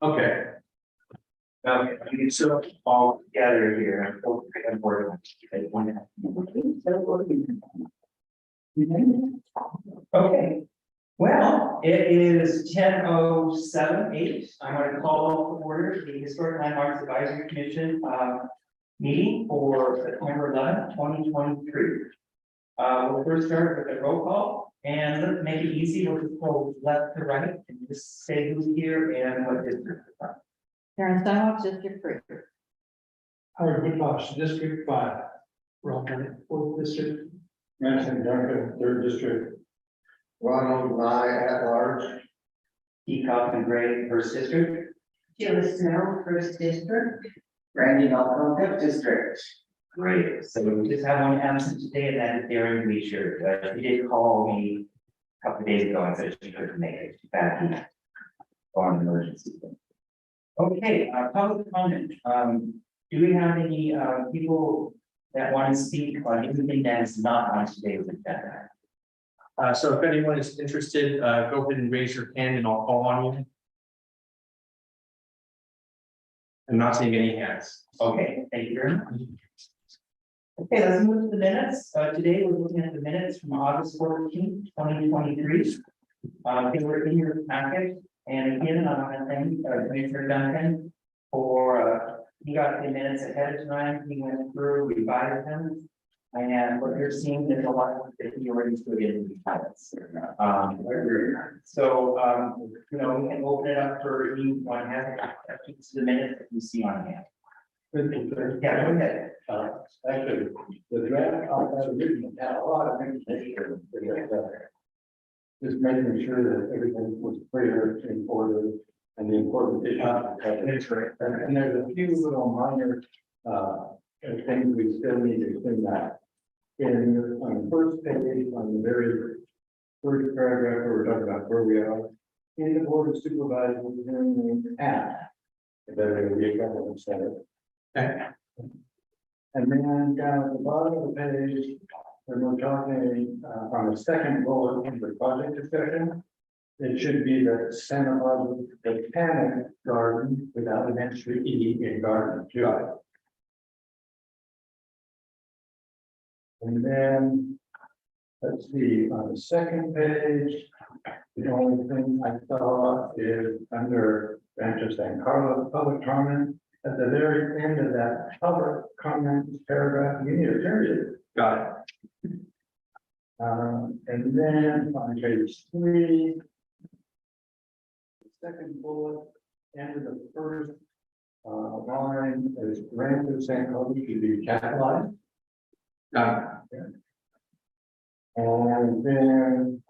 Okay. Okay, so all together here, and we're at one. Okay, well, it is 10:07. I'm going to call to order the Historic Landmarks Advisory Commission meeting for September 11th, 2023. We'll first start with a roll call, and let's make it easy. We'll just go left to right and just say who's here and what district. Karen Steinwalk, District 3. Howard Whitlosh, District 5. Rob Bennett, 4th District. Madison Duncan, 3rd District. Ronald Nye at large. Peacock and Gray, first district. Sheila Snow, 1st District. Randy Malcolm, 5th District. Great, so we just have one absent today, and that is Darren Leisure. She did call me a couple of days ago and said she couldn't make it. She's back on an emergency. Okay, public comment. Do we have any people that want to speak on anything that is not on today's agenda? So if anyone is interested, go ahead and raise your hand and I'll call on you. I'm not seeing any hands. Okay, thank you very much. Okay, let's move to the minutes. Today we're looking at the minutes from August 14th, 2023. They were in your packet, and again, I want to thank Commissioner Duncan for he got the minutes ahead of time. He went through, revised them, and what you're seeing is a lot that he already put in the minutes. So you know, we can open it up for anyone having questions to the minutes that you see on hand. Yeah, go ahead. Actually, the draft on that original had a lot of information. Just making sure that everything was clear and ordered and the important issues. That's right. And there's a few little minor things we still need to clean up. On the first page, on the very first paragraph, where we're talking about where we are. In the board of supervisors, at the better be a government center. Okay. And then down at the bottom of the page, when we're talking on the second bullet in the project discussion, it should be the Santa Barbara Botanic Garden without an extra E in garden. And then, let's see, on the second page, the only thing I saw is under Rancho San Carlos public comment. At the very end of that public comment paragraph, you need a period. Got it. And then on page 3, the second bullet, end of the first line is Rancho San Carlos should be capitalized. Got it. And then,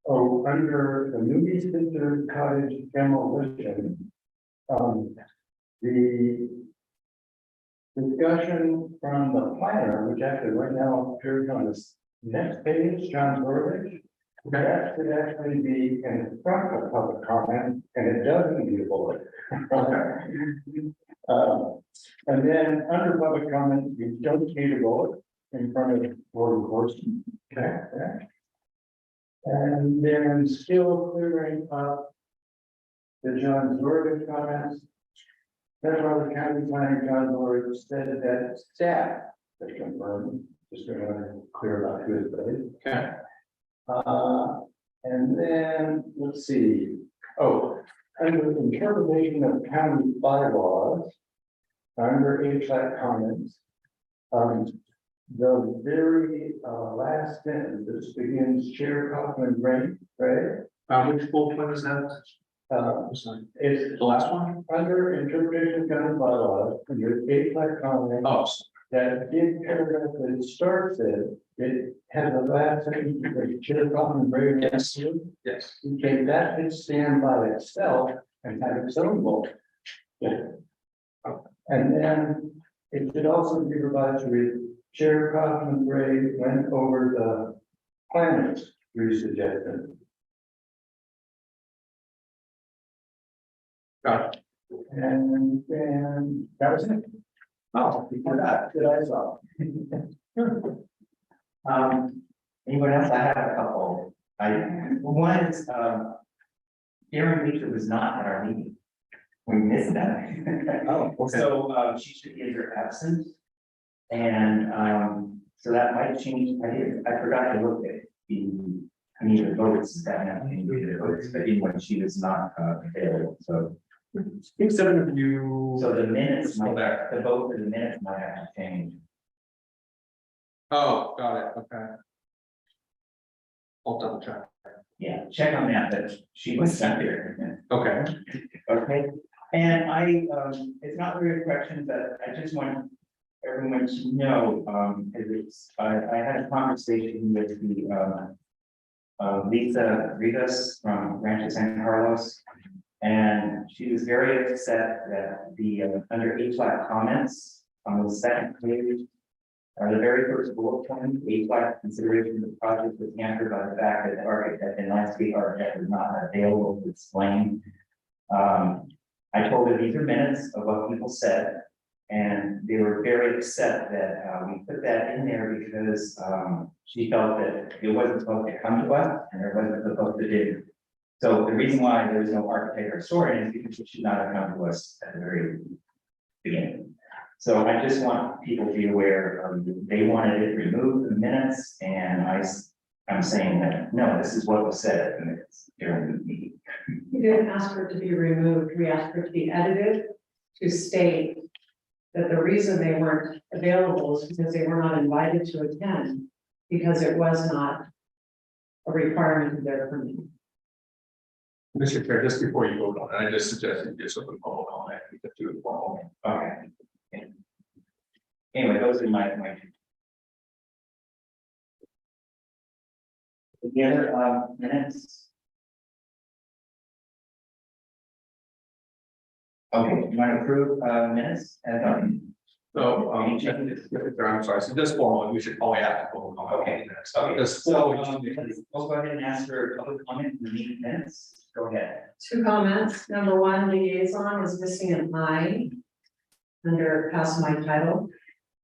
under the movie center cottage demolition, the discussion from the planner, which actually right now appears on this next page, John Burley, that should actually be in front of public comment, and it doesn't need a bullet. And then under public comment, you don't need a bullet in front of board enforcement. Okay. And then still clearing up the John Zorga comments. Federal County Planning John Zorga said that staff has confirmed, just going to clear about Tuesday. Okay. And then let's see. Oh, under interpretation of county bylaws, under HVAC comments, the very last sentence, this begins Chair Kaufman, right? Which bullet point is that? It's The last one? under interpretation of county bylaws, under HVAC comment, Oh, that big paragraph that it starts it has the last sentence, like Chair Kaufman, yes. Yes. Okay, that should stand by itself and have its own bullet. Yeah. And then it should also be revised with Chair Kaufman Gray went over the planners' suggestion. Got it. And then that was it. Oh, before that, That I saw. anyone else? I have a couple. One is, Karen Leacher was not at our meeting. We missed that. Oh, okay. So, she should be either absent. And, so that might change, I forgot to look at the votes, that have the votes, but even she was not, available, so. I think 7 of you. So the minutes Still might, there. the vote for the minutes might have to change. Oh, got it, okay. I'll double check. Yeah, check on that, but she was not there. Okay. Okay, and I, it's not really a question, but I just want everyone to know, I had a conversation with the, Lisa Rivas from Rancho San Carlos. And she was very upset that the, under HLAC comments on the second page, the very first bullet point, HLAC consideration of the project was hampered by the fact that the architect and landscape architect was not available to explain. I told her these are minutes of what people said, and they were very upset that we put that in there because she felt that it wasn't supposed to come to us and it wasn't supposed to do. So the reason why there is no architect or historian is because it should not have come to us at the very beginning. So I just want people to be aware, they wanted it removed from the minutes, and I'm saying that, no, this is what was said at the minutes during the meeting. We didn't ask for it to be removed, we asked for it to be edited to state that the reason they weren't available is because they were not invited to attend, because it was not a requirement of their permit. Mr. Chair, just before you vote on it, I just suggested you just open public comment, we could do it formal. Okay. Yeah. Anyway, those are my two. The other, minutes? Okay, you want to approve, minutes? So, Any changes? I'm sorry, so this formal, we should probably have to vote on. Okay. So this So, formal. we'll go ahead and ask for public comment in the meeting minutes. Go ahead. 2 comments. Number 1, liaison is missing an I under past my title.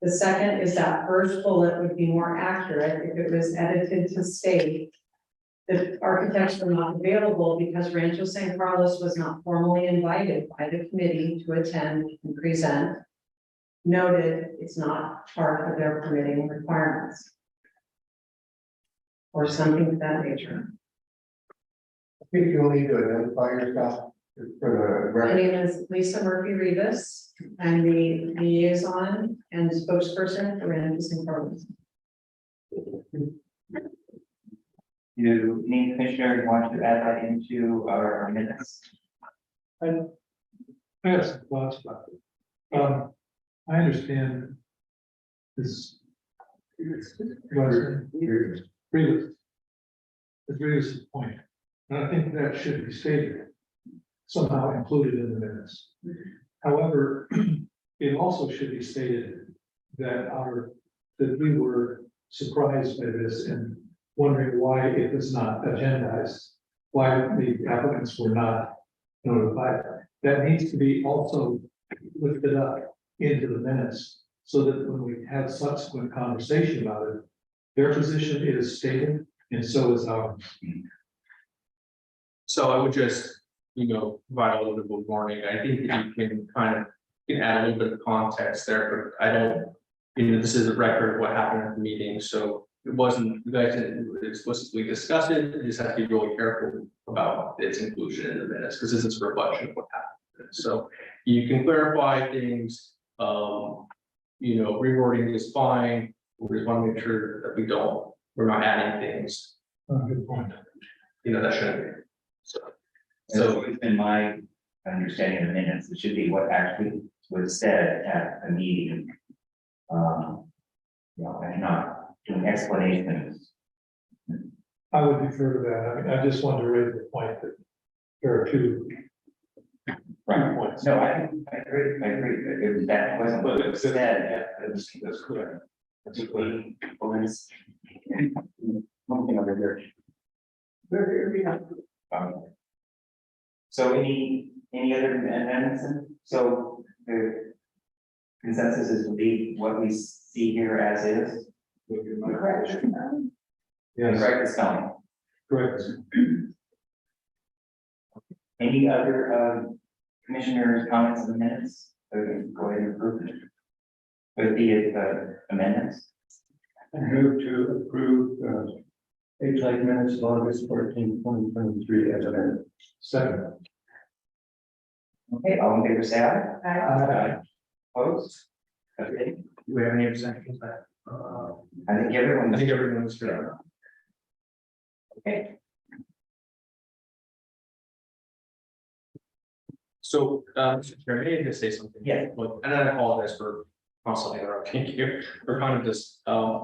The second is that first bullet would be more accurate if it was edited to state that architects were not available because Rancho San Carlos was not formally invited by the committee to attend and present. Noted, it's not part of their permitting requirements. Or something of that nature. I think you'll need to identify yourself for the My record. name is Lisa Murphy Rivas. I'm the liaison and spokesperson for Rancho San Carlos. Do any commissioner want to add that into our minutes? I have some thoughts about it. I understand this. Previous. The previous point, and I think that should be stated, somehow included in the minutes. However, it also should be stated that that we were surprised by this and wondering why it was not agendized, why the applicants were not notified. That needs to be also lifted up into the minutes so that when we have subsequent conversation about it, their position is stated and so is ours. So I would just, provide a little bit of warning. I think that you can kind of, add a little bit of context there, but I don't, this is a record of what happened at the meeting, so it wasn't, you guys didn't explicitly discuss it, you just have to be really careful about its inclusion in the minutes, because this is a reflection of what happened. So you can clarify things, rewording is fine, we just want to make sure that we're not adding things, Good point. that shouldn't be. So it's been my understanding of the minutes, it should be what actually was said at the meeting. And not doing explanations. I would defer to that. I mean, I just wanted to raise the point that there are two points. No, I agree, it was, that wasn't what was said, That's correct. That's one thing over here. So any other amendments? So the consensus is to leave what we see here as is. Yes, Correct the spelling. correct. Any other commissioners' comments on the minutes? Okay, go ahead and approve it. With the amendments. I move to approve, H like minutes of August 14, 2023 as amended. Second. Okay, all in favor, say aye. Aye. Opposed? Okay, Do we have any abstentions? I think everyone. I think everyone's here. Okay, So, Mr. Chair, may I just say something? Yeah. Well, and I apologize for constantly interrupting you. We're kind of just a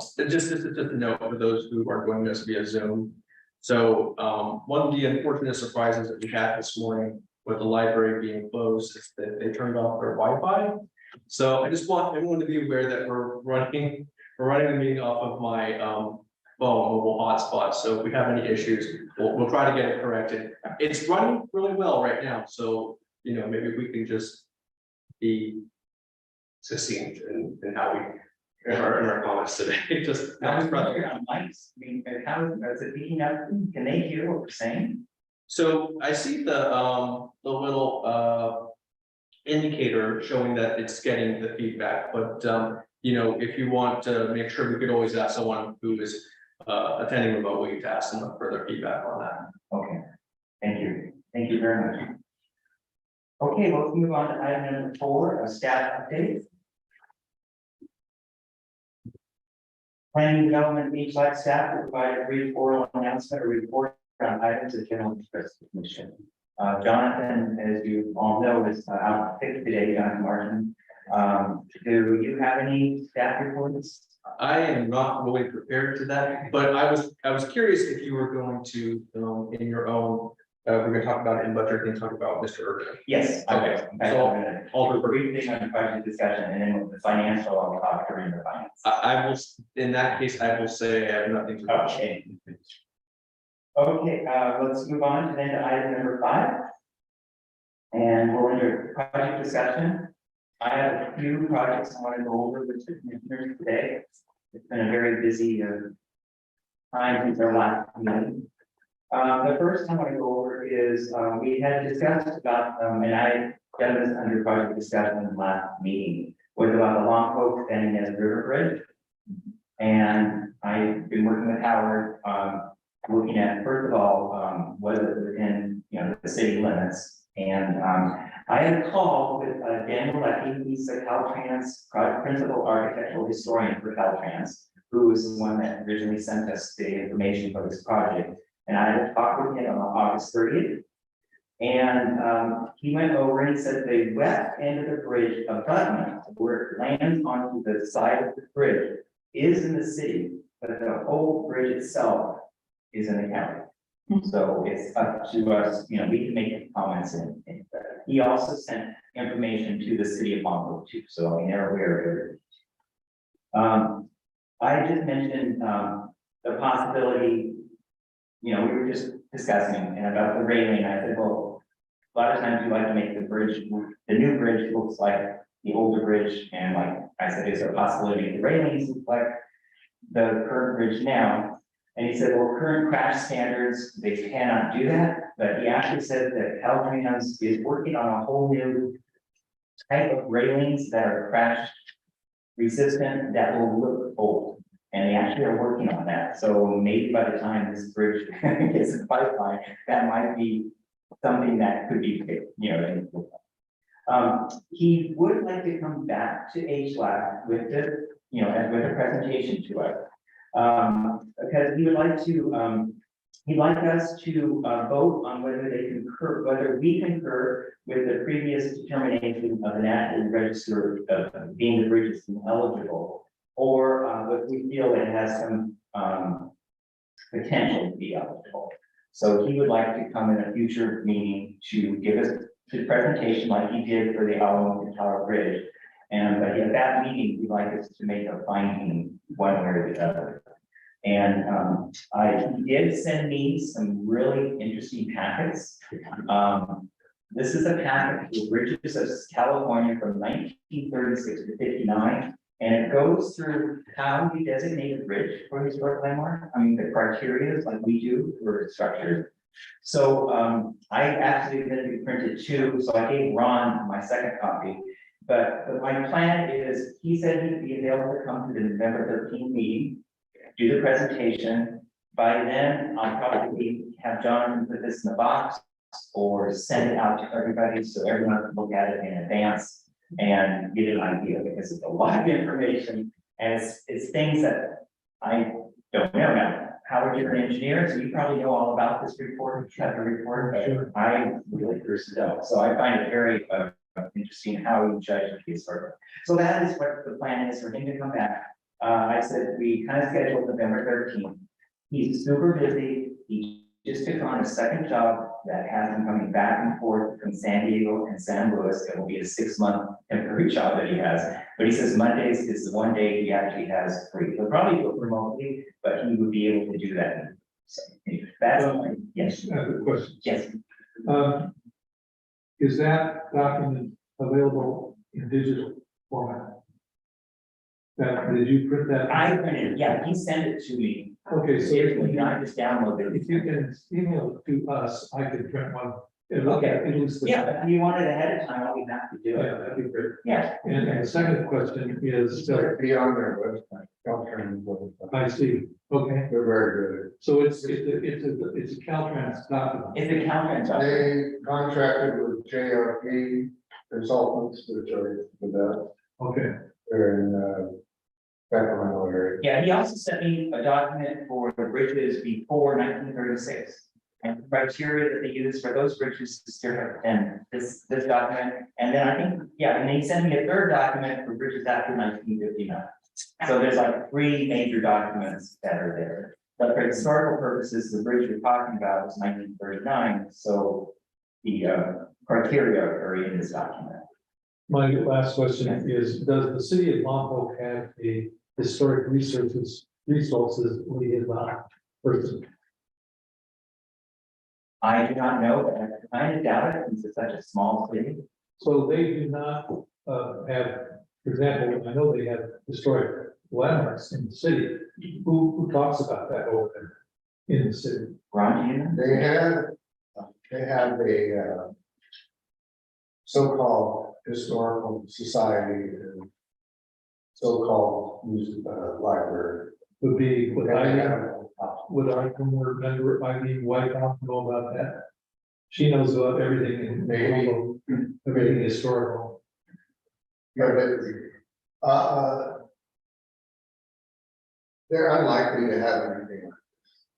note for those who are joining us via Zoom. So, one of the unfortunate surprises that we had this morning with the library being closed is that they turned off their Wi-Fi. So I just want everyone to be aware that we're running the meeting off of my, mobile hotspot. So if we have any issues, we'll try to get it corrected. It's running really well right now, so, you know, maybe we can just be succinct in how we, in our comments today, just. I was rather on mics, I mean, how is it picking up? Can they hear what we're saying? So I see the little, indicator showing that it's getting the feedback, but, you know, if you want to make sure, we could always ask someone who is, attending remotely to ask them further feedback on that. Okay, thank you very much. Okay, let's move on to item number 4, a staff update. Planning Development HLAC staff will provide a brief oral announcement or report on items of general interest to the commission. Jonathan, as you all know, is out sick today, Jonathan Martin. Do you have any staff reports? I am not really prepared to that, but I was curious if you were going to, in your own, we're gonna talk about it in budget, and talk about Mr. Urban. Yes. Okay, so I'll do a brief thing on the budget discussion, and then with the financial, I'll talk during the finance. I will, in that case, I will say I have nothing to. Okay. Okay, let's move on to then to item number 5. And we're under project discussion. I have a few projects I want to go over with the commissioners today. It's been a very busy time since our last meeting. The first I want to go over is, we had discussed about, and I done this under project discussion in the last meeting, was about the Long Oak Bend as River Bridge. And I've been working with Howard, looking at, first of all, whether within, you know, the city limits. And I had a call with Daniel Leckie, he's a Caltrans principal architectural historian for Caltrans, who was the one that originally sent us the information for this project. And I had talked with him on August 30th. And he went over and said the west end of the bridge abutment, where it lands onto the side of the bridge, is in the city, but the whole bridge itself is in the county. So it's up to us, you know, we can make comments in. He also sent information to the city of Monroe too, so I mean, they're aware of it. I just mentioned the possibility, you know, we were just discussing and about the railing. I said, well, a lot of times we like to make the bridge, the new bridge looks like the older bridge, and like I said, is there a possibility the railings look like the current bridge now? And he said, well, current crash standards, they cannot do that, but he actually said that Caltrans is working on a whole new type of railings that are crash resistant that will look old. And they actually are working on that. So maybe by the time this bridge gets in the pipeline, that might be something that could be, you know. He would like to come back to HLAC with the, you know, with a presentation to us. Because he would like to, he'd like us to vote on whether they concur, whether we concur with the previous determination of the National Register of being the bridge is ineligible, or if we feel it has some potential to be eligible. So he would like to come in a future meeting to give us the presentation like he did for the Alamo Tower Bridge. And but at that meeting, we'd like us to make a finding one way or the other. And he did send me some really interesting packets. This is a packet for Bridges of California from 1936 to 59. And it goes through how we designate a bridge for historic landmark. I mean, the criteria like we do for structures. So, I actually did be printed two, so I gave Ron my second copy. But my plan is, he said he'd be available to come to the November 13th meeting, do the presentation. By then, I'll probably have John put this in the box or send it out to everybody, so everyone can look at it in advance and get an idea, because it's a lot of information. And it's things that I don't know now. Howard, you're an engineer, so you probably know all about this report, you have the report, but I really first don't. So I find it very interesting how you judge the case further. So that is what the plan is for him to come back. I said, we kind of scheduled November 13th. He's super busy. He just took on a second job that has him coming back and forth from San Diego and San Luis. It will be a 6-month temporary job that he has. But he says Mondays is the one day he actually has free. He'll probably do it remotely, but he would be able to do that. So that's, yes, I have a question. yes. Is that document available in digital format? Did you print that? I printed, yeah, he sent it to me. Okay, so I just downloaded if it. you can email it to us, I could print one. Okay. At least the- Yeah, but if you want it ahead of time, I'll be happy to do Yeah, it. that'd be great. Yeah. And the second question is, Be on their website, Caltrans website. I see, okay, They're very so it's a Caltrans document. It's a counter. good. They contracted with JRP Consultants, which are the best. Okay, They're in Sacramento area. Yeah, he also sent me a document for the bridges before 1936. And the criteria that they use for those bridges is different than this document. And then I think, yeah, and he sent me a third document for bridges after 1959. So there's like 3 major documents that are there. But for historical purposes, the bridge we're talking about is 1939, so the criteria are in this document. my last question is, does the city of Lompoc have a historic resources liaison person? I do not know, but I kind of doubt it, since it's such a small city. So they do not have, for example, I know they have historic landmarks in the city. Who talks about that over there in the city? Ron, do you know? They have a so-called historical society and so-called music library. Would be, would They I have- remember Eileen Whitehouse know about that? She knows about everything in Maybe. everything historical. But they're unlikely to have anything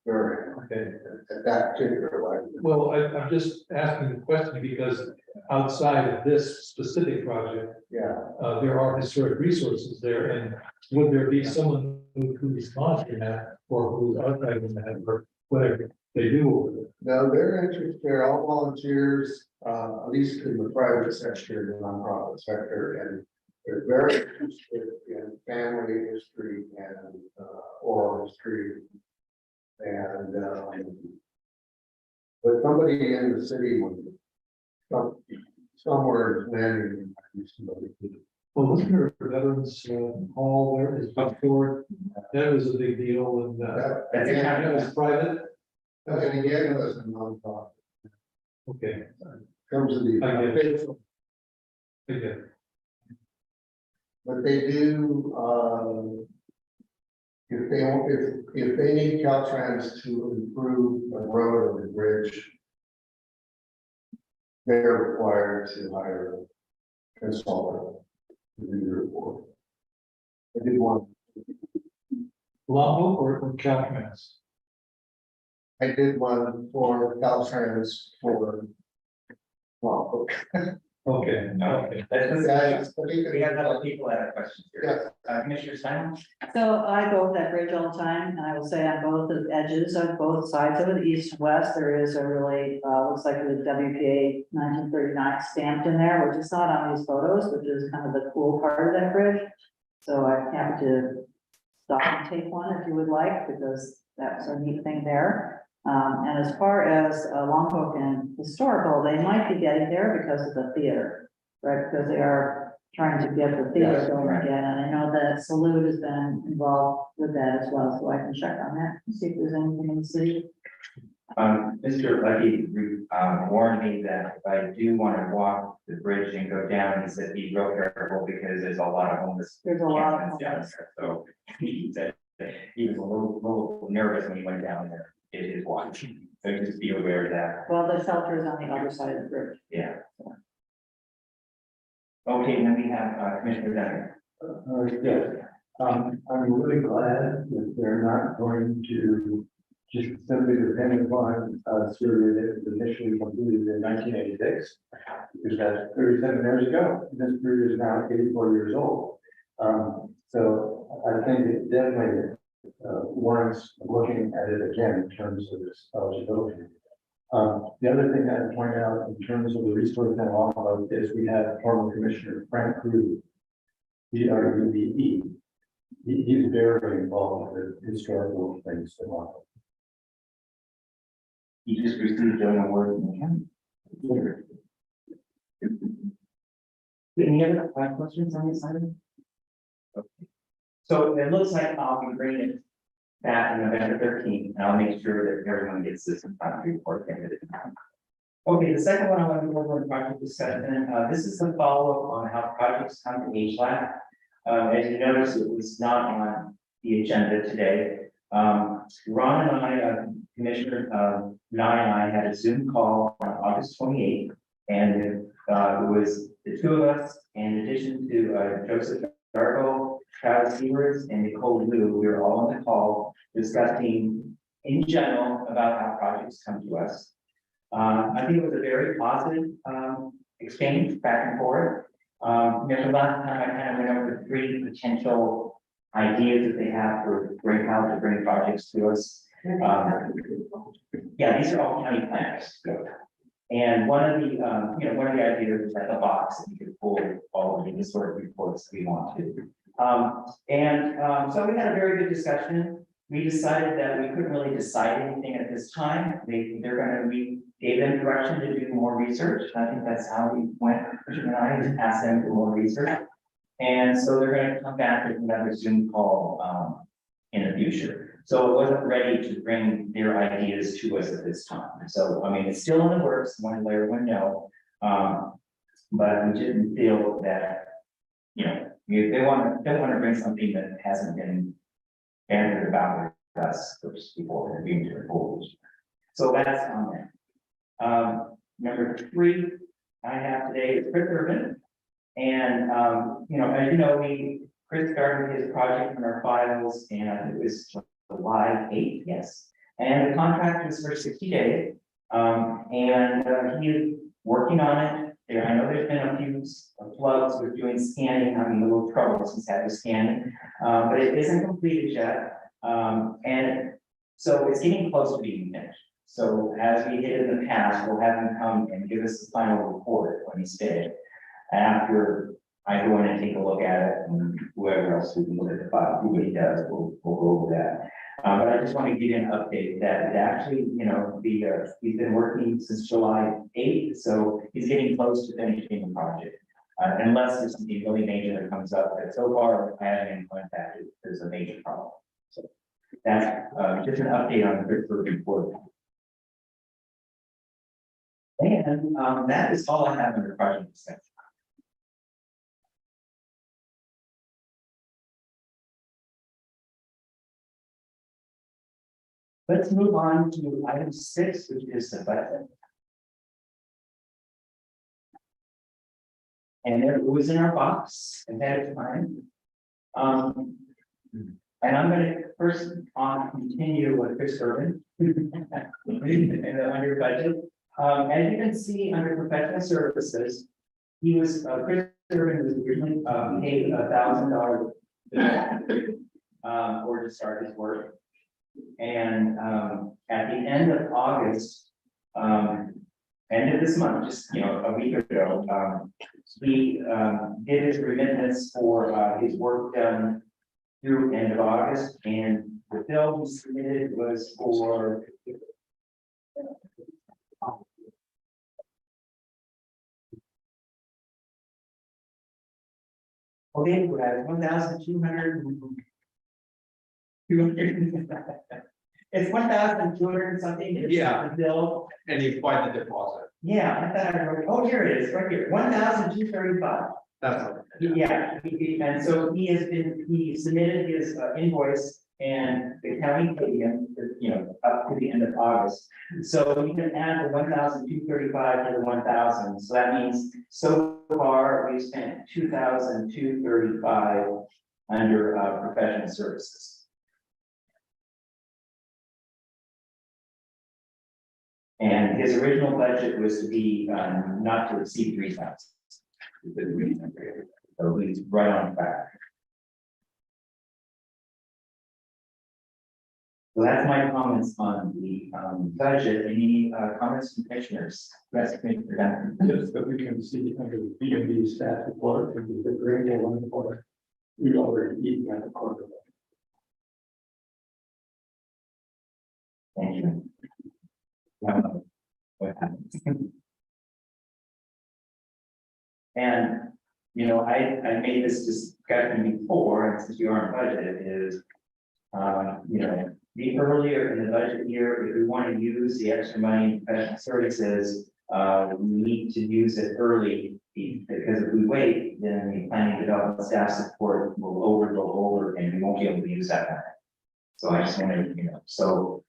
during Okay. at that particular library. Well, I'm just asking the question because outside of this specific project, Yeah, there are historic resources there, and would there be someone who's sponsoring that or who's archiving that or whatever they do over there? no, they're interested, they're all volunteers, at least in the private sector, the nonprofit sector, and they're very interested in family history and oral history. And but somebody in the city would somewhere planning. Well, wasn't there a veterans hall there is before? That was a big deal and That's a that was private. And again, it was a nonprofit. Okay, Comes to the I get it. official, okay. but they do, if they need Caltrans to improve a road or a bridge, they're required to hire a consultant to do the report. I did one, Lompoc or Caltrans? I did one for Caltrans for. Well, Okay, okay. We have other people that have questions here. Commissioner Simon? So I go over that bridge all the time, and I will say on both the edges of both sides of it, east and west, there is a really, looks like the WPA 1939 stamped in there, which is not on these photos, which is kind of the cool part of that bridge. So I'm happy to stop and take one if you would like, because that's a neat thing there. And as far as Lompoc and historical, they might be getting there because of the theater, right? Because they are trying to get the theater Yes, going right. again, and I know that Salute has been involved with that as well, so I can check on that, and see if there's anything in the city. Mr. Lucky, warned me that if I do want to walk the bridge and go down, he said be real careful because there's a lot of homeless. There's a lot of campers down homeless. there. So he said he was a little nervous when he went down there, in his watch. So just be aware of that, Well, the shelter is on the other side of the bridge. yeah. Okay, then we have Commissioner Dunn. Yes, I'm really glad that they're not going to just simply depend upon a survey that was initially completed in 1986. Because that's 37 years ago, this bridge is now 84 years old. So I think it definitely warrants looking at it again in terms of its eligibility. The other thing I'd point out in terms of the resource and law is we have former Commissioner Frank Crew, DRUBE. He's very involved with historical things in law. He just received an award from the county. Any other questions on this item? Okay. So it looks like I'll be bringing it back on November 13th, and I'll make sure that everyone gets this in front of report. Okay, the second one I want to go over in project discussion, this is a follow-up on how projects come to HLAC. As you notice, it was not on the agenda today. Ron and I, Commissioner Nye and I had a Zoom call on August 28th, and it was the two of us, in addition to Joseph Dargo, Travis Seawards, and Nicole Liu. We were all on the call discussing in general about how projects come to us. I think it was a very positive exchange back and forth. You know, the last time I kind of went over 3 potential ideas that they have for how to bring projects to us. Yeah, these are all county planners. And one of the, you know, one of the ideas is that the box, that you could pull all of the historic reports we want to. So we had a very good discussion. We decided that we couldn't really decide anything at this time. We gave them direction to do more research. I think that's how we went, Christian and I, just asked them for more research. And so they're going to come back with another Zoom call in the future. So it wasn't ready to bring their ideas to us at this time. So, I mean, it's still in the works, want to let everyone know. But we didn't feel that, you know, they don't want to bring something that hasn't been bantered about with us before being to the board. So that's on there. Number 3 I have today is Chris Urban. And, you know, as you know, Chris started his project in our files, and I think it was July 8th, yes. And the contract was for 60 days. He is working on it. I know there's been a few floods with doing scanning, having a little trouble since that was scanning, but it isn't completed yet. And so it's getting close to being finished. So as we did in the past, we'll have him come and give us the final report when he's finished. After I go in and take a look at it, and whoever else who can look at the file, who he does, we'll go over that. But I just want to give you an update that it actually, you know, he's been working since July 8th, so he's getting close to finishing the project. Unless there's something really major that comes up, but so far I haven't been contacted, there's a major problem. So that's just an update on the Pittsburgh report. And that is all I have under project discussion. Let's move on to item 6, which is the budget. And it was in our box ahead of time. And I'm going to first continue with Chris Urban under budget. As you can see under professional services, he was Chris Urban was originally paid $1,000 or to start his work. And at the end of August, end of this month, just a week ago, he did his remittance for his work done through end of August, and the bill he submitted was for okay, we're at 1,200. It's 1,200 and something. It's Yeah. the bill. And you applied the deposit. Yeah, I thought I wrote, oh, here it is, right here, 1,235. That's not. Yeah, and so he submitted his invoice and the county paid him, you know, up to the end of August. So we can add the 1,235 to the 1,000, so that means so far we spent 2,235 under professional services. And his original budget was to be not to exceed 3,000. So he's right on track. So that's my comments on the budget. Any comments from commissioners? Yes, Commissioner Duncan. Just that we can see under the B and B staff report, and the grade one report, we already eat at the quarter. Thank you. What happens? And, you know, I made this discussion before, and since you aren't budgeted, is, you know, the earlier in the budget year, if we want to use the extra money in professional services, we need to use it early, because if we wait, then the planning development staff support will go over, and we won't be able to use that money. So I just wanted, you know, so,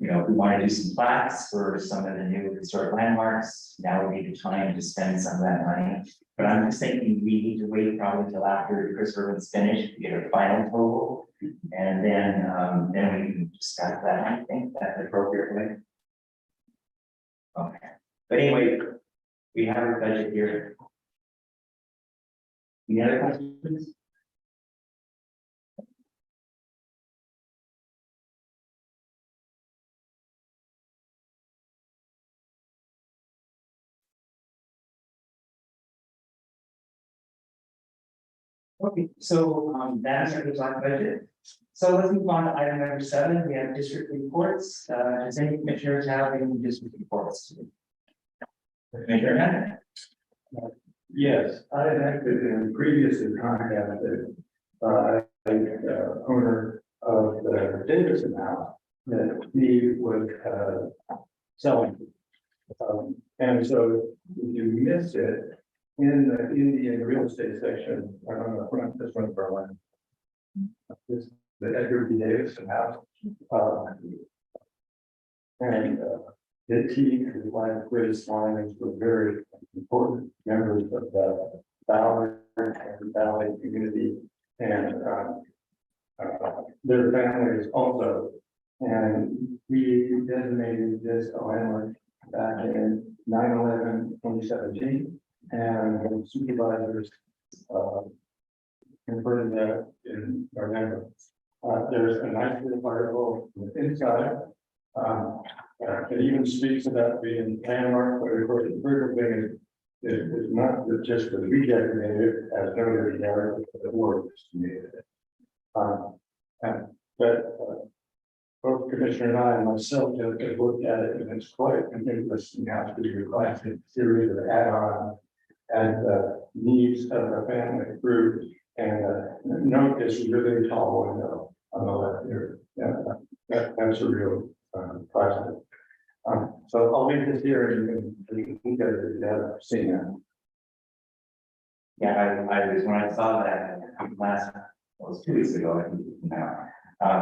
you know, if we want to do some plaques for some of the new historic landmarks, now would be the time to spend some of that money. But I'm just thinking we need to wait probably till after Chris Irvin's finished to get a final total. And then we can discuss that, I think that's the appropriate way. Okay, but anyway, we have our budget here. Any other questions? Okay, so that's our design budget. So let's move on to item number 7. We have district reports. Does any commissioners have any district reports? Commissioner Henry? Yes, I had acted in previously contacted by owner of the Davidson house that he was selling. And so if you missed it, in the Indian real estate section, I don't know, this one for one. This, the Edgar B. Davidson house. And the team, his wife, Grace Lyons, were very important members of the Ballard and Valley community. And their families also. And we designated this a landmark back in 9/11/2017. And the supervisors converted that in November. There's a nice little article inside. It even speaks about being landmark, but of course, the critical thing is not just for the redecorated as noted there, but the work is made. But both Commissioner and I and myself have looked at it, and it's quite an interesting house to be requires a series of add-on and needs of the family group. And note this really tall window on the left here. Yeah, that's a real project. So I'll leave this here and you can get it if you haven't seen that. Yeah, I was, when I saw that last, it was 2 weeks ago, I think now.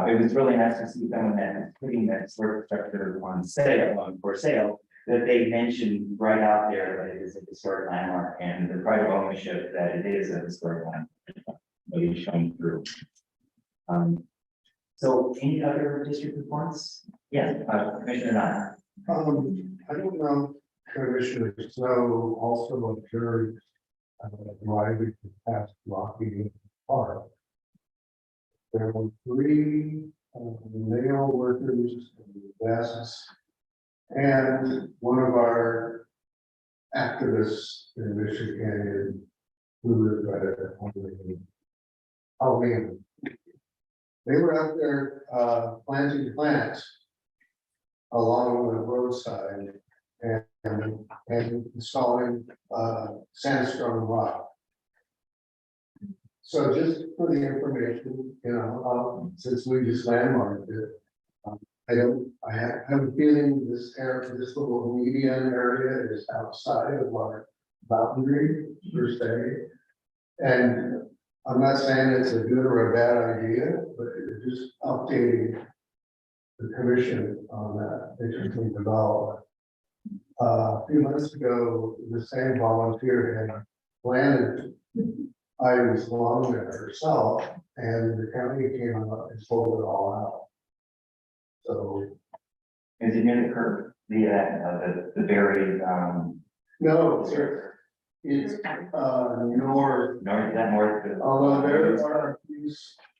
It was really nice to see someone that is putting that sort of structure on sale, for sale, that they mentioned right out there that it is a historic landmark and the pride of ownership that it is a historic landmark. Maybe showing through. So any other district reports? Yes, Commissioner Nine. I don't know, Commissioner Snow also observed driving past Rocky Park. There were 3 male workers in vests, and one of our activists in Michigan who is Halloween. They were out there planting plants along the roadside and installing sandstone rock. So just for the information, you know, since we just landmarked it, have a feeling this area, this little median area is outside of our boundary per se. And I'm not saying it's a good or a bad idea, but it's just updating the commission on that, interesting development. A few months ago, the same volunteer had planted items along there herself, and the county came up and sold it all out. So, Is it near the curb, the buried, no, sir, it's, north, north, is that north? although there are a few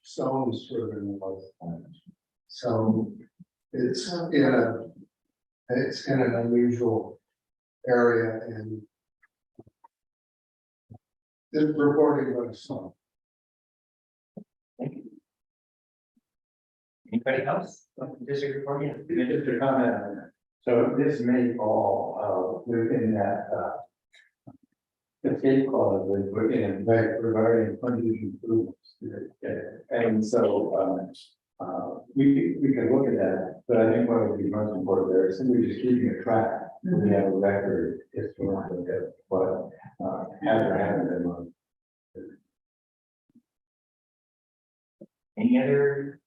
stones further north. So it's in an unusual area and it's reported by some. Anybody else? District report, yeah. Just a comment on that. So this may fall within that escape clause within regarding funding improvements. And so we can look at that, but I think what would be most important there is simply just keeping a track. We have a record if we want to look at what has or hasn't been done. Any other?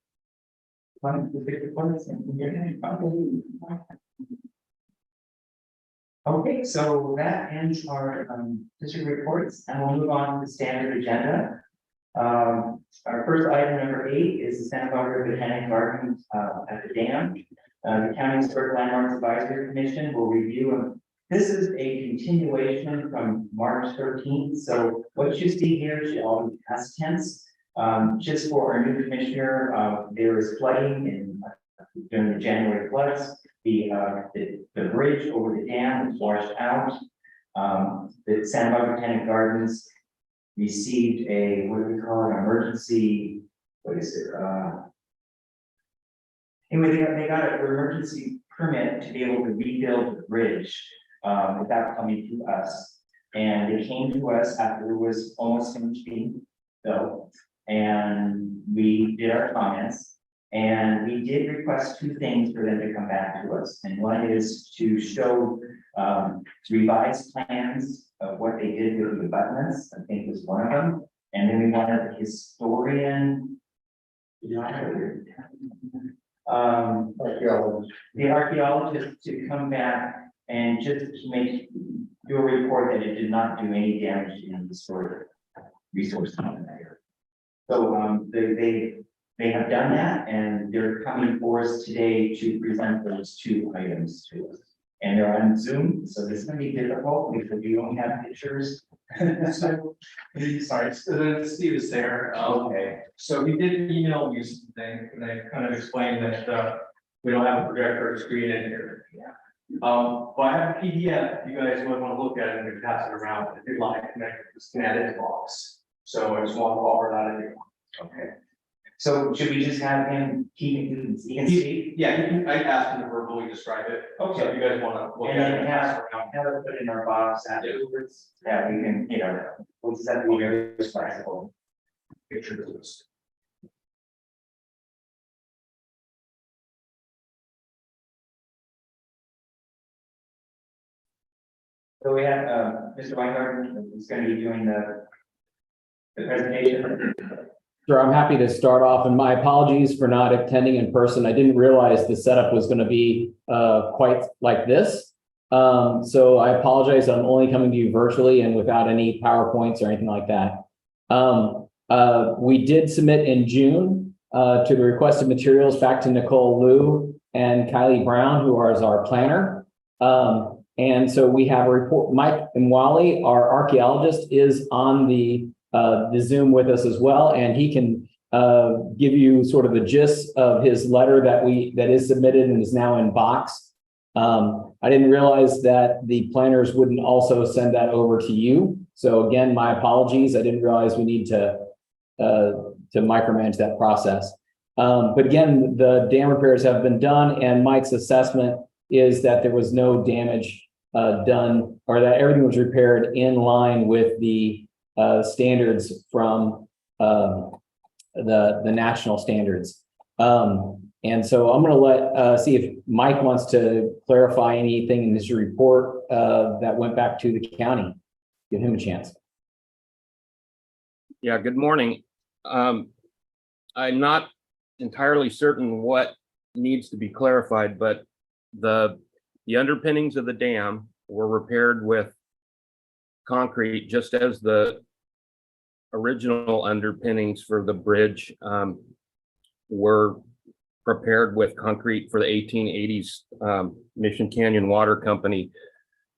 Okay, so that ends our district reports, and we'll move on to the standard agenda. Our first item, number 8, is the Santa Barbara Botanic Gardens at the dam. The County Historic Landmarks Advisory Commission will review them. This is a continuation from March 13th, so what you see here should all be past tense. Just for our new commissioner, there is flooding in during the January floods. The bridge over the dam was washed out. The Santa Barbara Botanic Gardens received a, what do we call it, emergency, what is it? Anyway, they got an emergency permit to be able to rebuild the bridge without coming to us. And they came to us after it was almost finished being built. And we did our comments. And we did request 2 things for them to come back to us. And one is to show revised plans of what they did with the abutments, I think was one of them. And then we wanted the historian. The archaeologist to come back and just to do a report that it did not do any damage in the historic resource in that area. So they have done that, and they're coming for us today to present those 2 items to us. And they're on Zoom, so this is gonna be difficult because we don't have pictures. So, sorry, Steve is there. Okay. So he did email me something, and I kind of explained that we don't have a projector or screen in here. But I have a PDF, if you guys would want to look at it and pass it around, if you'd like, connect it to the scan box. So I just want to offer that if you want. Okay. So should we just have him keep, he can see? Yeah, you can, I asked him to verbally describe it. Okay. So if you guys want to look And at it then and pass it around. have it put in our box afterwards, that we can, we'll just have to be very flexible. Picture this. So we have, Mr. Weingarten is going to be doing the presentation. Sure, I'm happy to start off, and my apologies for not attending in person. I didn't realize the setup was going to be quite like this. So I apologize. I'm only coming to you virtually and without any PowerPoints or anything like that. We did submit in June to the requested materials back to Nicole Liu and Kylie Brown, who is our planner. And so we have a report. Mike and Wally, our archaeologist, is on the Zoom with us as well, and he can give you sort of the gist of his letter that is submitted and is now in box. I didn't realize that the planners wouldn't also send that over to you. So again, my apologies. I didn't realize we need to micromanage that process. But again, the dam repairs have been done, and Mike's assessment is that there was no damage done, or that everything was repaired in line with the standards from the national standards. And so I'm gonna see if Mike wants to clarify anything in this report, that went back to the county. Give him a chance. Yeah, good morning. I'm not entirely certain what needs to be clarified, but the underpinnings of the dam were repaired with concrete, just as the original underpinnings for the bridge were prepared with concrete for the 1880s Mission Canyon Water Company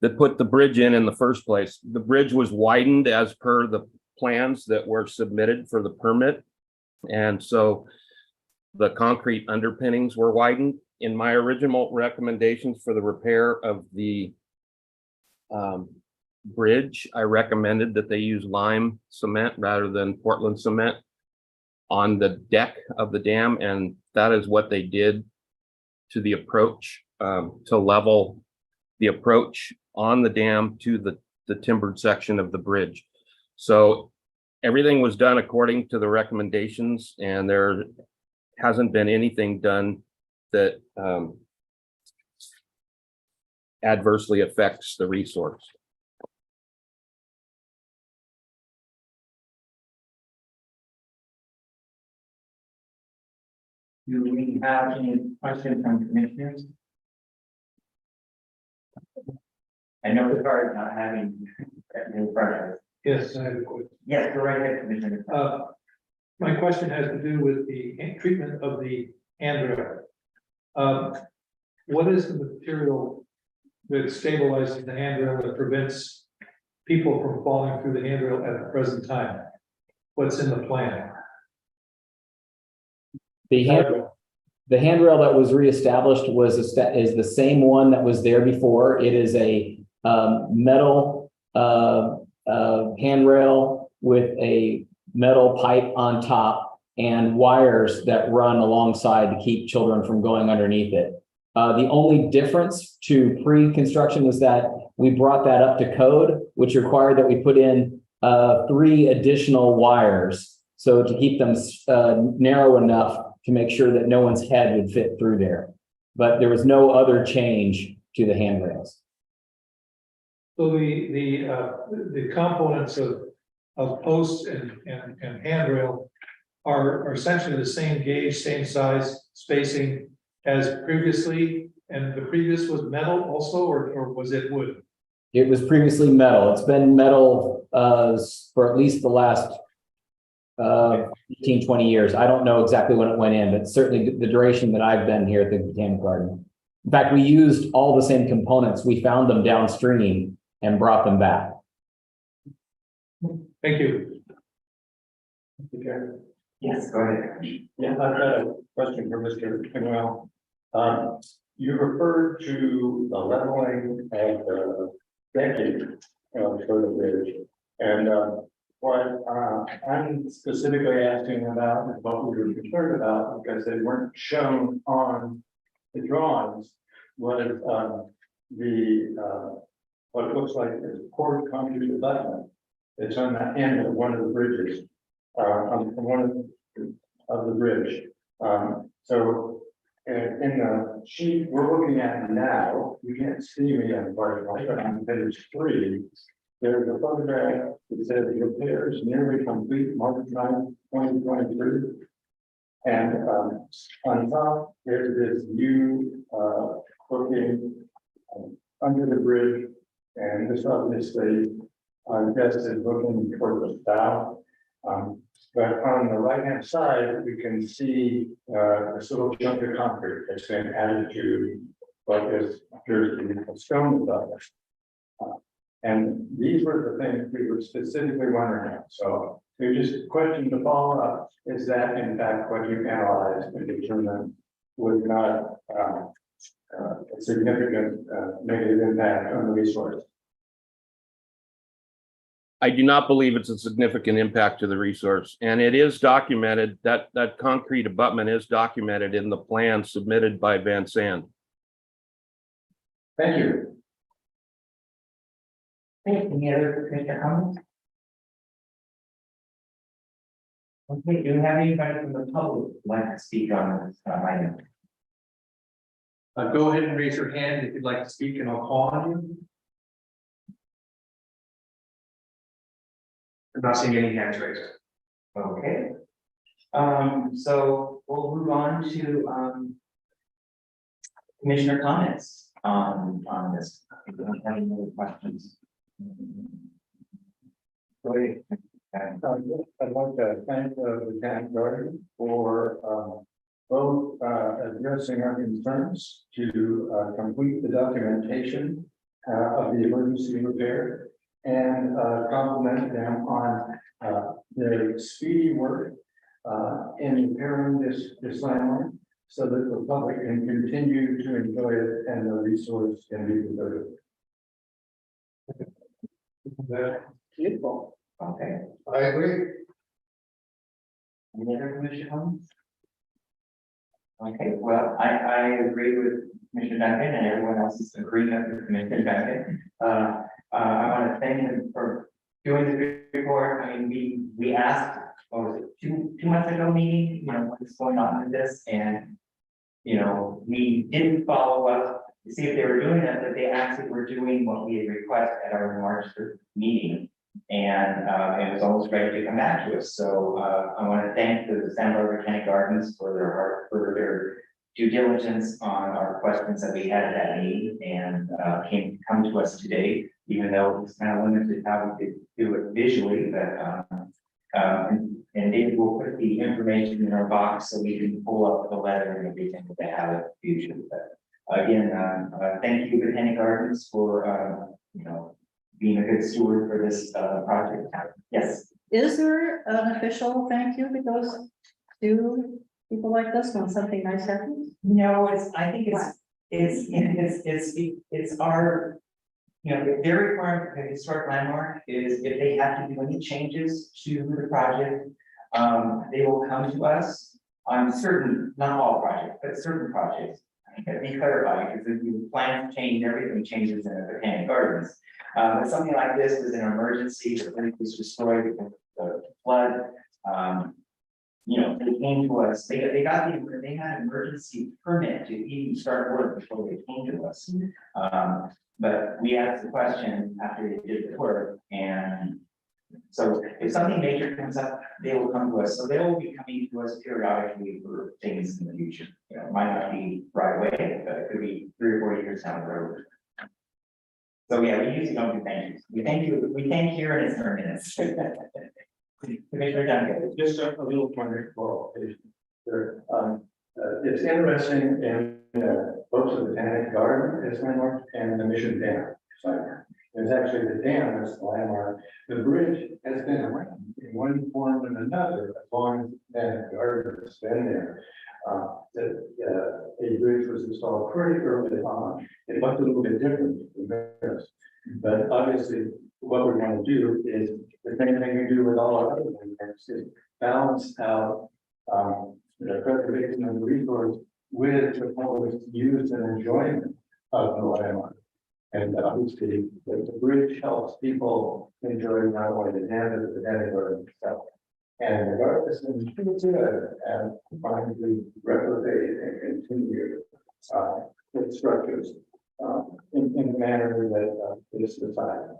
that put the bridge in the first place. The bridge was widened as per the plans that were submitted for the permit. And so the concrete underpinnings were widened. In my original recommendations for the repair of the bridge, I recommended that they use lime cement rather than Portland cement on the deck of the dam, and that is what they did to the approach, to level the approach on the dam to the timbered section of the bridge. So everything was done according to the recommendations, and there hasn't been anything done that adversely affects the resource. Do we have any questions from commissioners? I know it's hard not having that in front of us. Yes, I have a question. Yes, go right ahead, Commissioner. My question has to do with the treatment of the handrail. What is the material that stabilizes the handrail that prevents people from falling through the handrail at the present time? What's in the plan? The handrail that was reestablished is the same one that was there before. It is a metal handrail with a metal pipe on top and wires that run alongside to keep children from going underneath it. The only difference to pre-construction was that we brought that up to code, which required that we put in 3 additional wires. So to keep them narrow enough to make sure that no one's head would fit through there. But there was no other change to the handrails. So the components of posts and handrail are essentially the same gauge, same size, spacing as previously, and the previous was metal also, or was it wood? It was previously metal. It's been metal for at least the last 15, 20 years. I don't know exactly when it went in, but certainly the duration that I've been here at the Botanic Garden. In fact, we used all the same components. We found them downstream and brought them back. Thank you. Yes, go ahead. Yeah, I've got a question for Mr. Pinwell. You referred to the leveling of the decking for the bridge. And what I'm specifically asking about is what we were concerned about, because they weren't shown on the drawings, was what looks like is poured concrete abutment. It's on the end of one of the bridges, on one of the bridge. So in the sheet we're looking at now, you can't see me on part of it, but on page 3, there's a photograph that says repairs nearly complete March 9, 2023. And on top, there's this new looking under the bridge, and this obviously I guess is looking toward the south. But on the right-hand side, we can see this little chunk of concrete that's been added to what is appears to be a stone above it. And these were the things we were specifically wondering about. So just a question to follow up, is that in fact what you analyzed and determined was not a significant negative impact on the resource? I do not believe it's a significant impact to the resource, and it is documented that concrete abutment is documented in the plan submitted by Van Sand. Thank you. Okay, any other commissioner comments? Okay, do you have anybody from the public who'd like to speak on this item? Go ahead and raise your hand if you'd like to speak and I'll call on you. I'm not seeing any hands raised. Okay. So we'll move on to, commissioner comments on this. If you don't have any other questions. Go ahead. I'd like to thank the Lieutenant Guardian for both addressing our concerns to complete the documentation of the emergency repair and compliment them on their speedy work in repairing this landmark so that the public can continue to enjoy it and the resource can be preserved. Beautiful. Okay. I agree. Any other commissioner comments? Okay, well, I agree with Commissioner Duncan and everyone else is agreeing with Commissioner Duncan. I want to thank him for doing the report. I mean, we asked, what was it, two months ago meeting, you know, what's going on with this, and you know, we didn't follow up to see if they were doing that, but they actually were doing what we had requested at our March 3rd meeting. And it was almost ready to come back to us. So I want to thank the Santa Barbara County Gardens for their due diligence on our questions that we had at that meeting and come to us today, even though it's kind of limited how we could do it visually, but and David will put the information in our box so we can pull up the letter and everything that they have in the future. But again, thank you, Botanic Gardens, for you know, being a good steward for this project. Yes. Is there an official thank you that goes to people like this when something nice happens? No, I think it's our, you know, their requirement for the historic landmark is if they have to do any changes to the project, they will come to us on certain, not all projects, but certain projects. Be clarified, because if you plan to change, everything changes in the Botanic Gardens. But something like this was an emergency, the lake was destroyed because of the flood. You know, they came to us, they had an emergency permit to even start work before they came to us. But we asked the question after they did the work, and so if something major comes up, they will come to us. So they will be coming to us periodically for things in the future. You know, it might not be right away, but it could be 3 or 4 years down the road. So yeah, we usually don't do thank yous. We thank here and it's 3 minutes. Commissioner Duncan. Just a little point for sure. It's interesting in both the Botanic Garden is landmark and the Mission Dam landmark. There's actually the dam as the landmark. The bridge has been around in one form and another as long as the Botanic Garden has been there. A bridge was installed pretty early on. It looked a little bit different from this, but obviously what we're going to do is the same thing we do with all our other landmarks is balance out the preservation of the resource with the public use and enjoyment of the landmark. And obviously, the bridge helps people enjoy not only the dam, but the Botanic Garden itself. And the garden has been pretty good at trying to replicate and continue its structures in the manner that is designed.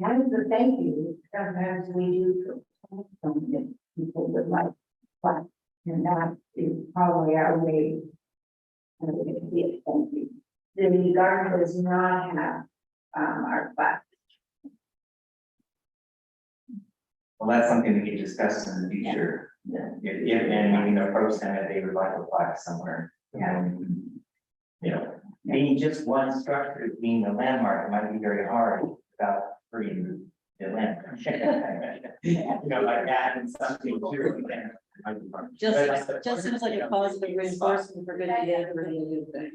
Kind of the thank you, sometimes we do for something people would like, but and that is probably our way. And we're gonna be a thank you. The garden does not have our plaque. Well, that's something we can discuss in the future. Yeah. If and we can approach them if they would like a plaque somewhere. And, you know, being just one structure, being a landmark, it might be very hard without bringing the landmark. You know, like that and something too. Just seems like a positive reinforcement for good behavior for the new thing.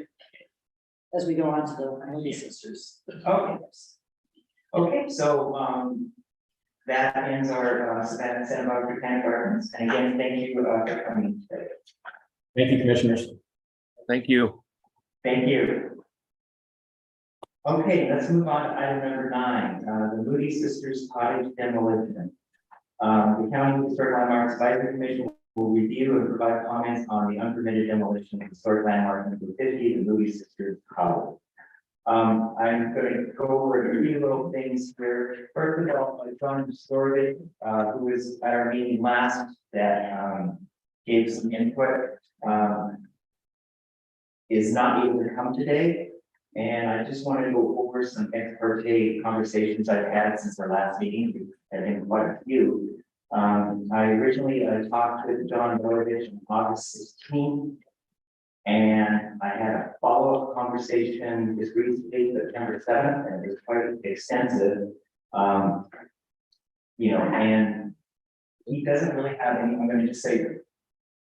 As we go on to the movie sisters. Okay. Okay, so, that ends our, Santa Barbara Botanic Gardens, and again, thank you, for coming today. Thank you, commissioners. Thank you. Thank you. Okay, let's move on to item number 9, the Moody Sisters Cottage demolition. The County Historic Landmarks Advisory Commission will review and provide comments on the unpermitted demolition of historic landmark number 50, the Moody Sisters Cottage. I'm going to go over a few little things here. First of all, John Storgate, who was at our meeting last, that gave some input, is not able to come today. And I just want to go over some ex parte conversations I've had since our last meeting. I've been quite a few. I originally talked with John Borovich on August 16th. And I had a follow-up conversation just recently, September 7th, and it was quite extensive. You know, and he doesn't really have any, I'm gonna just say,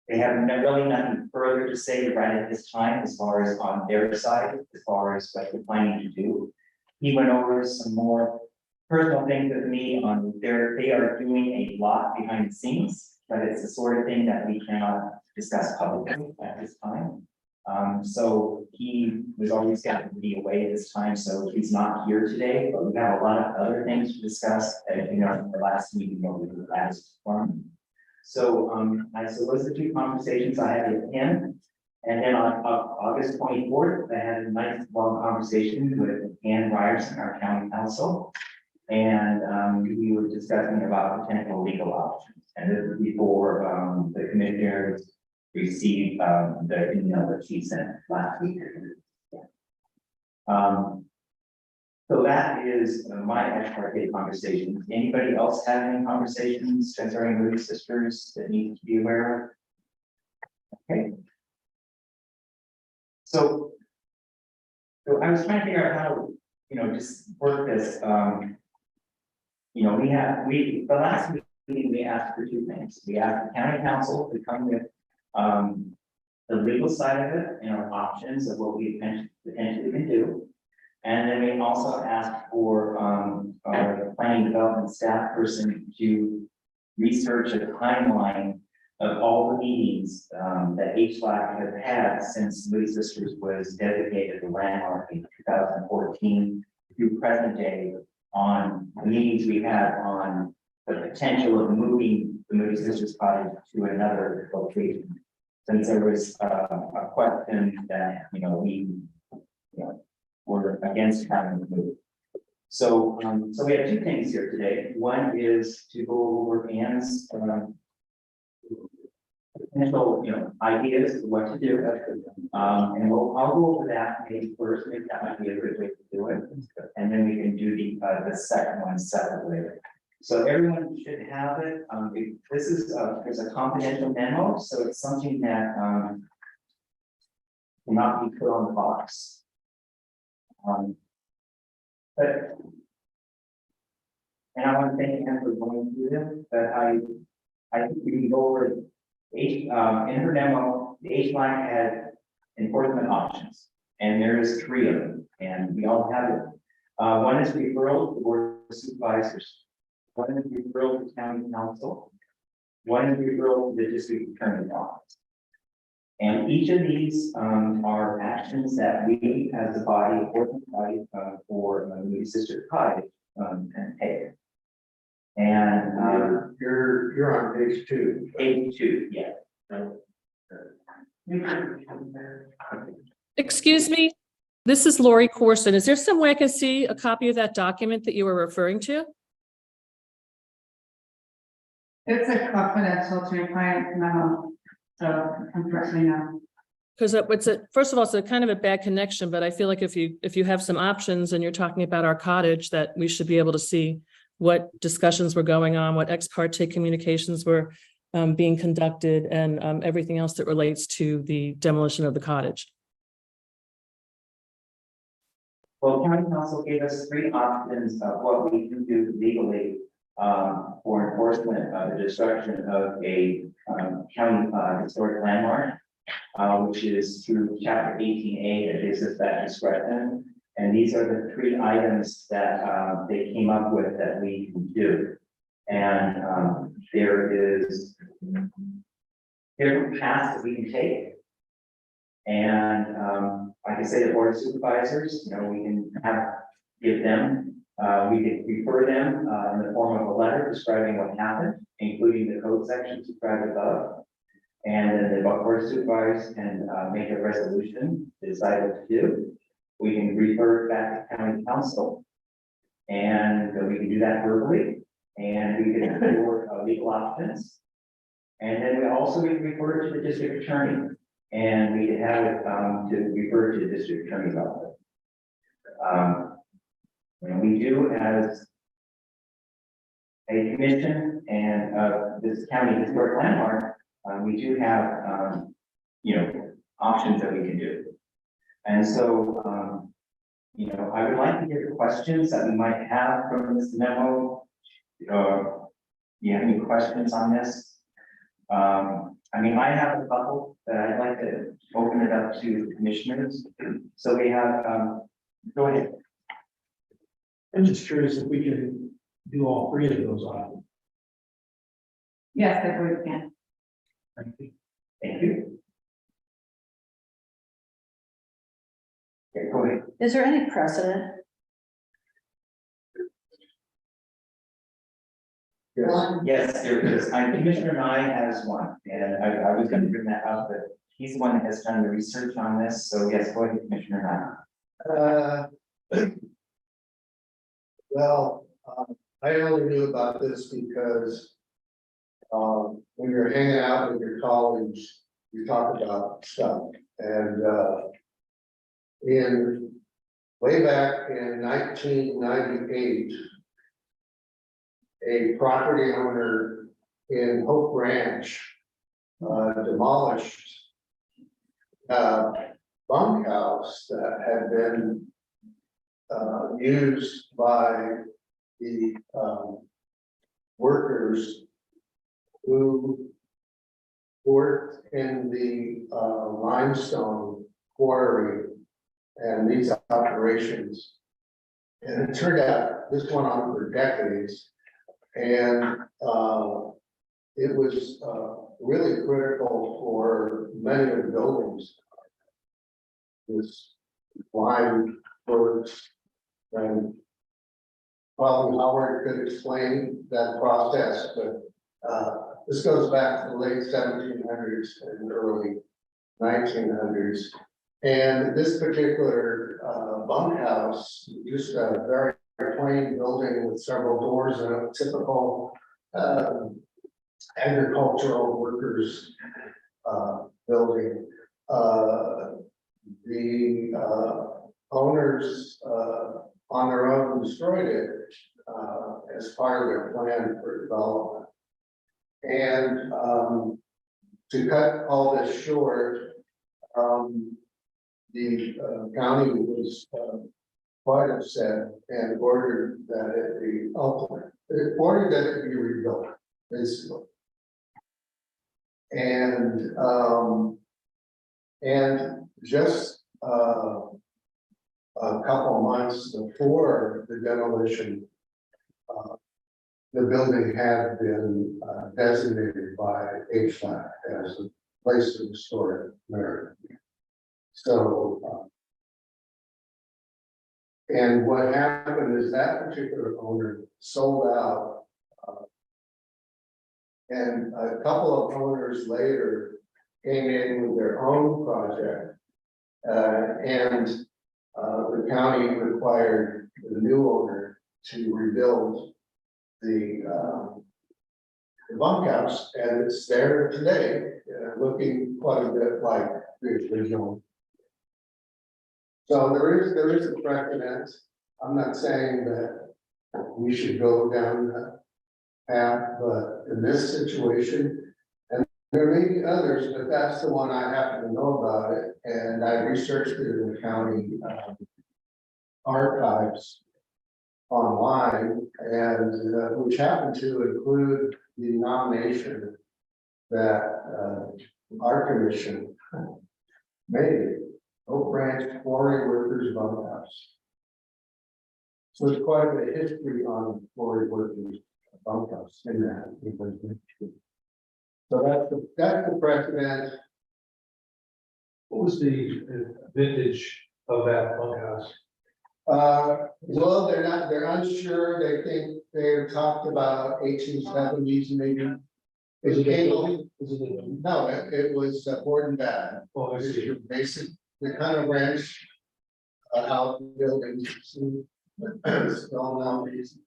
they have really nothing further to say right at this time as far as on their side, as far as what they're planning to do. He went over some more personal things with me on they are doing a lot behind the scenes, but it's the sort of thing that we cannot discuss publicly at this time. So he was always going to be away this time, so he's not here today, but we have a lot of other things to discuss, as you know, in the last meeting that we asked for. So, so those are the 2 conversations I had with him. And then on August 24th, I had a nice long conversation with Ann Ryerson, our county counsel. And we were discussing about potential legal options. And this was before the commissioners received the email that she sent last week. So that is my ex parte conversation. Anybody else have any conversations concerning Moody Sisters that need to be aware of? Okay. So I was trying to figure out how to, just work this. The last meeting we asked for 2 things. We asked the county council to come with the legal side of it and our options of what we potentially can do. And then we also asked for our planning development staff person to research a timeline of all the meetings that HLAC has had since Moody Sisters was designated a landmark in 2014 through present day, on the meetings we had on the potential of moving the Moody Sisters Cottage to another location. Since there was a question that we were against having to move. So we have 2 things here today. One is to go over Ann's potential ideas of what to do. And I'll go over that maybe first. Maybe that might be a good way to do it. And then we can do the second one separately. So everyone should have it. This is there's a confidential memo, so it's something that cannot be put on the box. And I want to thank Anne for going through them, but I think we can go over it. In her memo, the HLAC had enforcement options, and there is 3 of them, and we all have it. One is referral to the board of supervisors. One is referral to county council. One is referral to the district attorney's office. And each of these are actions that we, as a body, for Moody Sisters Cottage, can take. And You're on page 2. Page 2, yeah. Excuse me, this is Lori Corson. Is there some way I can see a copy of that document that you were referring to? It's a confidential to your client memo, so unfortunately, no. Because first of all, it's a kind of a bad connection, but I feel like if you have some options and you're talking about our cottage, that we should be able to see what discussions were going on, what ex parte communications were being conducted, and everything else that relates to the demolition of the cottage. Well, county council gave us 3 options of what we can do legally for enforcement of the destruction of a county historic landmark, which is through chapter 18A that gives us that discretion. And these are the 3 items that they came up with that we can do. And there's different paths that we can take. And, like I say, the board of supervisors, you know, we can give them, we could refer them, in the form of a letter describing what happened, including the code section described above. And then the board of supervisors can, make a resolution, decide what to do. We can refer it back to county council. And we can do that verbally, and we can explore legal options. And then we also can refer it to the district attorney, and we can have it, to refer to the district attorney's office. And we do as a commission and, this county historic landmark, we do have, you know, options that we can do. And so, you know, I would like to hear questions that we might have from this memo. Do you have any questions on this? I mean, I have a couple that I'd like to open it up to commissioners. So we have, go ahead. I'm just curious if we can do all three of those items. Yes, I agree, can. Thank you. Yeah, go ahead. Is there any precedent? Yes, there is. Commissioner Nye has one, and I was gonna bring that up, but he's the one that has done the research on this, so yes, go ahead, Commissioner Nye. Well, I only knew about this because when you're hanging out with your colleagues, you talk about stuff. And way back in 1998, a property owner in Hope Ranch demolished a bunkhouse that had been used by the workers who worked in the limestone quarry and these operations. And it turned out this went on for decades, and it was really critical for many of the buildings. This line works, and probably Howard could explain that process, but this goes back to the late 1700s and early 1900s. And this particular bunkhouse, just a very plain building with several doors in a typical agricultural workers building. The owners on their own destroyed it as part of their plan for development. And to cut all this short, the county was quite upset and ordered that it be ordered that it be rebuilt, basically. And just a couple months before the demolition, the building had been designated by HVAC as a place to store merit. So, and what happened is that particular owner sold out, and a couple of owners later came in with their own project, and the county required the new owner to rebuild the bunkhouse, and it's there today, looking quite a bit like the original. So there is a precedent. I'm not saying that we should go down that path, but in this situation, and there may be others, but that's the one I happen to know about it, and I researched it in the county archives online, and which happened to include the nomination that our commission made, Oak Branch Quarry Workers Bunkhouse. So it's quite a bit of history on quarry workers bunkhouse in that. So that's the precedent. What was the vintage of that bunkhouse? Well, they're unsure, they think they're talked about 1870s maybe. It came on, no, it was board and bath. Oh, I It's see. your basic, the kind of ranch. House buildings, small mountains.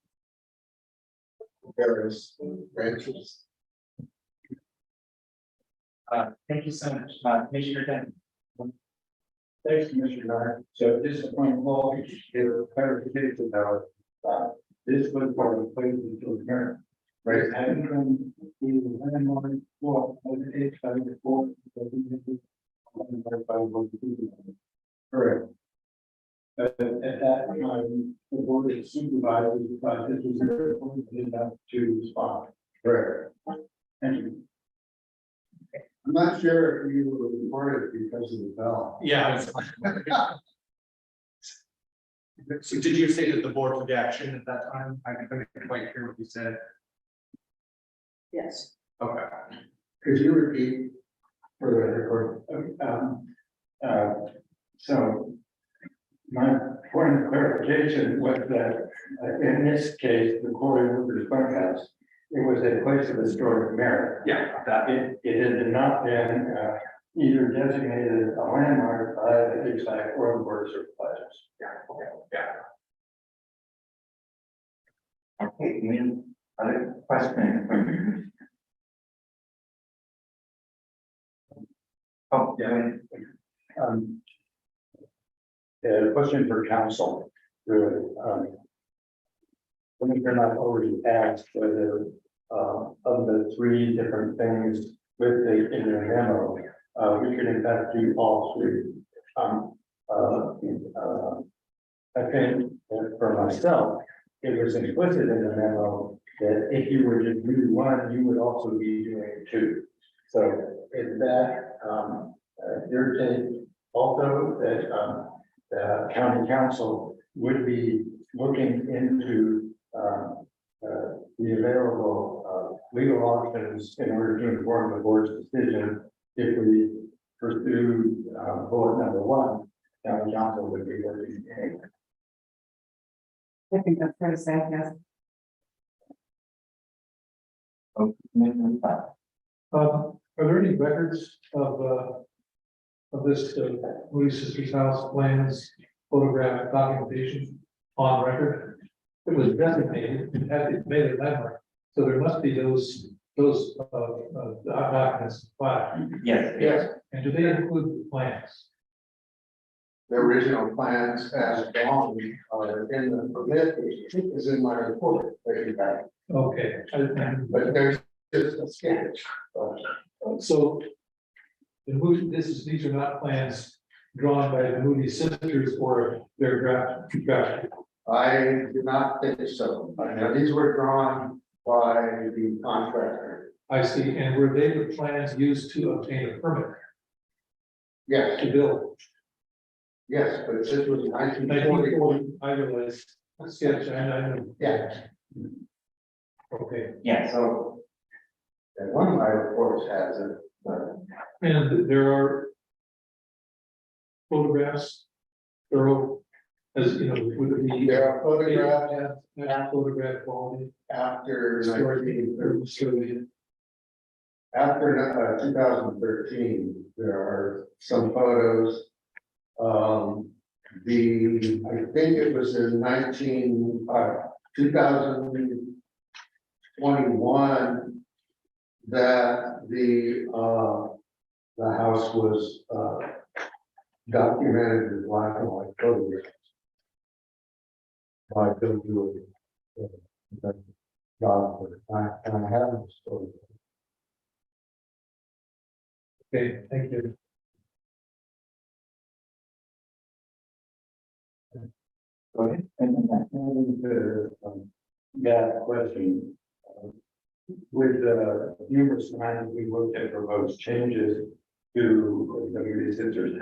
Various ranches. Thank you so much, Commissioner Dunn. Thanks, Commissioner Ryan. So at this point, all we should get a clarification about, this was part of the place until the parent. Right, having come to the landmark, well, it's having the four. Correct. At that time, the board of supervisors, this was their did not to respond. Correct. Thank you. I'm not sure if you were reported because of the bell. Yeah. So did you say that the board took action at that time? I couldn't quite hear what you said. Yes. Okay. Could you repeat for the record? So my point of clarification was that in this case, the Quarry Workers Bunkhouse, it was a place of historic merit. Yeah, that, It had not been either designated a landmark by the Lakeside or the Board of Supervisors. Okay, any other questions? Oh, yeah. A question for council, really. When you're not already asked whether, of the three different things with the, in the memo, we could in fact do all three. I think that for myself, it was implicit in the memo that if you were to do one, you would also be doing two. So is that, your take also that, the county council would be looking into, the available, legal options in order to inform the board's decision if we pursue, bullet number one, county council would be working. I think that's fair to say, yes. Oh, Commissioner Dunn. Are there any records of this Moody Sisters House plans, photograph documentation on record? It was designated, it made a landmark, so there must be those documents filed. Yes, Yes, And do they include the plans? the original plans as drawn are in the permit, which is in my report. That you got. Okay. But there's just a sketch. So the Moody, these are not plans drawn by the Moody Sisters or their draft. I do not think so. Now, these were drawn by the contractor. I see, and were they the plans used to obtain a permit Yes, to build? yes, but this was 1940. 1940, I realize, sketch, I know. Yeah, Okay, yeah, so, and one of my reports has it. and there are photographs, thorough, as you know, would it be? There are photographs Photograph quality. after Story. After 2013, there are some photos. I think it was in 2021 that the house was documented with black and white photographs. I don't do it. God, but I have this photo. Okay, thank you. go ahead. Yeah, question. With numerous times we looked at proposed changes to the Moody Sisters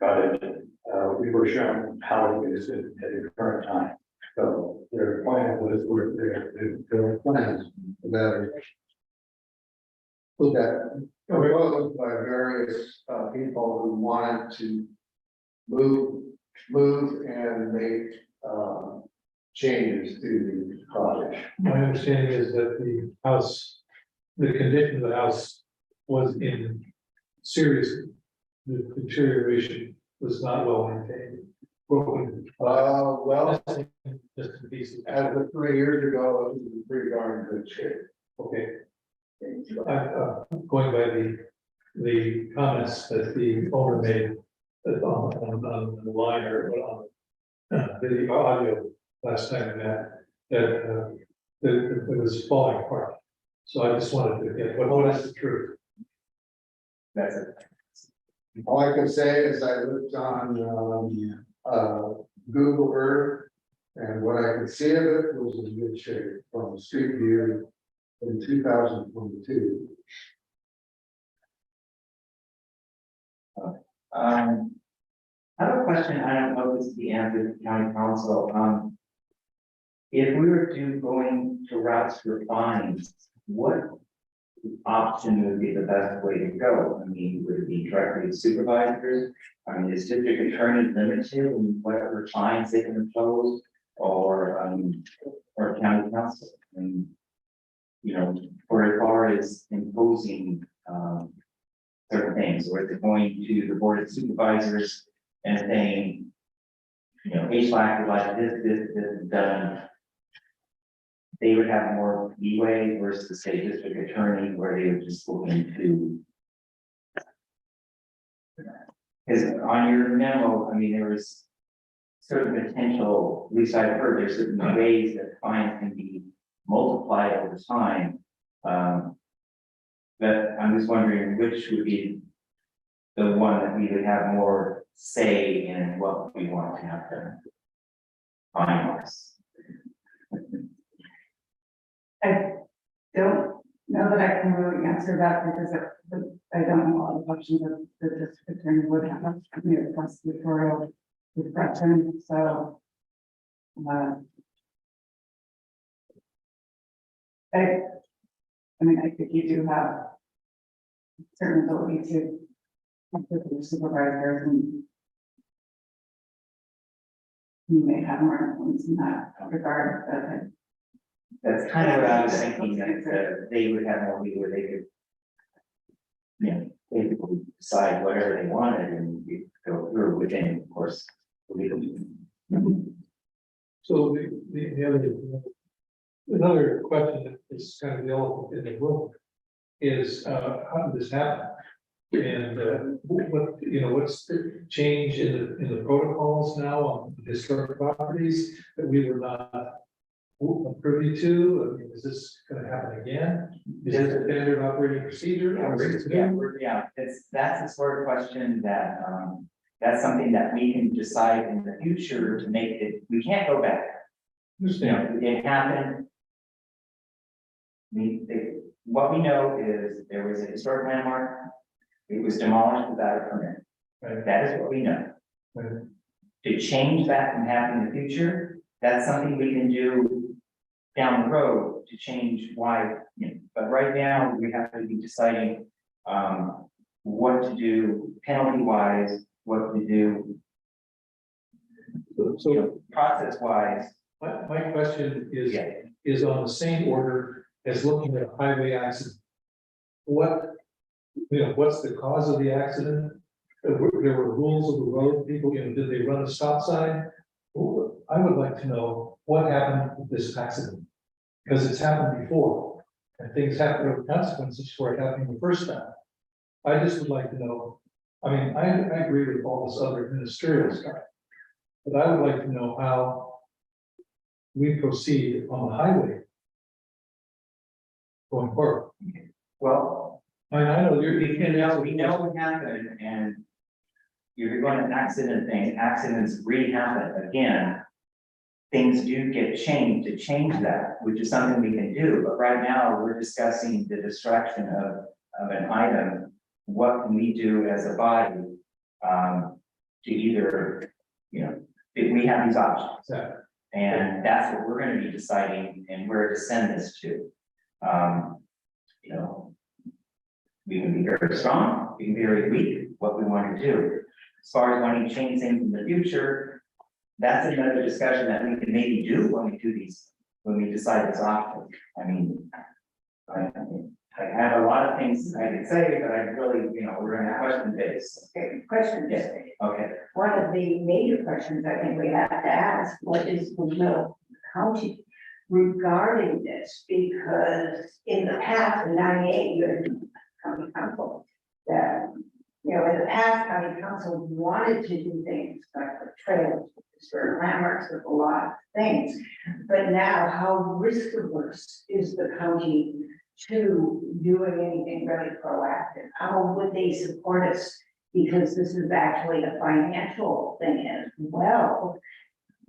cottage, we were shown how it is at the current time. So their plan was, There are plans that are. that proposed by various people who wanted to move and make changes to the cottage. My understanding is that the house, the condition of the house was in serious, the deterioration was not well maintained. Broken, Well, just in pieces. as of 3 years ago, it was in pretty darn good shape. Okay. Going by the comments that the owner made on the line or on the audio last time we met, that it was falling apart. So I just wanted to get, what is the truth? That's it. All I can say is I looked on Google Earth, and what I could see of it was in good shape from Street View in 2022. I have a question, I don't know if this is the answer to county council, if we were going to routes for fines, what option would be the best way to go? I mean, would it be directly to supervisors? I mean, is district attorney limited in whatever fines they can impose, or county council? And, you know, for as far as imposing, certain things, or is it going to the board of supervisors and saying, you know, HVAC is like this, done. They would have more leeway versus say district attorney, where they would just look into. Because on your memo, I mean, there was certain potential, at least I've heard, there's certain ways that fines can be multiplied over time. But I'm just wondering which would be the one that we would have more say in what we want to have done. Fine us. I don't know that I can really answer that because I don't know all the options that the district attorney would have, prosecutorial discretion, so. I mean, I think you do have certain ability to work with your supervisors, and you may have more influence in that regard, but That's kind of what I was thinking, that they would have more leeway, they could. You know, basically decide whatever they wanted and we go through within, of course, the legal. So the other, another question that is kind of the elephant in the room is, how did this happen? And what, you know, what's the change in the protocols now on historic properties that we were not privy to? I mean, is this gonna happen again? Is it a standard operating procedure? That's the sort of question that, that's something that we can decide in the future to make it, we can't go back. You know, it happened. What we know is there was a historic landmark, it was demolished without a permit. Right. That is what we know. Right. To change that and happen in the future, that's something we can do down the road to change why, you know, but right now we have to be deciding what to do penalty wise, what to do, So you know, process wise. my question Yeah. is on the same order as looking at a highway accident. What, you know, what's the cause of the accident? There were rules of the road, people, you know, did they run a stop sign? I would like to know what happened with this accident. Because it's happened before, and things have to have consequences for it happening the first time. I just would like to know, I mean, I agree with all this other ministerial stuff. But I would like to know how we proceed on the highway going forward. Well, I know you're. we know what happened and you're going to accident things, accidents re-happen again. Things do get changed to change that, which is something we can do, but right now we're discussing the destruction of an item. What can we do as a body? To either, you know, if we have these options. Exactly. And that's what we're gonna be deciding and where to send this to. You know, We can be very strong, we can be very weak, what we want to do. As far as wanting to change things in the future, that's another discussion that we can maybe do when we do these, when we decide this option. I mean, I have a lot of things I could say, but I really, we're in a question phase. Okay, question just, Okay, one of the major questions I think we have to ask, what is the will of the county regarding this? Because in the past, in 98, you had county council that, in the past, county council wanted to do things like the trails, for landmarks, with a lot of things. But now, how risk averse is the county to doing anything really proactive? How would they support us? Because this is actually a financial thing as well,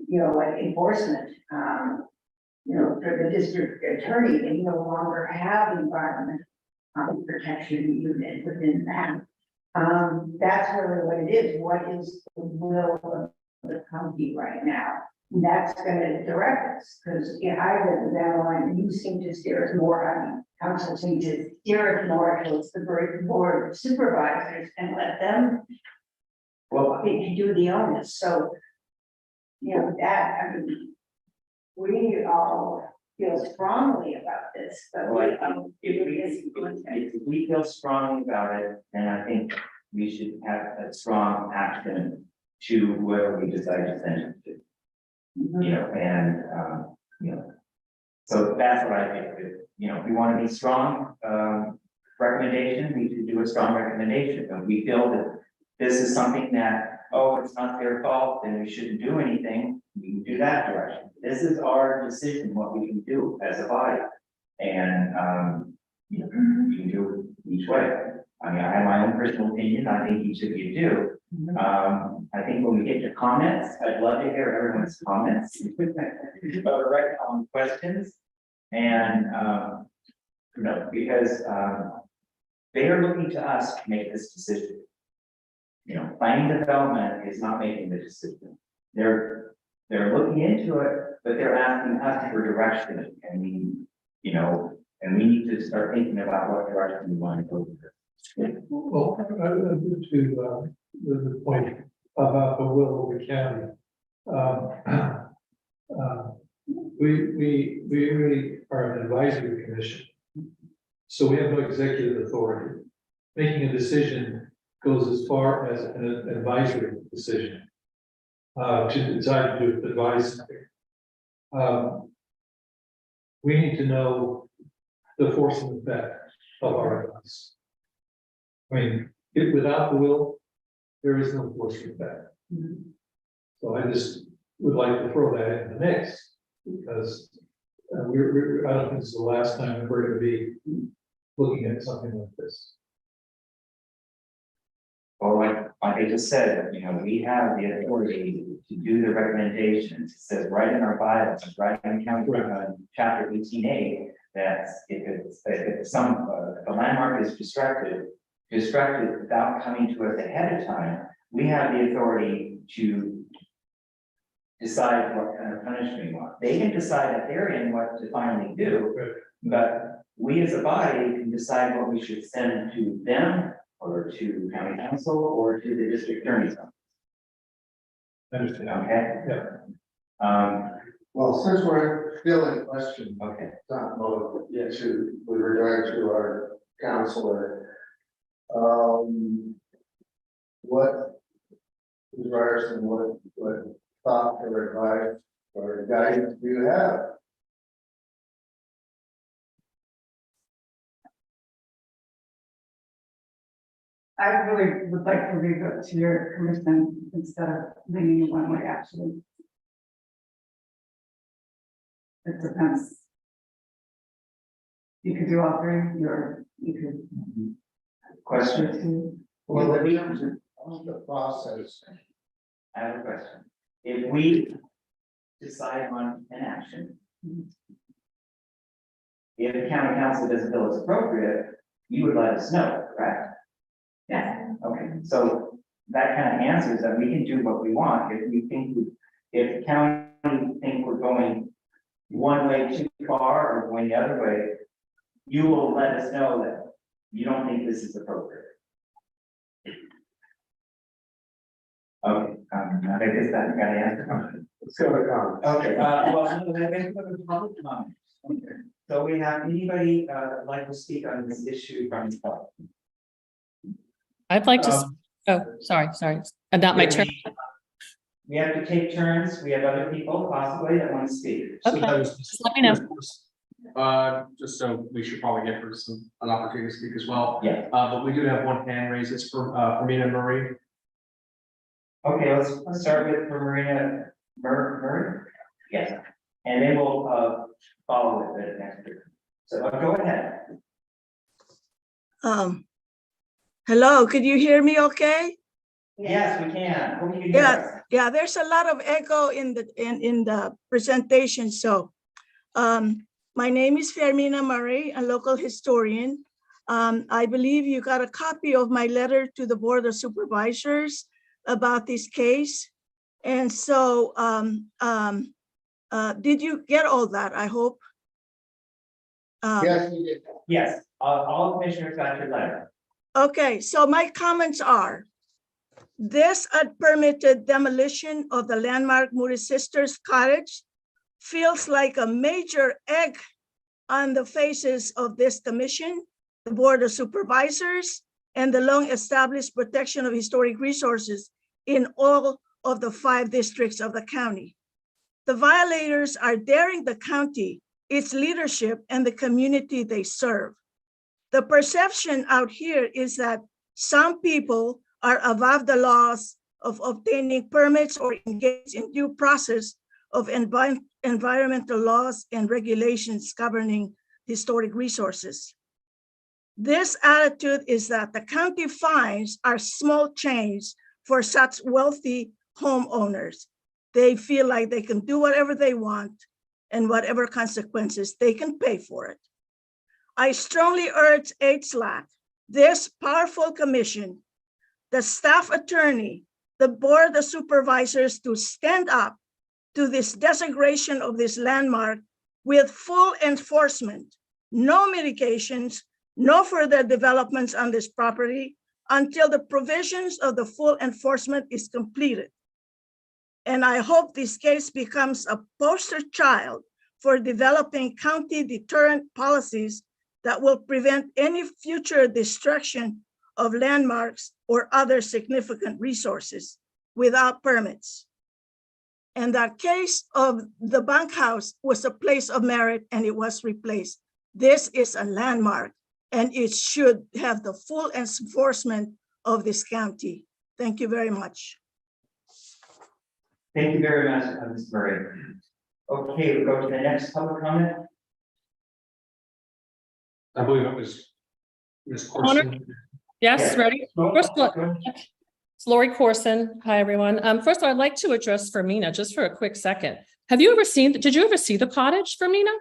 like enforcement. For the district attorney, they no longer have environmental protection unit within that. That's really what it is. What is the will of the county right now? And that's gonna direct us, because I live in that line, and you seem to steer us more, council seem to steer us more towards the board of supervisors and let them do the onus. So, we all feel strongly about this, but if we feel strongly about it, then I think we should have a strong action to whoever we decide to send it to. So that's what I think, if we want to be strong, recommendation, we should do a strong recommendation. If we feel that this is something that, it's not their fault, then we shouldn't do anything, we can do that direction. This is our decision, what we can do as a body. And, you can do it each way. I mean, I have my own personal opinion, I think each of you do. I think when we get to comments, I'd love to hear everyone's comments. But right on questions. And, because, they are looking to us to make this decision. Planning development is not making the decision. They're looking into it, but they're asking us for direction, and we need to start thinking about what direction we want to go with. Well, to the point about the will of the county. We really are an advisory commission. So we have no executive authority. Making a decision goes as far as an advisory decision. To decide to advise something. We need to know the force and effect of our advice. I mean, without the will, there is no force and effect. So I just would like to throw that in the mix, because I don't think this is the last time that we're going to be looking at something like this. Well, like I just said, we have the authority to do the recommendations. It says right in our bylaws, right in county, chapter 18A, that if the landmark is destructed without coming to us ahead of time, we have the authority to decide what kind of punishment we want. They can decide at their end what to finally do, but we as a body can decide what we should send to them, or to county council, or to the district attorney's office. Understand? Okay? Yeah. Well, since we're still in question, Okay. not vote with regard to our counselor. What, Ms. Ryerson, what thought or advice or guidance do you have? I really would like to leave it to your commission instead of leaning in one way, actually. It depends. You could do all three, you could. Question? Well, the process. I have a question. If we decide on an action, if the county council doesn't feel it's appropriate, you would let us know, correct? Yeah. Okay, so that kind of answers that we can do what we want. If we think, if the county think we're going one way too far or going the other way, you will let us know that, you don't think this is appropriate? Okay, I guess that got to answer. Let's go to comments. Okay, well, no, then go to public comment. Okay. So we have anybody, like to speak on this issue from the public? I'd like to, Um, sorry, not my turn. We have to take turns. We have other people possibly that want to speak. Okay. Just let me know. Just so we should probably give her an opportunity to speak as well. Yeah. But we do have one hand raised. It's for Mina Murray. Okay, let's start with for Marina Murray. Yes, and then we'll follow with it next year. So go ahead. Hello, could you hear me okay? Yes, we can. Hope you can hear us. Yeah, there's a lot of echo in the presentation, so. My name is Fermina Murray, a local historian. I believe you got a copy of my letter to the Board of Supervisors about this case. And so, did you get all that, I hope? Yes, we did. Yes, all commissioners got your letter. Okay, so my comments are, this unpermitted demolition of the landmark Moody Sisters Cottage feels like a major egg on the faces of this commission, the Board of Supervisors, and the long-established protection of historic resources in all of the 5 districts of the county. The violators are daring the county, its leadership, and the community they serve. The perception out here is that some people are above the laws of obtaining permits or engaged in due process of environmental laws and regulations governing historic resources. This attitude is that the county fines are small change for such wealthy homeowners. They feel like they can do whatever they want and whatever consequences they can pay for it. I strongly urge HLAC, this powerful commission, the staff attorney, the Board of Supervisors to stand up to this desecration of this landmark with full enforcement, no mitigations, no further developments on this property until the provisions of the full enforcement is completed. And I hope this case becomes a poster child for developing county deterrent policies that will prevent any future destruction of landmarks or other significant resources without permits. And that case of the bunkhouse was a place of merit and it was replaced. This is a landmark and it should have the full enforcement of this county. Thank you very much. Thank you very much, Ms. Murray. Okay, we'll go to the next public comment. I believe it was Ms. Corson. Yes, ready? First of all, it's Lori Corson. Hi, everyone. First of all, I'd like to address Fermina just for a quick second. Did you ever see the cottage, Fermina?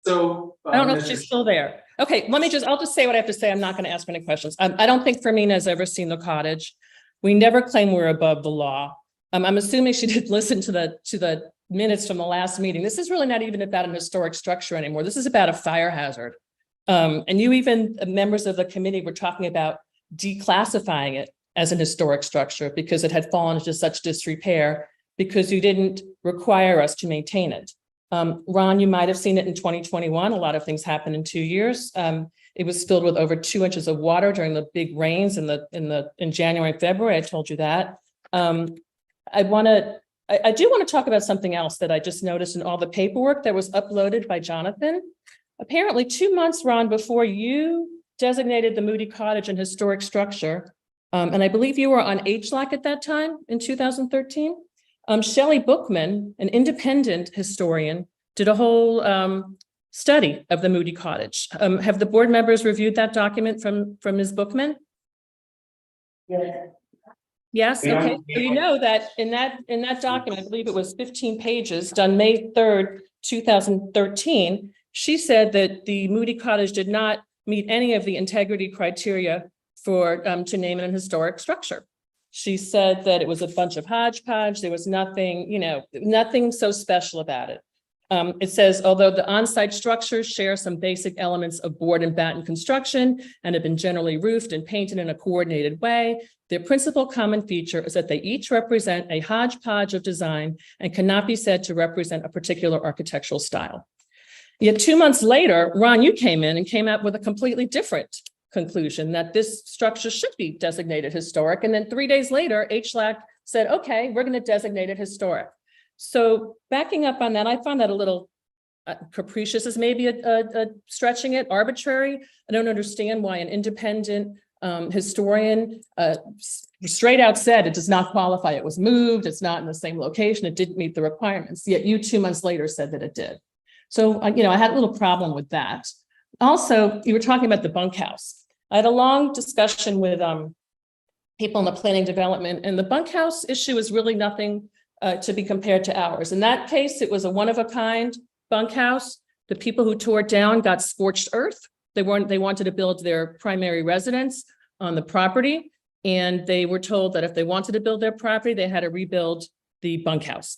So. I don't know if she's still there. Okay, I'll just say what I have to say. I'm not going to ask any questions. I don't think Fermina has ever seen the cottage. We never claim we're above the law. I'm assuming she did listen to the minutes from the last meeting. This is really not even about an historic structure anymore. This is about a fire hazard. And you even, members of the committee, were talking about declassifying it as an historic structure because it had fallen into such disrepair because you didn't require us to maintain it. Ron, you might have seen it in 2021. A lot of things happened in 2 years. It was filled with over 2 inches of water during the big rains in January and February. I told you that. I do want to talk about something else that I just noticed in all the paperwork that was uploaded by Jonathan. Apparently 2 months, Ron, before you designated the Moody Cottage an historic structure, and I believe you were on HLAC at that time in 2013. Shelley Bookman, an independent historian, did a whole study of the Moody Cottage. Have the board members reviewed that document from Ms. Bookman? Yes. Yes, okay. So you know that in that document, I believe it was 15 pages, done May 3rd, 2013, she said that the Moody Cottage did not meet any of the integrity criteria for to name it an historic structure. She said that it was a bunch of hodgepodge. There was nothing, nothing so special about it. It says, although the on-site structures share some basic elements of board and batten construction and have been generally roofed and painted in a coordinated way, their principal common feature is that they each represent a hodgepodge of design and cannot be said to represent a particular architectural style. Yet 2 months later, Ron, you came in and came out with a completely different conclusion that this structure should be designated historic. And then 3 days later, HLAC said, okay, we're going to designate it historic. So backing up on that, I found that a little capricious is maybe a stretching it, arbitrary. I don't understand why an independent historian straight out said it does not qualify. It was moved. It's not in the same location. It didn't meet the requirements. Yet you 2 months later said that it did. So, I had a little problem with that. Also, you were talking about the bunkhouse. I had a long discussion with people in the planning development, and the bunkhouse issue is really nothing to be compared to ours. In that case, it was a one-of-a-kind bunkhouse. The people who tore it down got scorched earth. They wanted to build their primary residence on the property, and they were told that if they wanted to build their property, they had to rebuild the bunkhouse.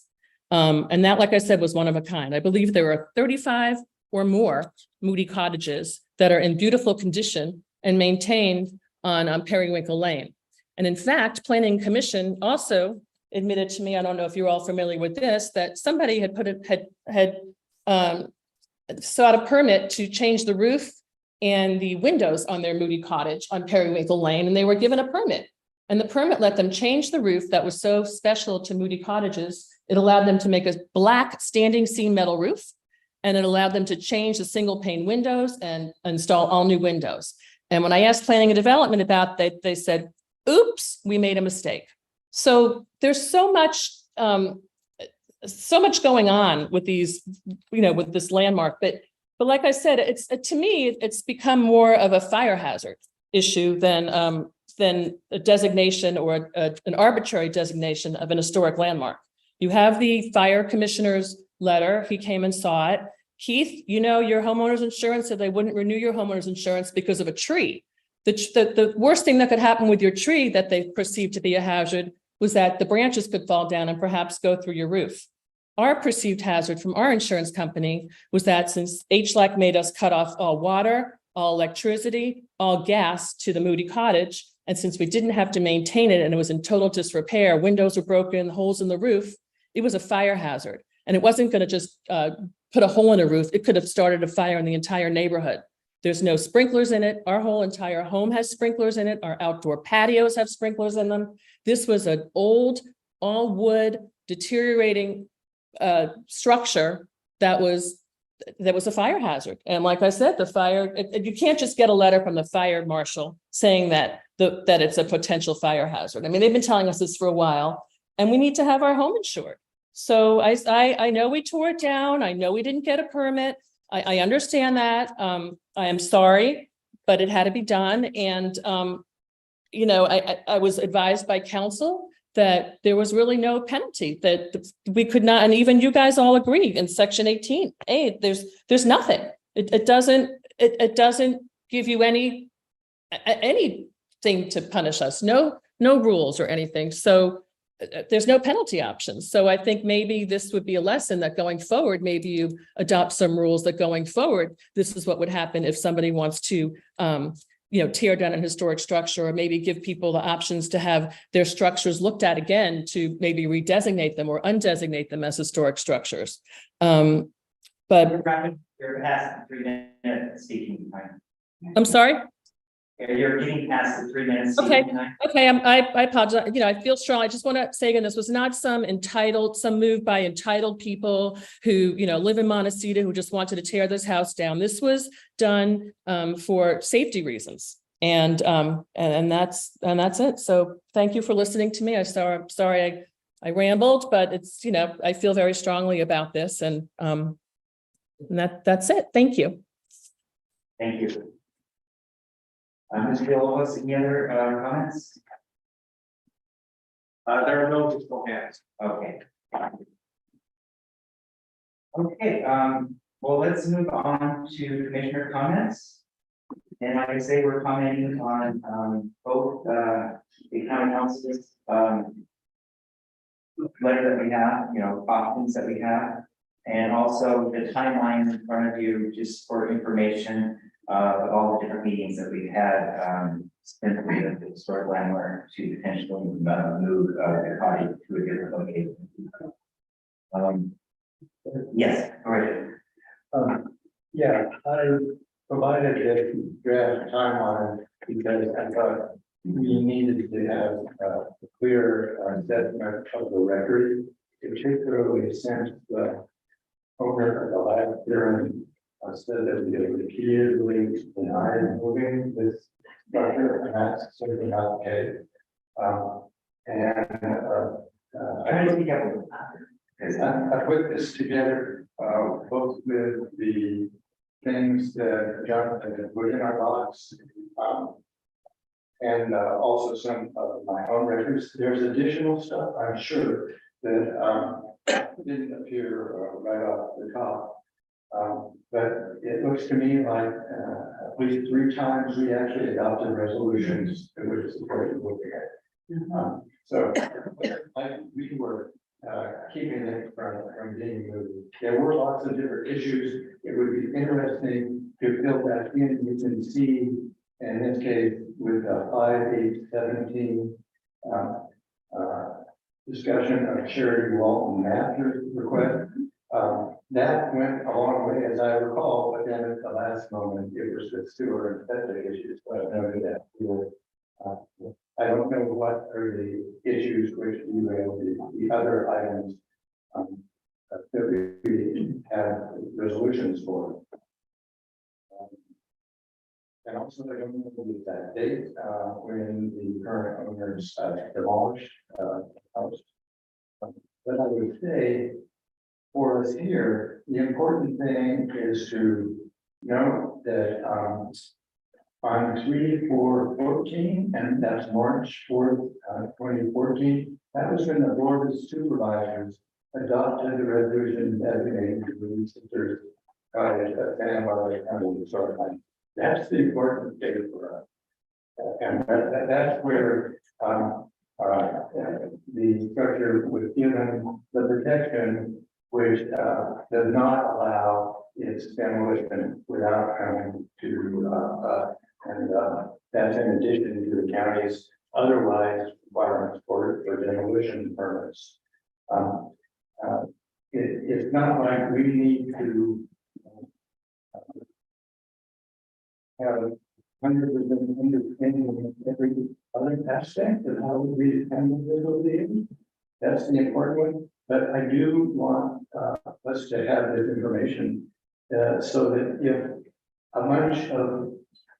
And that, like I said, was one of a kind. I believe there are 35 or more Moody cottages that are in beautiful condition and maintained on Periwinkle Lane. And in fact, Planning Commission also admitted to me, I don't know if you're all familiar with this, that somebody had sought a permit to change the roof and the windows on their Moody cottage on Periwinkle Lane, and they were given a permit. And the permit let them change the roof that was so special to Moody cottages. It allowed them to make a black standing seam metal roof, and it allowed them to change the single pane windows and install all new windows. And when I asked planning and development about that, they said, oops, we made a mistake. So there's so much going on with these, with this landmark. But like I said, it's to me, it's become more of a fire hazard issue than a designation or an arbitrary designation of an historic landmark. You have the fire commissioner's letter. He came and saw it. Keith, your homeowner's insurance said they wouldn't renew your homeowner's insurance because of a tree. The worst thing that could happen with your tree that they perceived to be a hazard was that the branches could fall down and perhaps go through your roof. Our perceived hazard from our insurance company was that since HLAC made us cut off all water, all electricity, all gas to the Moody cottage, and since we didn't have to maintain it and it was in total disrepair, windows were broken, holes in the roof, it was a fire hazard. And it wasn't going to just put a hole in a roof. It could have started a fire in the entire neighborhood. There's no sprinklers in it. Our whole entire home has sprinklers in it. Our outdoor patios have sprinklers in them. This was an old, all wood, deteriorating structure that was a fire hazard. And like I said, the fire, you can't just get a letter from the fire marshal saying that it's a potential fire hazard. I mean, they've been telling us this for a while, and we need to have our home insured. So I know we tore it down. I know we didn't get a permit. I understand that. I am sorry, but it had to be done. And, I was advised by counsel that there was really no penalty, that we could not, and even you guys all agree in section 18A, there's nothing. It doesn't give you anything to punish us, no rules or anything. So there's no penalty options. So I think maybe this would be a lesson that going forward, maybe you adopt some rules that going forward, this is what would happen if somebody wants to, tear down an historic structure, or maybe give people the options to have their structures looked at again to maybe redesignate them or undesignate them as historic structures. But You're past 3 minutes speaking time. I'm sorry. You're getting past the 3 minutes. Okay. Okay. I apologize. I feel strong. I just want to say again, this was not some move by entitled people who, live in Montecito who just wanted to tear this house down. This was done for safety reasons. And that's it. So thank you for listening to me. I'm sorry I rambled, but it's, I feel very strongly about this, and that's it. Thank you. Thank you. Mr. Villalobos, any other comments? There are no visible hands. Okay. Okay, well, let's move on to commissioner comments. And like I say, we're commenting on both the county council's letter that we have, options that we have. And also the timeline in front of you, just for information, of all the different meetings that we've had, since we have the historic landmark to potentially move the cottage to a different location. Yes, go ahead. Yeah, I provided a draft timeline because I thought we needed to have a clear assessment of the record, particularly since the owner of the last hearing said that we had repeatedly denied moving this structure, and that's certainly not the case. Trying to speak up a little louder. I put this together, both with the things that Jonathan had put in our box. And also some of my own records. There's additional stuff, I'm sure, that didn't appear right off the top. But it looks to me like at least 3 times we actually adopted resolutions that were supported looking at. So we were keeping it from being moved. There were lots of different issues. It would be interesting to fill that in. You can see in this case with 5/8/17 discussion of Sherry Walton Masters request. That went a long way, as I recall, but then at the last moment, it was the sewer and septic issues. But I noted that we were, I don't know what are the issues which derailed the other items that we have resolutions for. And also, I don't know the exact date when the current owners demolished the house. But I would say for us here, the important thing is to note that on 3/4/14, and that's March 4th, 2014, that was when the Board of Supervisors adopted the resolution designating the visitors cottage at San Maria County Historic Land. That's the important data for us. And that's where the structure was given the protection which does not allow its demolition without coming to and that's in addition to the county's otherwise requirements for demolition permits. It's not like we need to have 100% understanding of every other aspect of how we handle this. That's the important one. But I do want us to have this information so that if a bunch of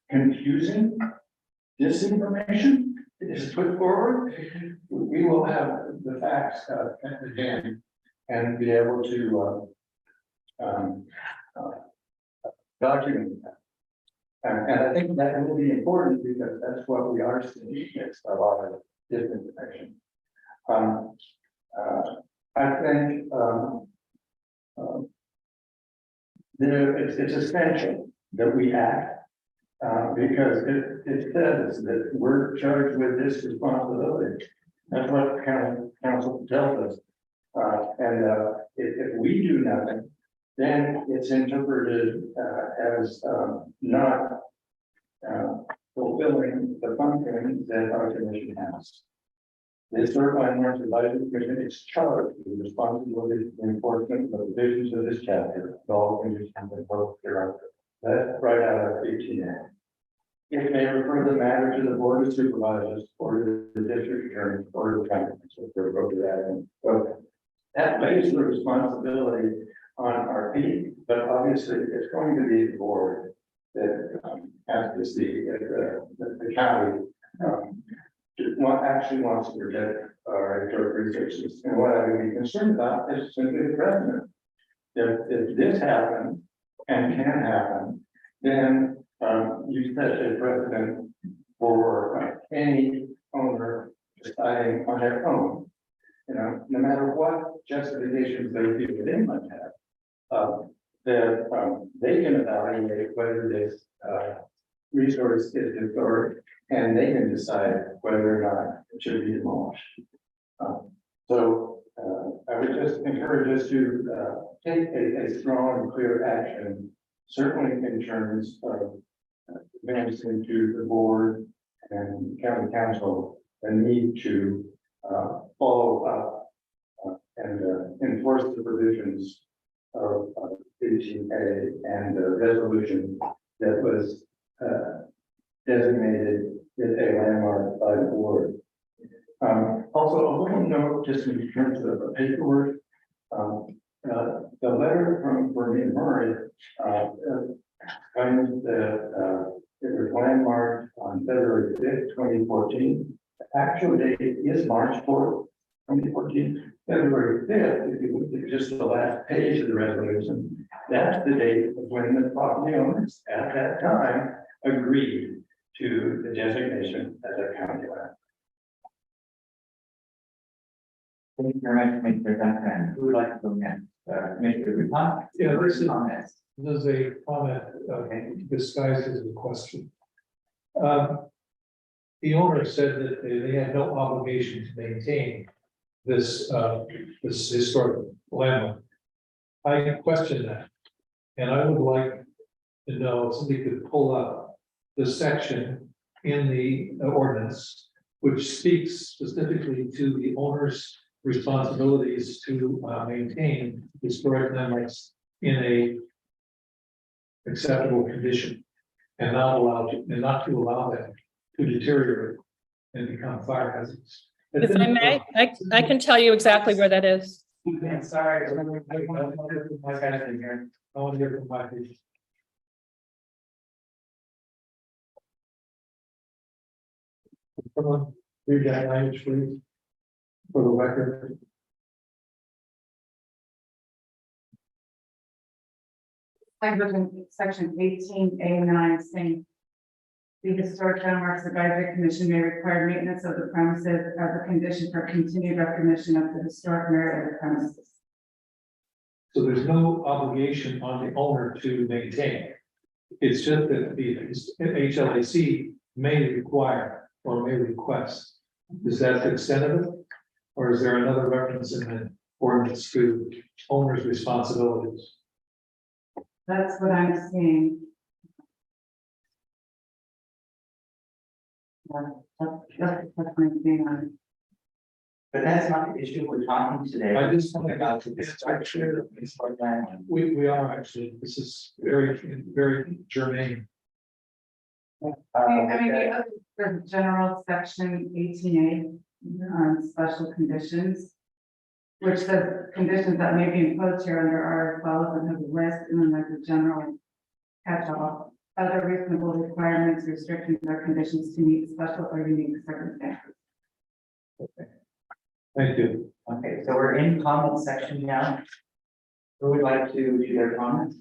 confusing disinformation is put forward, we will have the facts at the hand and be able to document that. And I think that will be important because that's what we are seeing. It's a lot of disinformation. I think it's essential that we act because it says that we're charged with this responsibility. That's what county council tells us. And if we do nothing, then it's interpreted as not fulfilling the function that our commission has. The Historic Landmarks Advisory Commission is charged with responsibility for enforcement of the provisions of this chapter. All conditions and both thereafter. That's right out of 18A. It may refer the matter to the Board of Supervisors or to the district attorney or the county. So they're both of that. And so that lays the responsibility on our feet, but obviously it's going to be the board that has to see if the county actually wants to protect our historic resources. And what I would be concerned about is simply the precedent. If this happens and can happen, then you set a precedent for any owner deciding on their own. You know, no matter what justifications they might have, they can evaluate whether this resource is historic, and they can decide whether or not it should be demolished. So I would just encourage us to, take a strong and clear action, certainly in terms of advancing to the board and county council, the need to, follow up and enforce the provisions of 18A and the resolution that was, designated as a landmark by the board. Also, a little note, just in terms of the paperwork, the letter from Bernie Murray, claims that, it was landmarked on February 5th, 2014. The actual date is March 4th, 2014. February 5th, if you look at just the last page of the resolution, that's the date of when the property owners at that time agreed to the designation as a county land. Thank you very much, Commissioner Duncan. Who would like to go next? Commissioner Dupont? Yeah, this is- Comments. There's a comment disguised as a question. The owner said that they had no obligation to maintain this, this historic landmark. I question that. And I would like to know if somebody could pull up the section in the ordinance which speaks specifically to the owner's responsibilities to maintain historic landmarks in a acceptable condition and not to allow them to deteriorate and become fire hazards. If I may, I can tell you exactly where that is. I'm sorry. I want to hear from my people. Come on, read that language, please. For the record. Section 18A9 saying the Historic Landmarks Advisory Commission may require maintenance of the premises as a condition for continued recognition of the historic merit of the premises. So there's no obligation on the owner to maintain. It's just that the HLAC may require or may request. Is that the extent of it? Or is there another reference in the ordinance to owner's responsibilities? That's what I'm seeing. That's my thing on it. But that's not the issue we're talking today. I just want to- About the structure of this land. We are actually, this is very germane. I mean, the general section 18A on special conditions, which says conditions that may be imposed here under our follows and have a list, and then there's a general catch-all. Other reasonable requirements, restrictions, or conditions to meet special or unique circumstances. Thank you. Okay, so we're in comment section now. Who would like to do their comments?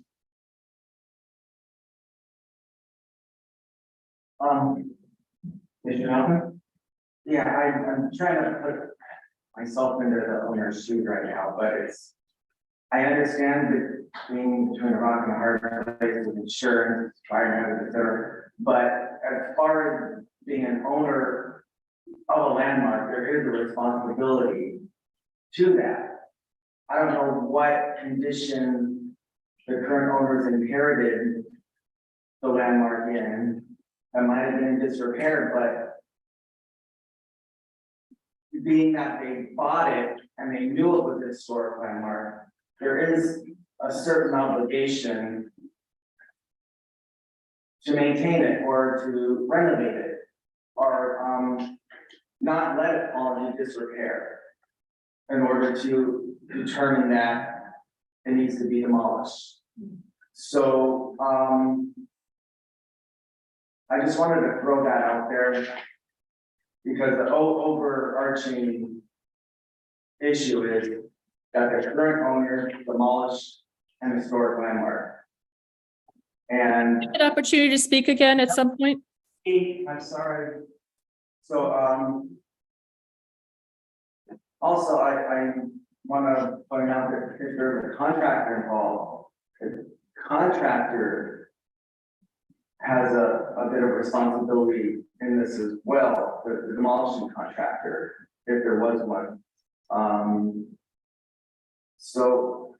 Mr. Malcolm? Yeah, I'm trying to put myself into the owner's shoes right now, but I understand that being between a rock and a hard place with insurance, fire hazard, et cetera. But as far as being an owner of a landmark, there is a responsibility to that. I don't know what condition the current owners inherited the landmark in. It might have been in disrepair, but being that they bought it and they knew it was a historic landmark, there is a certain obligation to maintain it or to renovate it or not let it fall into disrepair in order to determine that it needs to be demolished. So I just wanted to throw that out there because the overarching issue is that the current owner demolished an historic landmark. And An opportunity to speak again at some point? I'm sorry. So also I want to point out that if there's a contractor involved, the contractor has a bit of responsibility in this as well, the demolition contractor, if there was one. So.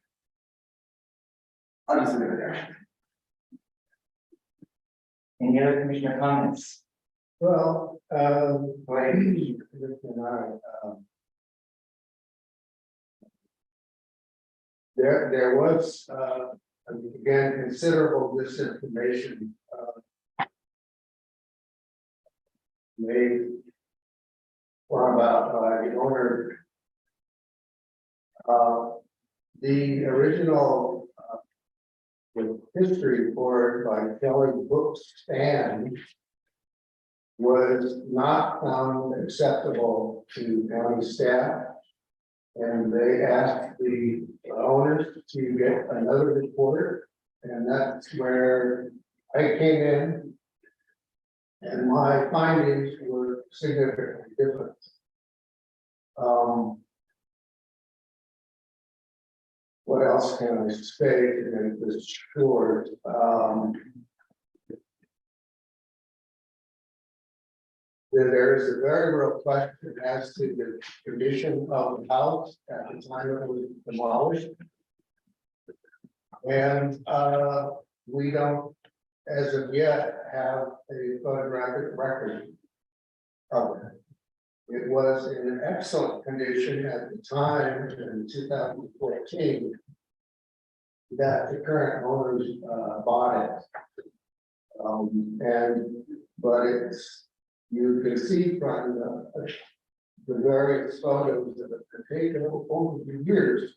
I'll just leave it there. Any other commissioner comments? Well, Go ahead. Rick and I, there was, again, considerable misinformation, made or about by the owner. The original, the history report by Kelly Bookstand was not found acceptable to county staff. And they asked the owners to get another report, and that's where I came in. And my findings were significantly different. What else can I say to make this short? There is a very real question as to the condition of the house at the time it was demolished. And we don't, as of yet, have a photographic record of it. It was in excellent condition at the time in 2014 that the current owners bought it. But it's, you can see from the various photos that have been taken over the years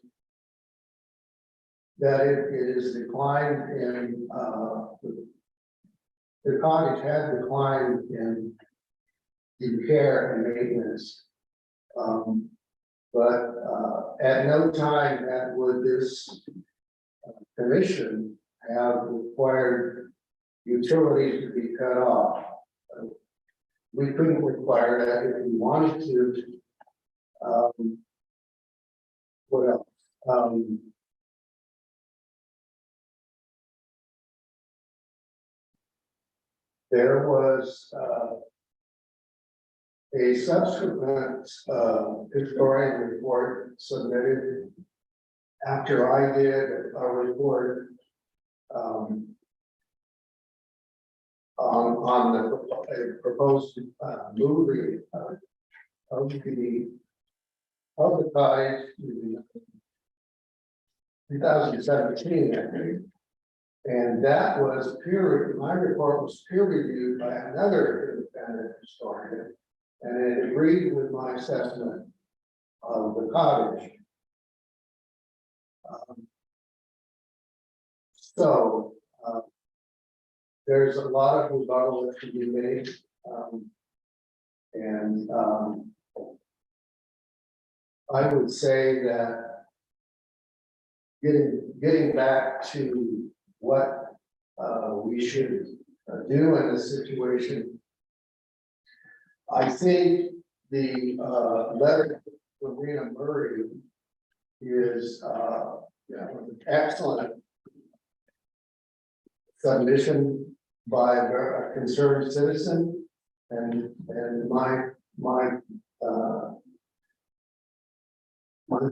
that it is declined in, the cottage had declined in care and maintenance. But at no time would this commission have required utilities to be cut off. We couldn't require that if we wanted to. What else? There was a subsequent historian report submitted after I did a report on the proposed moving of the cottage in 2017, I think. And that was my report was peer reviewed by another independent historian, and it agreed with my assessment of the cottage. There's a lot of rebuttal that can be made. I would say that getting back to what we should do in this situation, I think the letter from Rena Murray is an excellent submission by a concerned citizen, and my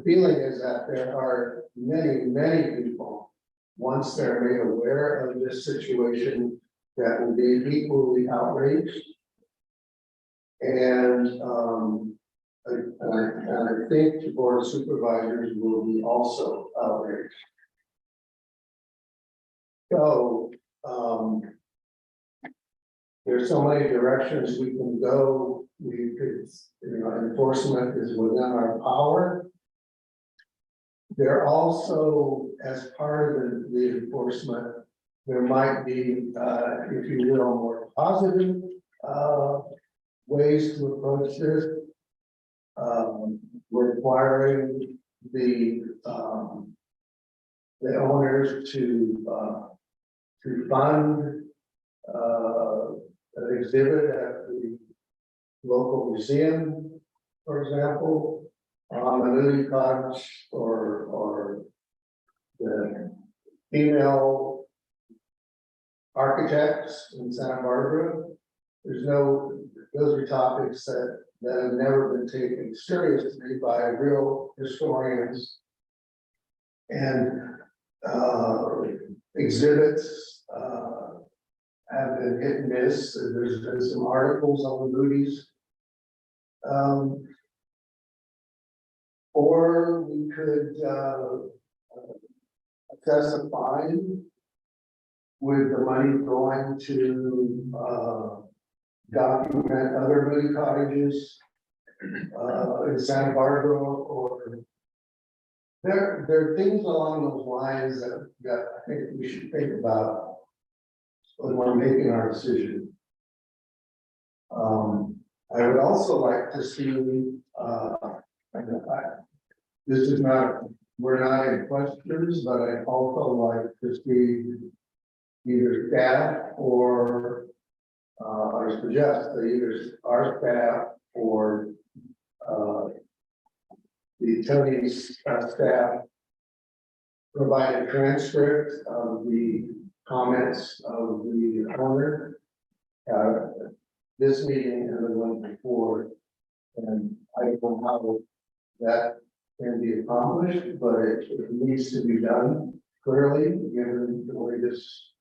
feeling is that there are many people, once they're made aware of this situation, that will be equally outraged. And I think the board of supervisors will be also outraged. So there's so many directions we can go. We could, enforcement is within our power. There also, as part of the enforcement, there might be, if you will, more positive ways to approach this, requiring the owners to fund an exhibit at the local museum, for example, Manuti Cottage or the female architects in Santa Barbara. Those are topics that have never been taken seriously by real historians And, exhibits, have been hit and miss. There's been some articles on the Moody's. Or we could, assess a fine with the money going to, document other Moody cottages, in Santa Barbara, or there are things along those lines that I think we should think about when we're making our decision. I would also like to see, this is not, we're not in questions, but I'd also like to see either staff or, I suggest that either our staff or, the Tony's staff provide a transcript of the comments of the owner, this meeting and the one before. And I don't know how that can be accomplished, but it needs to be done clearly, given the way this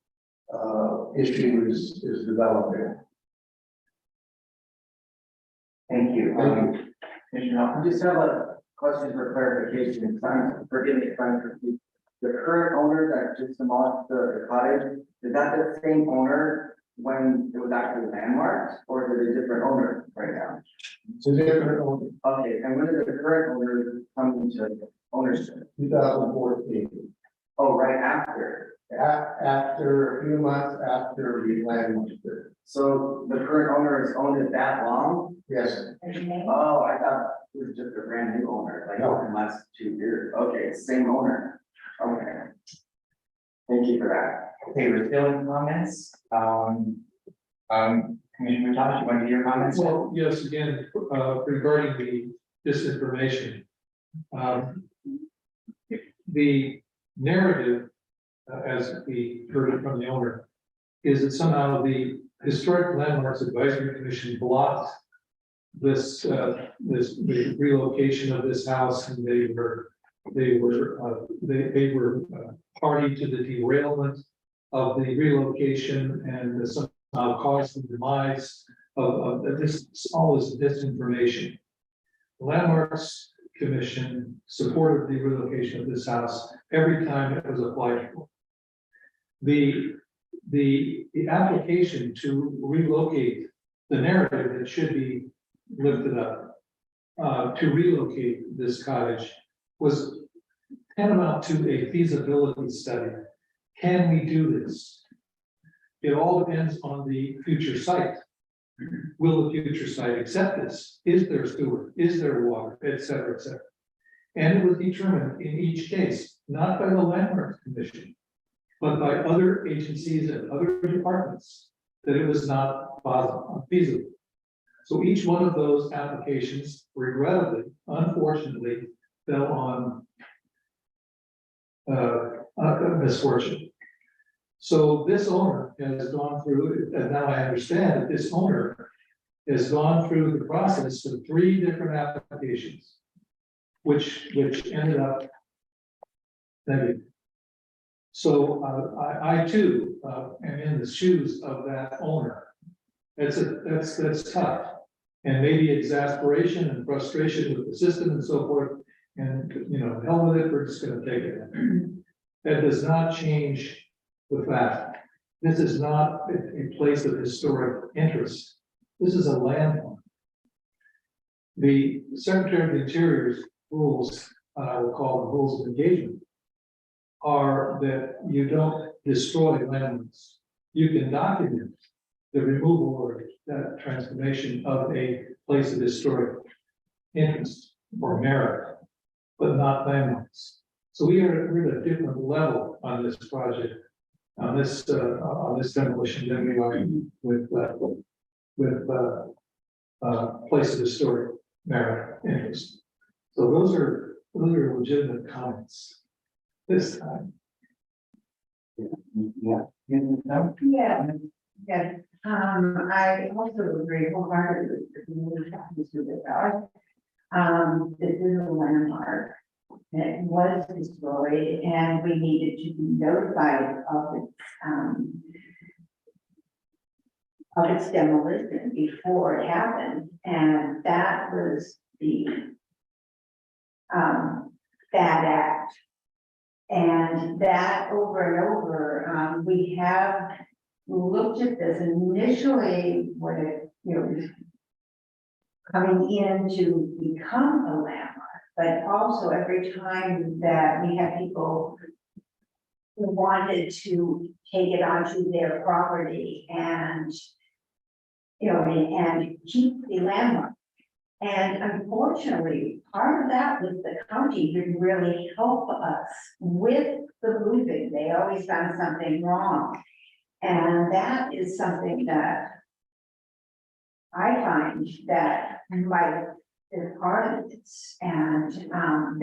issue is developing. Thank you. Thank Commissioner, I just have a question for clarification. Forgive me if I'm confused. The current owner that just demolished the cottage, is that the same owner when it was actually landmarked, or is it a different owner right now? It's a different owner, Okay, and when did the current owner come into ownership? 2014. Oh, right after. After a few months after we landmarked it. So the current owner has owned it that long? Yes, Oh, I thought it was just a brand new owner, like No. in the last 2 years. Okay, same owner. Okay. Thank you for that. Okay, we're still in comments. Commissioner Tosh, you want to do your comments? Well, yes, again, regarding the disinformation. The narrative, as we heard it from the owner, is that somehow the Historic Landmarks Advisory Commission blocked the relocation of this house, and they were party to the derailment of the relocation, and somehow caused the demise of this, all this disinformation. The Landmarks Commission supported the relocation of this house every time it was applied for. The application to relocate, the narrative that should be lifted up to relocate this cottage was tantamount to a feasibility study. Can we do this? It all depends on the future site. Will the future site accept this? Is there sewer? Is there water, et cetera, et cetera? And it was determined in each case, not by the Landmarks Commission, but by other agencies and other departments, that it was not feasible. So each one of those applications, regrettably, unfortunately, fell on misfortune. So this owner has gone through, and now I understand that this owner has gone through the process of 3 different applications, which ended up negative. So I too am in the shoes of that owner. That's tough, and maybe exasperation and frustration with the system and so forth. And hell with it, we're just going to take it. That does not change the fact this is not a place of historic interest. This is a landmark. The Secretary of the Interior's rules, I will call them rules of engagement, are that you don't destroy landmarks. You can document the removal or that transformation of a place of historic interest or merit, but not landmarks. So we're at a different level on this project, on this demolition than we are with place of historic merit interest. So those are legitimate comments this time. Yes, I also agree wholeheartedly with the community talking to the dog. This is a landmark. And it was destroyed, and we needed to be notified of its demolition before it happened, and that was the bad act. And that over and over, we have looked at this initially when it, was coming in to become a landmark, but also every time that we had people who wanted to take it onto their property and, and keep the landmark. And unfortunately, part of that was the county didn't really help us with the moving. They always found something wrong. And that is something that I find that might be part of this. And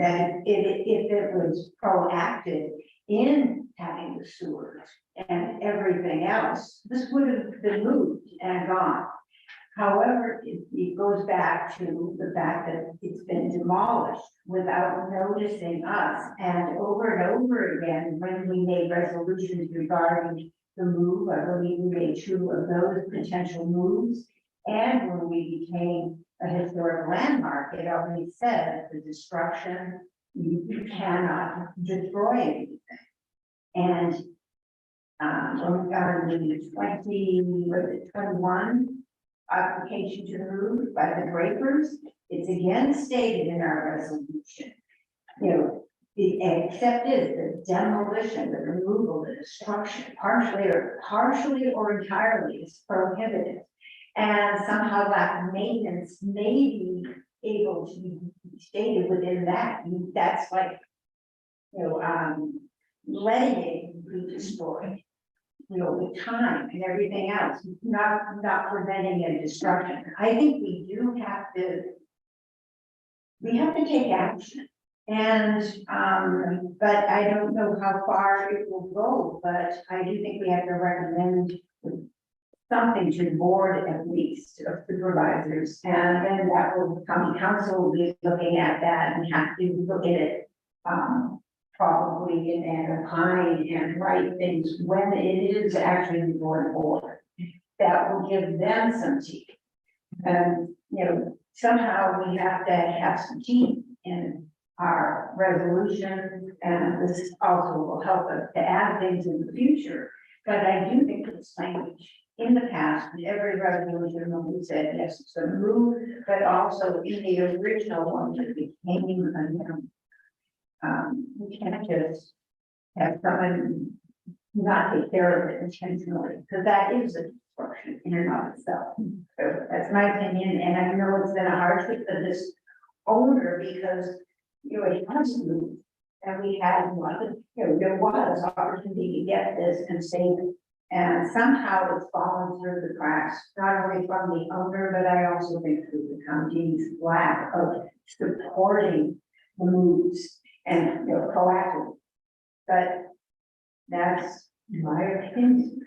that if it was proactive in having the sewers and everything else, this would have been moved and gone. However, it goes back to the fact that it's been demolished without noticing us. And over again, when we made resolutions regarding the move, I believe we made 2 of those potential moves. And when we became a historic landmark, it always said the destruction, you cannot destroy anything. And on the 21 application to the move by the breakers, it's again stated in our resolution, the accepted the demolition, the removal, the destruction, partially or entirely is prohibited. And somehow lack of maintenance may be able to be stated within that. That's like, letting it be destroyed, with time and everything else, not preventing a destruction. I think we have to take action. And, but I don't know how far it will go, but I do think we have to recommend something to the board at least of supervisors, and then that will county council will be looking at that and have to look at it probably and opine and write things when it is actually going forward. That will give them some teeth. And somehow we have to have some teeth in our resolution, and this also will help us to add things in the future. But I do think it's language in the past, in every resolution when we said yes, it's a move, but also in the original one that became we can't just have someone not take care of it intentionally, because that is a destruction in and of itself. So that's my opinion, and I know it's been a hardship for this owner because it has to move. And we had there was opportunity to get this and save it. And somehow it's fallen through the cracks, not only from the owner, but I also think through the county's lack of supporting the moves and proactive. But that's my opinion.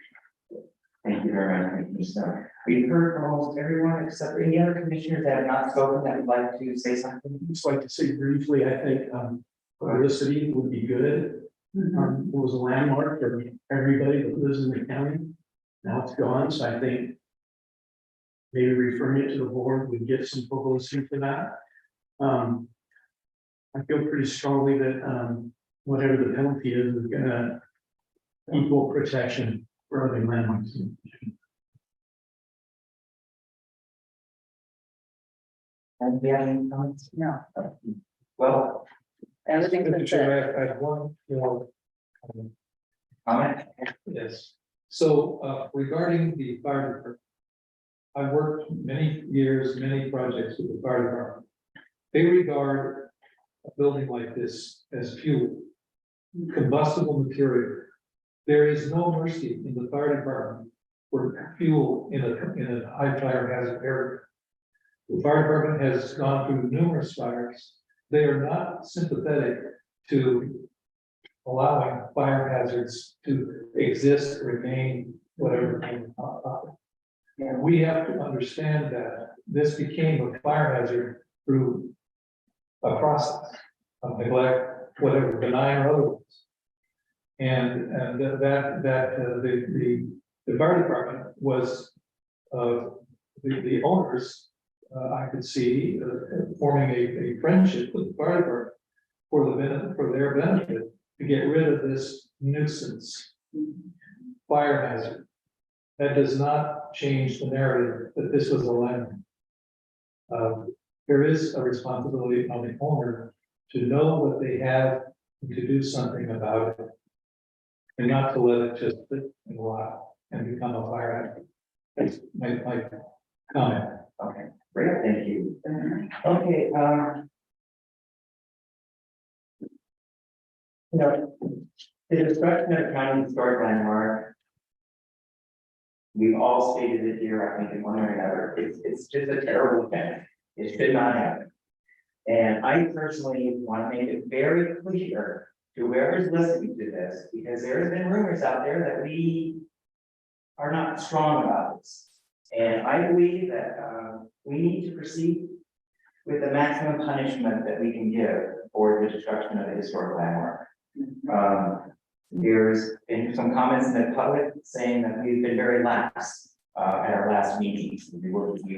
Thank you very much, Commissioner Snow. We've heard from almost everyone except any other commissioners that have not spoken that would like to say something. I'd just like to say briefly, I think, publicity would be good. It was a landmark for everybody that lives in the county. Now it's gone, so I think maybe referring it to the board would get some publicity for that. I feel pretty strongly that whatever the penalty is gonna equal protection for other landmarks. And do you have any comments? No. Well, Everything's been said. I had one more comment? Yes, so regarding the fire department. I've worked many years, many projects with the fire department. They regard a building like this as fuel, combustible material. There is no mercy in the fire department for fuel in a high fire hazard area. The fire department has gone through numerous fires. They are not sympathetic to allowing fire hazards to exist, remain, whatever. And we have to understand that this became a fire hazard through a process. of neglect, whatever, benign or otherwise. And the fire department was, the owners, I could see forming a friendship with the fire department for the benefit, for their benefit, to get rid of this nuisance fire hazard. That does not change the narrative that this was a landmine. There is a responsibility on the owner to know what they have and to do something about it. And not to let it just sit and rot and become a fire hazard. That's my comment. Okay, great, thank you. Okay, you know, the destruction of county historic landmark. We've all stated it here, I think, in one way or another, it's just a terrible event, it should not happen. And I personally want to make it very clear to whoever's listening to this, because there have been rumors out there that we are not strong about this. And I believe that we need to proceed with the maximum punishment that we can give for the destruction of a historic landmark. There's been some comments in the public saying that we've been very lax at our last meeting. We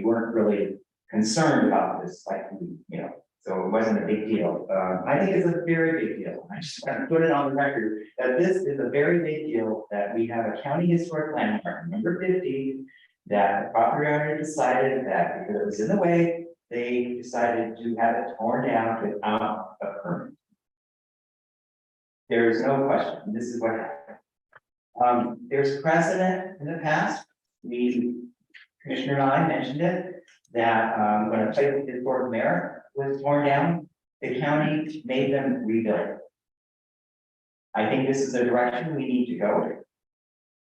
weren't really concerned about this, like, you know, so it wasn't a big deal. I think it's a very big deal. I just want to put it on the record that this is a very big deal, that we have a county historic landmark, number 50, that the property owner decided that because it was in the way, they decided to have it torn down without a permit. There is no question, this is what happened. There's precedent in the past, Commissioner and I mentioned it, that when a place of historic merit was torn down, the county made them rebuild. I think this is the direction we need to go.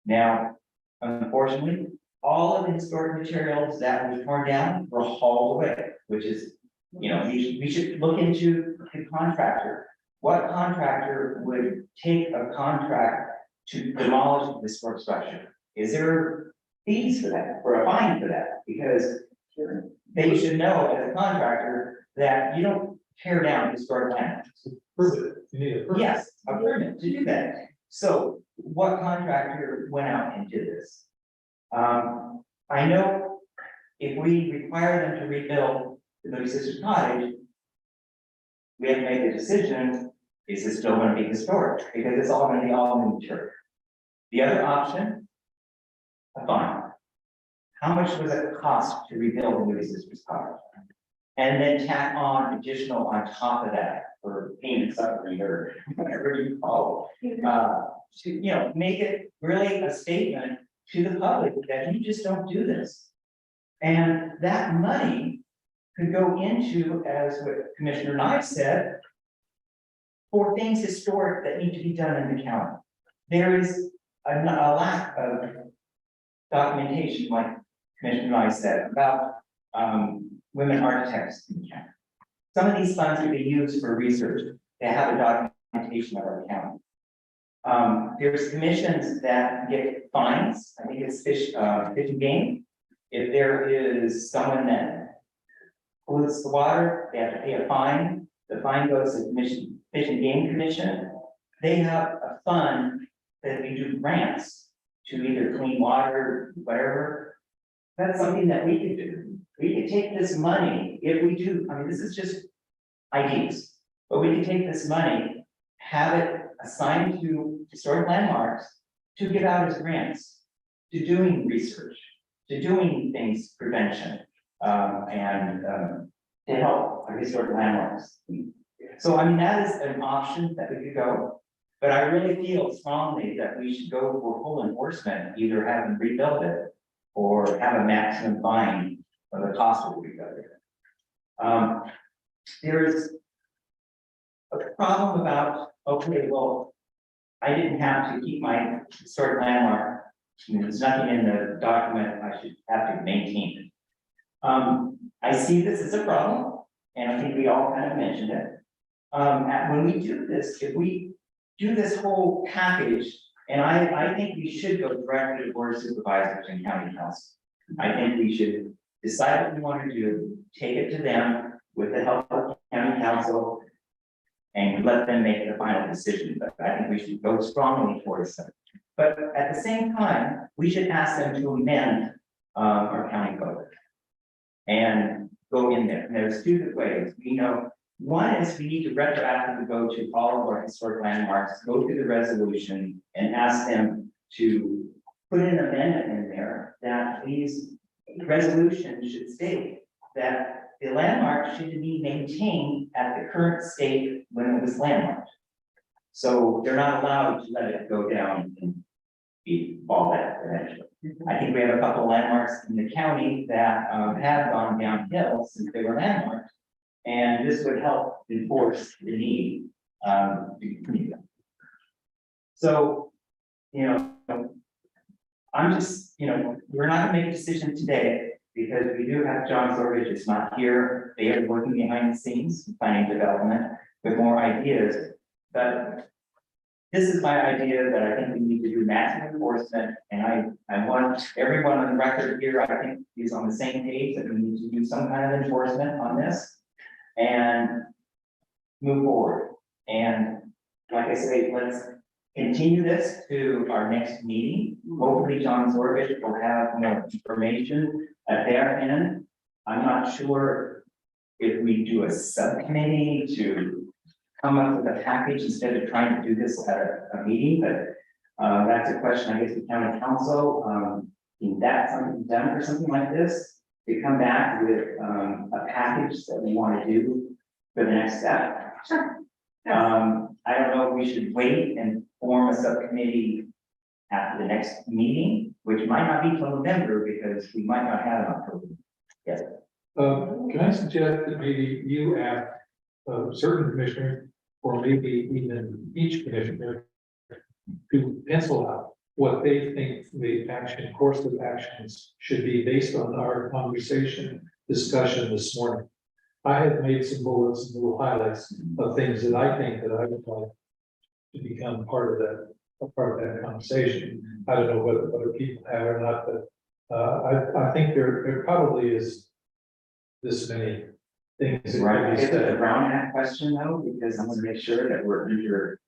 Now, unfortunately, all of the historic materials that was torn down were hauled away, which is, you know, we should look into the contractor. What contractor would take a contract to demolish this historic structure? Is there fees for that, or a fine for that? Because they should know as a contractor that you don't tear down historic land. Permit, you need a permit. Yes, a permit to do that. So what contractor went out and did this? I know if we require them to rebuild the Moody Sisters Cottage, we have to make a decision, is this still going to be historic? Because it's all going to be all new material. The other option, a fine. How much does it cost to rebuild the Moody Sisters Cottage? And then tack on additional on top of that for pain and suffering or whatever you call it. To, you know, make it really a statement to the public that you just don't do this. And that money could go into, as what Commissioner Knight said, for things historic that need to be done in the county. There is a lack of documentation, like Commissioner Knight said, about women architects in the county. Some of these funds could be used for research to have a documentation of our county. There's commissions that get fines. I think it's Fish and Game. If there is someone that pollutes the water, they have to pay a fine. The fine goes to the Fish and Game Commission. They have a fund that we do grants to either clean water, whatever. That's something that we could do. We could take this money, if we do, I mean, this is just ideas, but we could take this money, have it assigned to historic landmarks to give out as grants, to doing research, to doing things, prevention, and to help our historic landmarks. So, I mean, that is an option that we could go, but I really feel strongly that we should go for full enforcement, either have them rebuild it or have a maximum fine for the cost of rebuilding it. There's a problem about, okay, well, I didn't have to keep my historic landmark. I mean, there's nothing in the document I should have to maintain it. I see this as a problem, and I think we all kind of mentioned it. When we do this, if we do this whole package, and I think we should go directly to board of supervisors and county council. I think we should decide what we want to do, take it to them with the help of county council. and let them make the final decision, but I think we should go strongly towards them. But at the same time, we should ask them to amend our county code. And go in there, and there's two good ways, we know, one is we need to retroactively go to all of our historic landmarks, go through the resolution and ask them to put an amendment in there that these resolutions should state that the landmark should be maintained at the current state when it was landmarked. So they're not allowed to let it go down and be all that eventually. I think we have a couple landmarks in the county that have gone downhill since they were landmarked. And this would help enforce the need to continue them. So, you know, I'm just, you know, we're not gonna make a decision today because we do have John Zorich, it's not here. They are working behind the scenes, planning development with more ideas. But this is my idea that I think we need to do maximum enforcement, and I want everyone on the record here, I think is on the same page that we need to do some kind of enforcement on this. And move forward. And like I say, let's continue this to our next meeting. Hopefully John Zorvich will have more information at their end. I'm not sure if we do a subcommittee to come up with a package instead of trying to do this at a meeting, but that's a question, I guess, the county council, can that something done or something like this? To come back with a package that we want to do for the next step. Sure. I don't know if we should wait and form a subcommittee after the next meeting, which might not be till November because we might not have an October. Yes. Can I suggest that maybe you ask a certain commissioner, or maybe even each commissioner, to pencil out what they think the course of actions should be based on our discussion this morning. I have made some bullets and little highlights of things that I think that I would like to become part of that conversation. I don't know whether other people have or not, but I think there probably is this many things. that Right, can be is it said. the Brown Act question though, because I want to make sure that we're under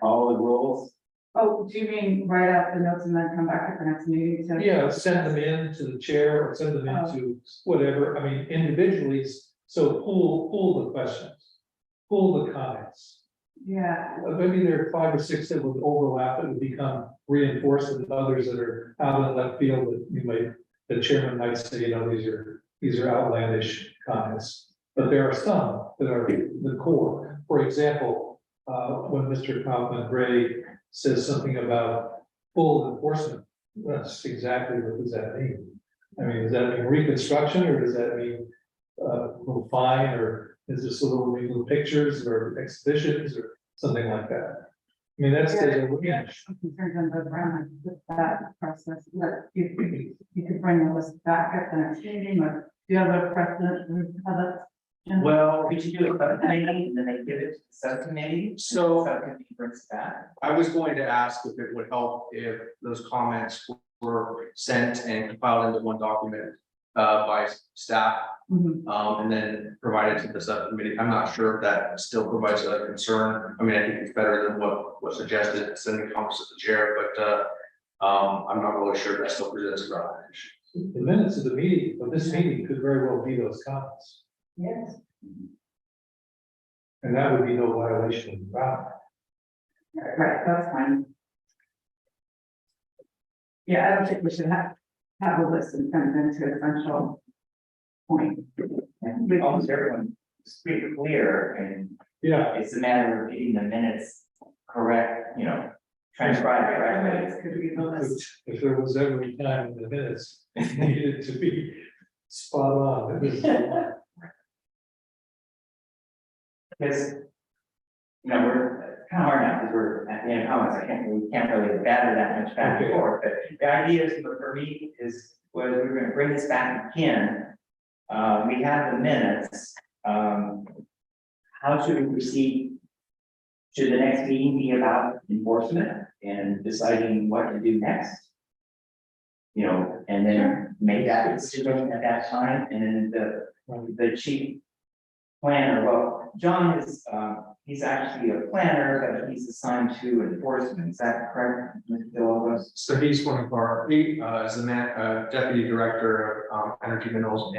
all the rules. Oh, do you mean write out the notes and then come back at the next meeting? Yeah, send them in to the chair or send them into whatever, I mean, individually, so pull the questions, pull the comments. Yeah, Maybe there are 5 or 6 that would overlap and would become reinforced with others that are out in left field that the chairman might say, you know, these are outlandish comments. But there are some that are the core. For example, when Mr. Kaufman Gray says something about full enforcement, that's exactly what does that mean? I mean, does that mean reconstruction or does that mean little fine, or is this a little pictures or exhibitions or something like that? I mean, there's a range. I'm concerned on the ground with that process, but you could bring the list back at the next meeting, or do you have a precedent? Well, we should do a subcommittee and then they give it to the subcommittee. So- Subcommittee brings it back. I was going to ask if it would help if those comments were sent and compiled into one document by staff, and then provided to the subcommittee. I'm not sure if that still provides a concern. I mean, I think it's better than what was suggested, sending comments to the chair, but I'm not really sure if that still presents a problem. The minutes of the meeting, of this meeting could very well be those comments, Yes. and that would be no violation of the law. Right, that's fine. Yeah, I don't think we should have a list and turn it into essential point. And almost everyone is pretty clear, and Yeah, it's a matter of getting the minutes correct, you know, transcribed correctly. Minutes could be the list. if there was ever a time in the minutes it needed to be spot on. It was- Because, you know, we're kind of hard now, because we're at the end of comments, we can't really battle that much back and Okay. forth, but the idea is, for me, was we're gonna bring this back again. We have the minutes, how should we proceed? Should the next meeting be about enforcement and deciding what to do next? You know, and then make that decision at that time, and then the chief planner, well, John is, he's actually a planner, but he's assigned to enforcement, is that correct, Mr. Villalobos? So he's one of our, he is the deputy director of energy minerals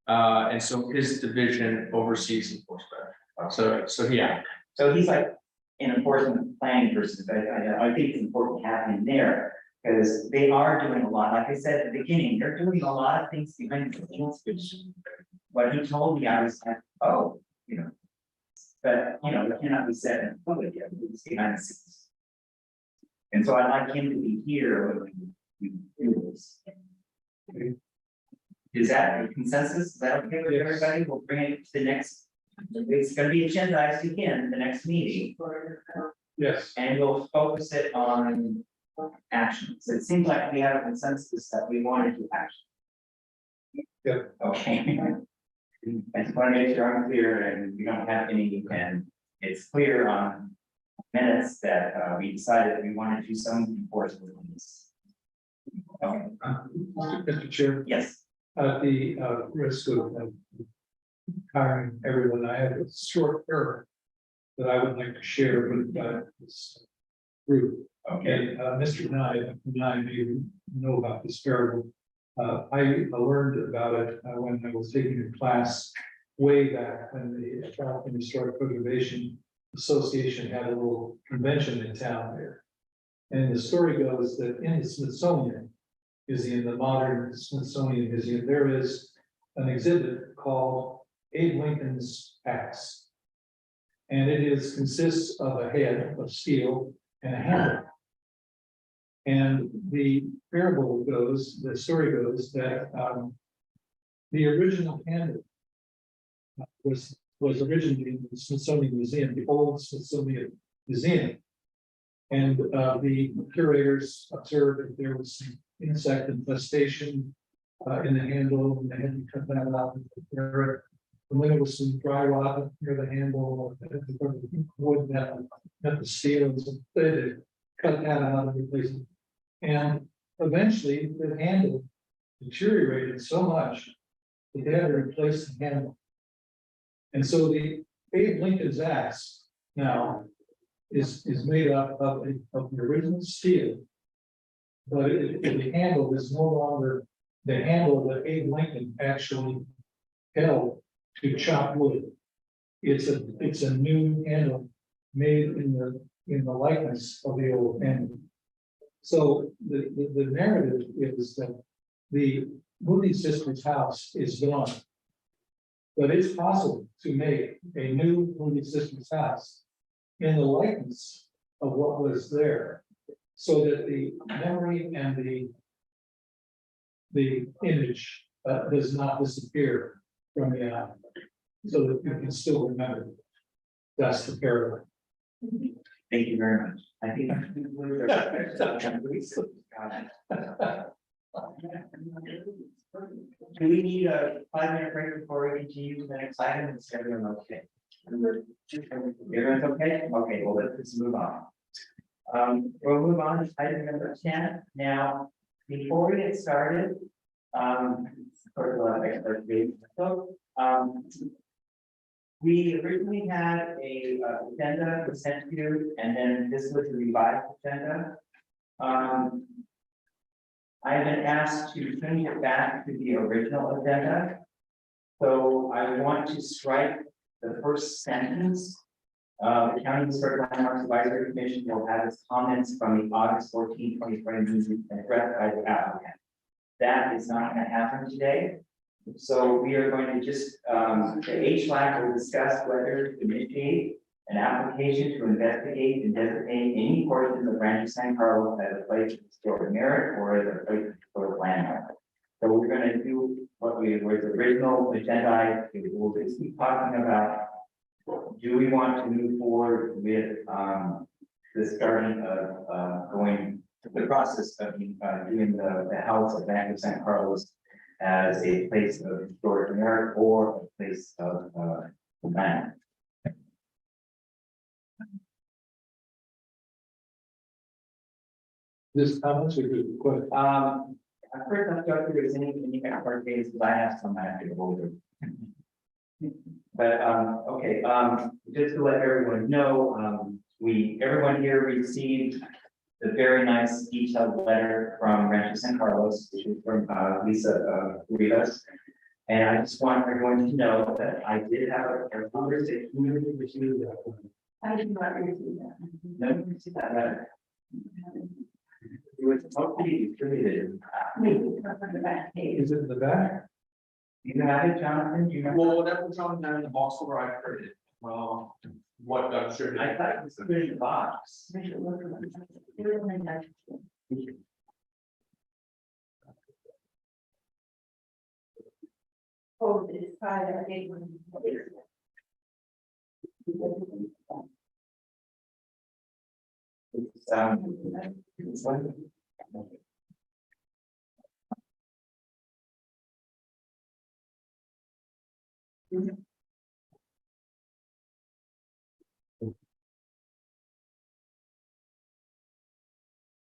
and so his division oversees enforcement. So yeah, So he's like in enforcement planning versus, I think it's important happening there. Because they are doing a lot, like I said at the beginning, they're doing a lot of things behind the scenes, which. What he told me, I was like, oh, you know. But, you know, it cannot be said in public yet, it's behind the scenes. And so I'd like him to be here when we do this. Is that a consensus? Is that okay with everybody? We'll bring it to the next. It's gonna be agendized again, the next meeting, Yes. and we'll focus it on actions. It seems like we have a consensus that we want to do action. Yep. Okay. I just want to make sure I'm clear and we don't have any, and it's clear on minutes that we decided we want to do some enforcement on this. Okay, Mr. Chair, yes, at the risk of hiring everyone, I have a short error that I would like to share with this group. okay, And Mr. Nye may know about this parable. I learned about it when I was taking a class way back when the California Historic Preservation Association had a little convention in town there. And the story goes that in the Smithsonian Museum, the modern Smithsonian Museum, there is an exhibit called Abe Lincoln's Axe. And it consists of a head of steel and a handle. And the parable goes, the story goes that the original handle was originally in the Smithsonian Museum, the old Smithsonian Museum. And the curators observed that there was some insect infestation in the handle, and they had to cut that out and prepare it. And then there was some dry rot near the handle, wood that the steel was, they had to cut that out and replace it. And eventually the handle deteriorated so much that they had to replace the handle. And so the Abe Lincoln's axe now is made up of the original steel. But the handle is no longer the handle that Abe Lincoln actually held to chop wood. It's a new handle made in the likeness of the old handle. So the narrative is that the Moody Sisters house is gone. But it's possible to make a new Moody Sisters house in the likeness of what was there. So that the memory and the image does not disappear from the eye. So that you can still remember. That's the parallel. thank you very much. I think. Do we need a 5-minute break before we continue to the next item? Is everyone okay? Everyone's okay? Okay, well, let's move on. We'll move on to item number 10. Now, before we get started, of course, a lot of experts meetings. So, we originally had a agenda sent to you, and then this was a revised agenda. I've been asked to change it back to the original agenda. So I want to strike the first sentence. The County Historic Landmarks Advisory Commission will have its comments from the August 14, 2020 meeting addressed by the applicant. That is not going to happen today. So we are going to just, the HLAC will discuss whether to initiate an application to investigate and designate any portion of Rancho San Carlos as a place of historic merit or as a place of historic landmark. So we're going to do what was original agenda. We'll just keep talking about, do we want to move forward with the starting of going through the process of doing the house of Rancho San Carlos as a place of historic merit or a place of land. This comments are good. Go ahead. First, let's go through as any kind of part because I have some I have to go over. But, okay, just to let everyone know, everyone here received the very nice detailed letter from Rancho San Carlos, which is from, Lisa, Rivas. And I just want everyone to know that I did have a conversation with you. I did not receive that. No, you didn't see that letter. It was supposed to be distributed. Maybe it's on the back page. Is it in the back? You have it, Jonathan? Do you remember? Well, that was on there in the box where I heard it. Well, what got sure. I thought it was in the box. We should look at it. It was in that. Oh, it's private, I think. It's one.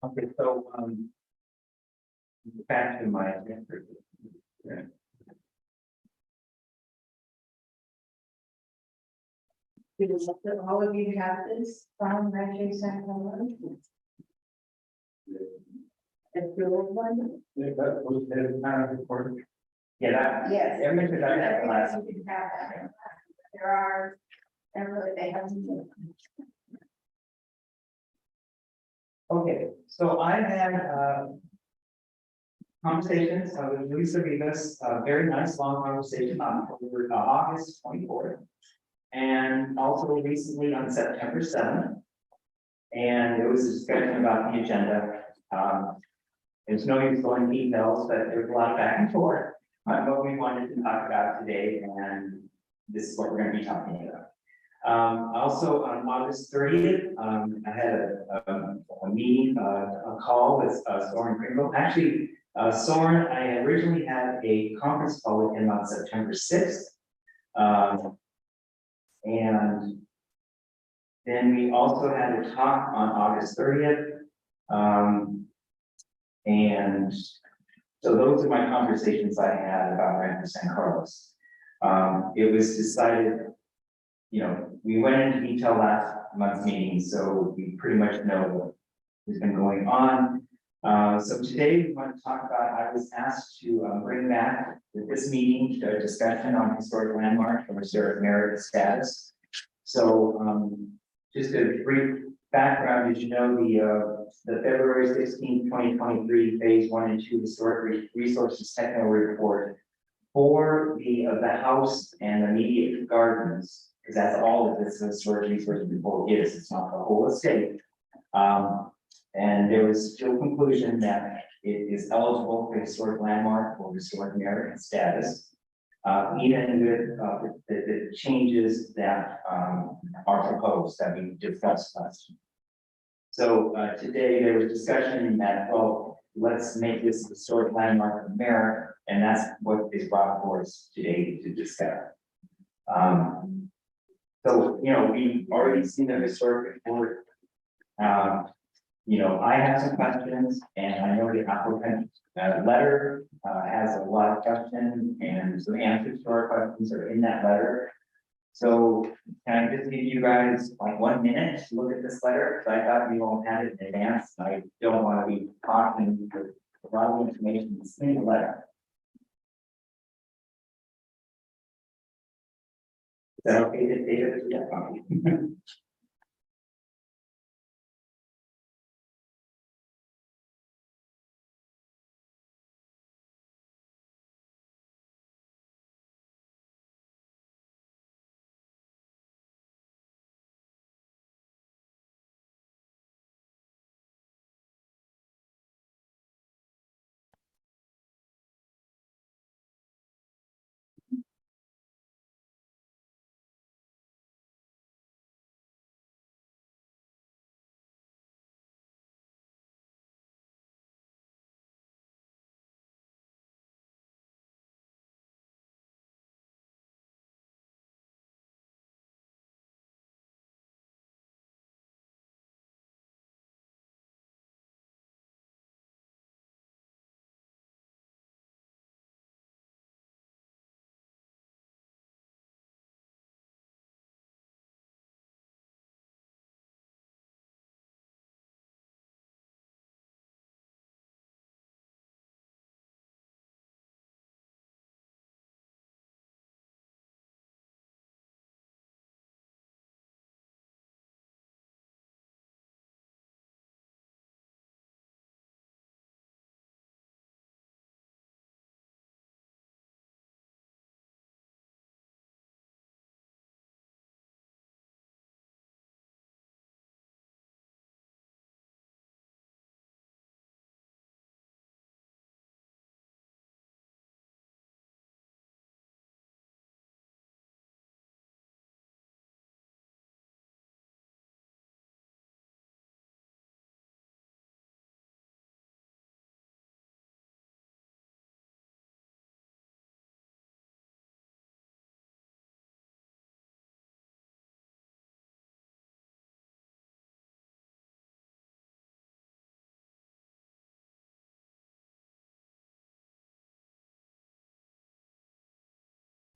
Okay, so, back to my. All of you have this from Rancho San Carlos. It's the old one? Yeah, that was the kind of report. Yeah, that. Yes. Everything that I had last. You can have that. There are, and really, they have. Okay, so I had, conversations with Lisa Rivas, a very nice long conversation on August 24th. And also recently on September 7th. And it was a discussion about the agenda. There's no use going into details, but there's a lot of back and forth on what we wanted to talk about today, and this is what we're gonna be talking about. Also on August 30th, I had a meeting, a call with Soren Kringle. Actually, Soren, I originally had a conference call with him on September 6th. And then we also had a talk on August 30th. And so those are my conversations I had about Rancho San Carlos. It was decided, we went into detail last month's meeting, so we pretty much know what's been going on. So today we want to talk about, I was asked to bring back with this meeting a discussion on historic landmarks or historic merit status. So just a brief background, as you know, the February 16, 2023 phase 1 and 2 historic resources technical report for the house and immediate gardens, because that's all that this historic resource report is. It's not the whole estate. And there was still conclusion that it is eligible for historic landmark or historic merit status, even with the changes that are proposed that we discussed last. So today there was discussion that, well, let's make this historic landmark of merit, and that's what is brought for us today to discuss. So, we've already seen the historic report. I have some questions, and I know the applicant letter has a lot of questions, and some answers to our questions are in that letter. So can I just give you guys like 1 minute to look at this letter? Because I thought you all had it in advance. I don't want to be talking with a lot of information in the letter. Is that okay, David? Yeah.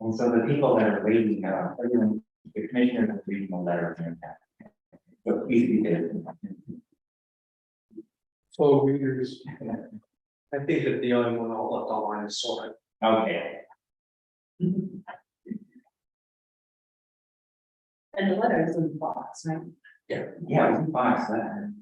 And so the people that are reading, everyone, the commissioners are reading the letter. So please be there. So readers, I think that the only one I'll left online is Soren. Okay. And the letter is in the box, right? Yeah, we can box that.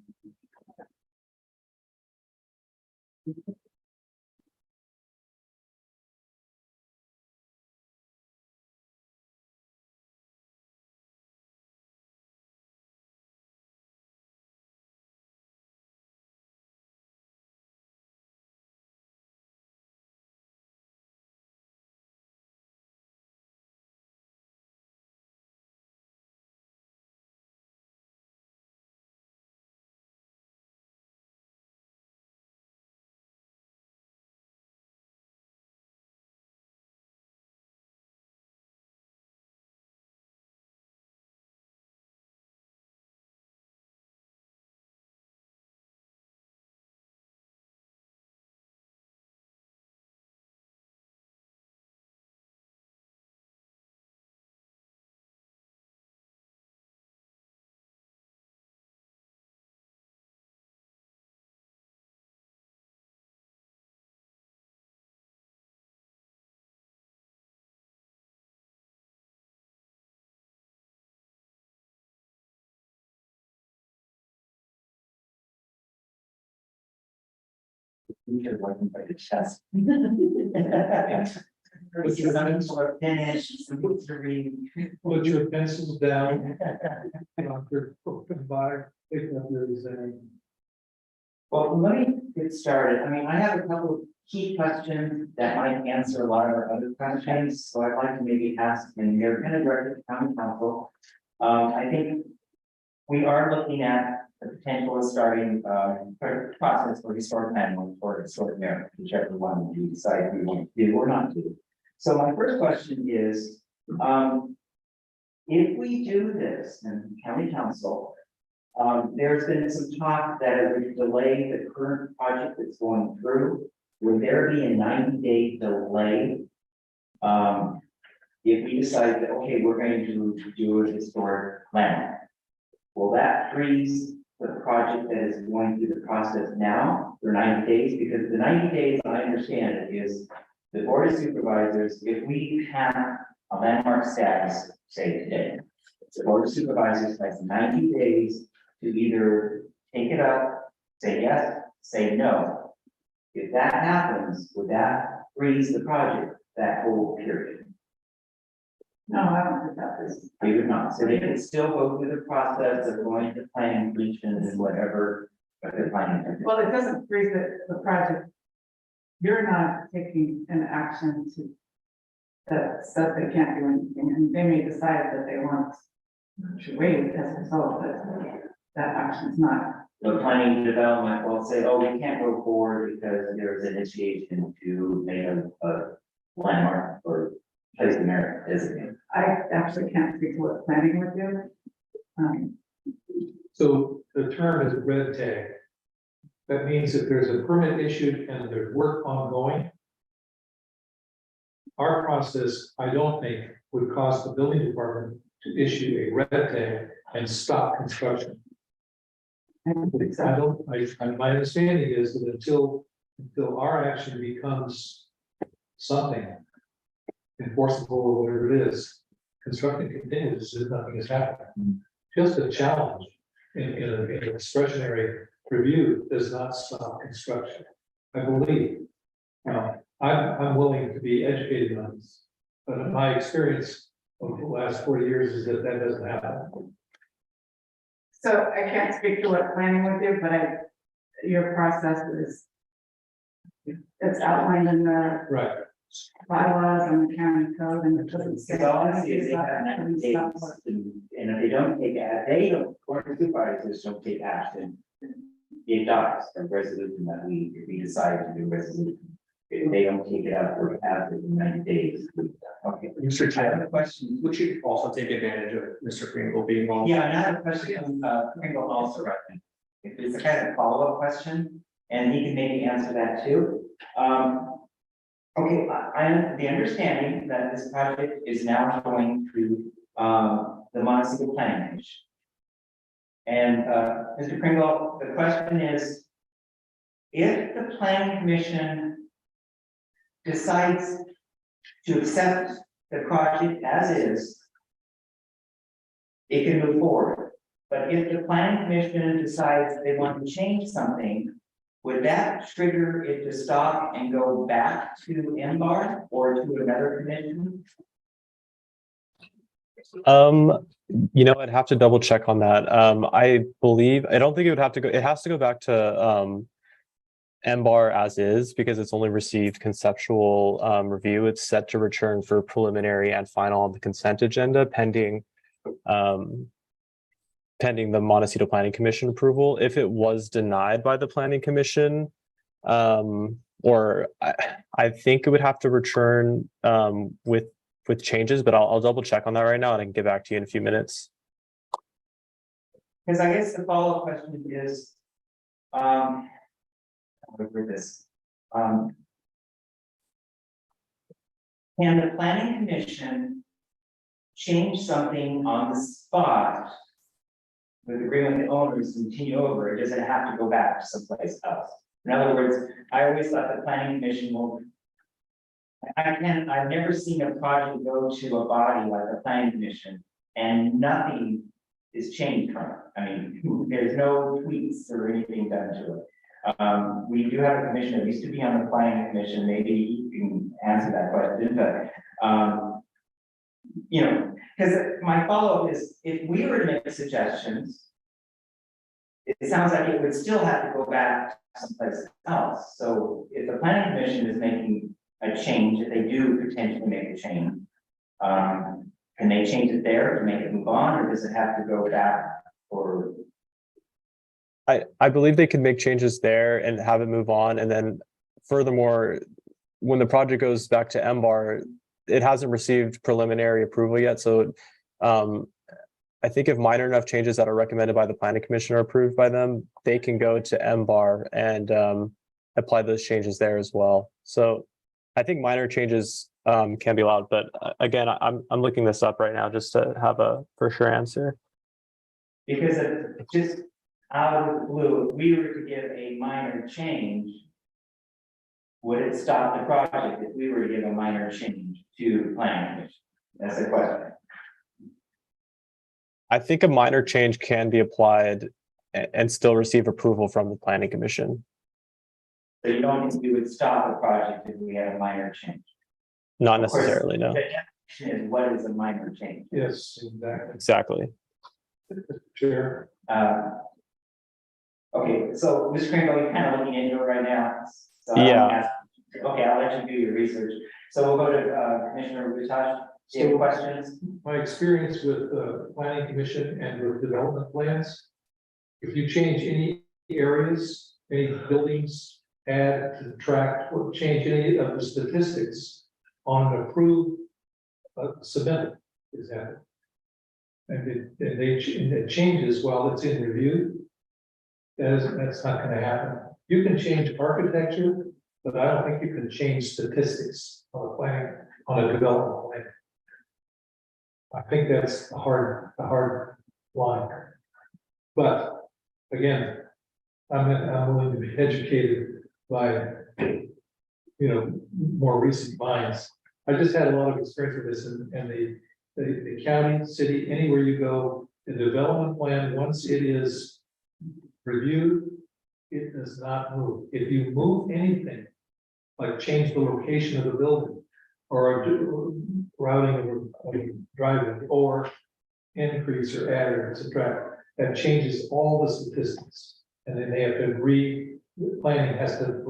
We should work by the chest. Some people are finished, some books are reading. put your pencils down. After open by, pick up your exam. Well, let me get started. I mean, I have a couple of key questions that might answer a lot of our other questions, so I'd like to maybe ask, and you're kind of directed to county council. I think we are looking at the potential of starting, process for historic manual or historic merit, whichever one we decide we want to do or not do. So my first question is, if we do this in county council, there's been some talk that it would delay the current project that's going through. Would there be a 90-day delay? If we decide that, okay, we're going to do a historic landmark, will that freeze the project that is going through the process now for 90 days? Because the 90 days, I understand it, is the board of supervisors, if we have a landmark status, say today, the board of supervisors has 90 days to either take it up, say yes, say no. If that happens, would that freeze the project, that whole period? No, I don't think that is. We would not, so they could still go through the process of going to planning commission and whatever, but they're planning. Well, it doesn't freeze the project. You're not taking an action to. That says they can't do anything, and they may decide that they want to wait as a result, but that action's not. The planning development will say, oh, we can't go forward because there's initiation to make a landmark or place of merit designate. I actually can't speak to what planning would do. So the term is red tag. That means that there's a permit issued and there's work ongoing. Our process, I don't think, would cause the building department to issue a red tag and stop construction. I don't think so. My understanding is that until our action becomes something enforceable or whatever it is, construction continues as if nothing has happened. Just a challenge in a discretionary review does not stop construction, I believe. I'm willing to be educated on this, but my experience of the last 40 years is that that doesn't happen. So I can't speak to what planning would do, but your process is. It's outlined in the Right. bylaws and the county code, and it doesn't say. So honestly, if they have 90 days, and if they don't take, or the supervisors don't take action, it dies, a resolution that if we decide to do a resolution. If they don't take it up or after the 90 days. Okay. Mr. Chair, I have a question. Would you also take advantage of Mr. Pringle being on? Yeah, and I have a question, Pringle also recommend. It's a kind of follow-up question, and he can maybe answer that too. Okay, the understanding that this project is now going to, the Montecito Planning Commission. And, Mr. Pringle, the question is, if the planning commission decides to accept the project as is, it can move forward. But if the planning commission decides they want to change something, would that trigger it to stop and go back to MBAR or to another commission? I'd have to double check on that. I don't think it would have to go, it has to go back to MBAR as is, because it's only received conceptual review. It's set to return for preliminary and final on the consent agenda pending the Montecito Planning Commission approval. If it was denied by the Planning Commission, or I think it would have to return with changes, but I'll double check on that right now and I can get back to you in a few minutes. Because I guess the follow-up question is, with this, can the planning commission change something on the spot with agreement with the owners to continue over? Or does it have to go back to someplace else? In other words, I always thought the planning commission will. I've never seen a project go to a body like the planning commission and nothing is changed from it. I mean, there's no tweaks or anything done to it. We do have a commission that used to be on the planning commission. Maybe you can answer that question, but because my follow-up is, if we were to make suggestions, it sounds like it would still have to go back someplace else. So if the planning commission is making a change, if they do potentially make a change, can they change it there to make it move on, or does it have to go back? Or I believe they can make changes there and have it move on. And then furthermore, when the project goes back to MBAR, it hasn't received preliminary approval yet. So I think if minor enough changes that are recommended by the planning commission are approved by them, they can go to MBAR and apply those changes there as well. So I think minor changes can be allowed, but again, I'm looking this up right now just to have a for sure answer. Because it's just out of the blue, if we were to give a minor change, would it stop the project if we were to give a minor change to the planning commission? That's the question. I think a minor change can be applied and still receive approval from the planning commission. So you don't think we would stop the project if we had a minor change? Not Of course, necessarily, no. the definition is, what is a minor change? Yes, Exactly. Chair. Okay, so Mr. Kringle, you're kind of looking into it right now. So Yeah. Okay, I'll let you do your research. So we'll go to Commissioner Rutash. Do you have questions? My experience with the planning commission and with development plans, if you change any areas, any buildings, add, subtract, or change any of the statistics on an approved submitted example, and it changes while it's in review, that's not going to happen. You can change architecture, but I don't think you can change statistics on a plan, on a development plan. I think that's a hard line. But again, I'm willing to be educated by, more recent minds. I just had a lot of experience with this and the county, city, anywhere you go, the development plan, once it is reviewed, it does not move. If you move anything, like change the location of the building or routing of driving or increase or add or subtract, that changes all the statistics. And then they have to agree, planning has to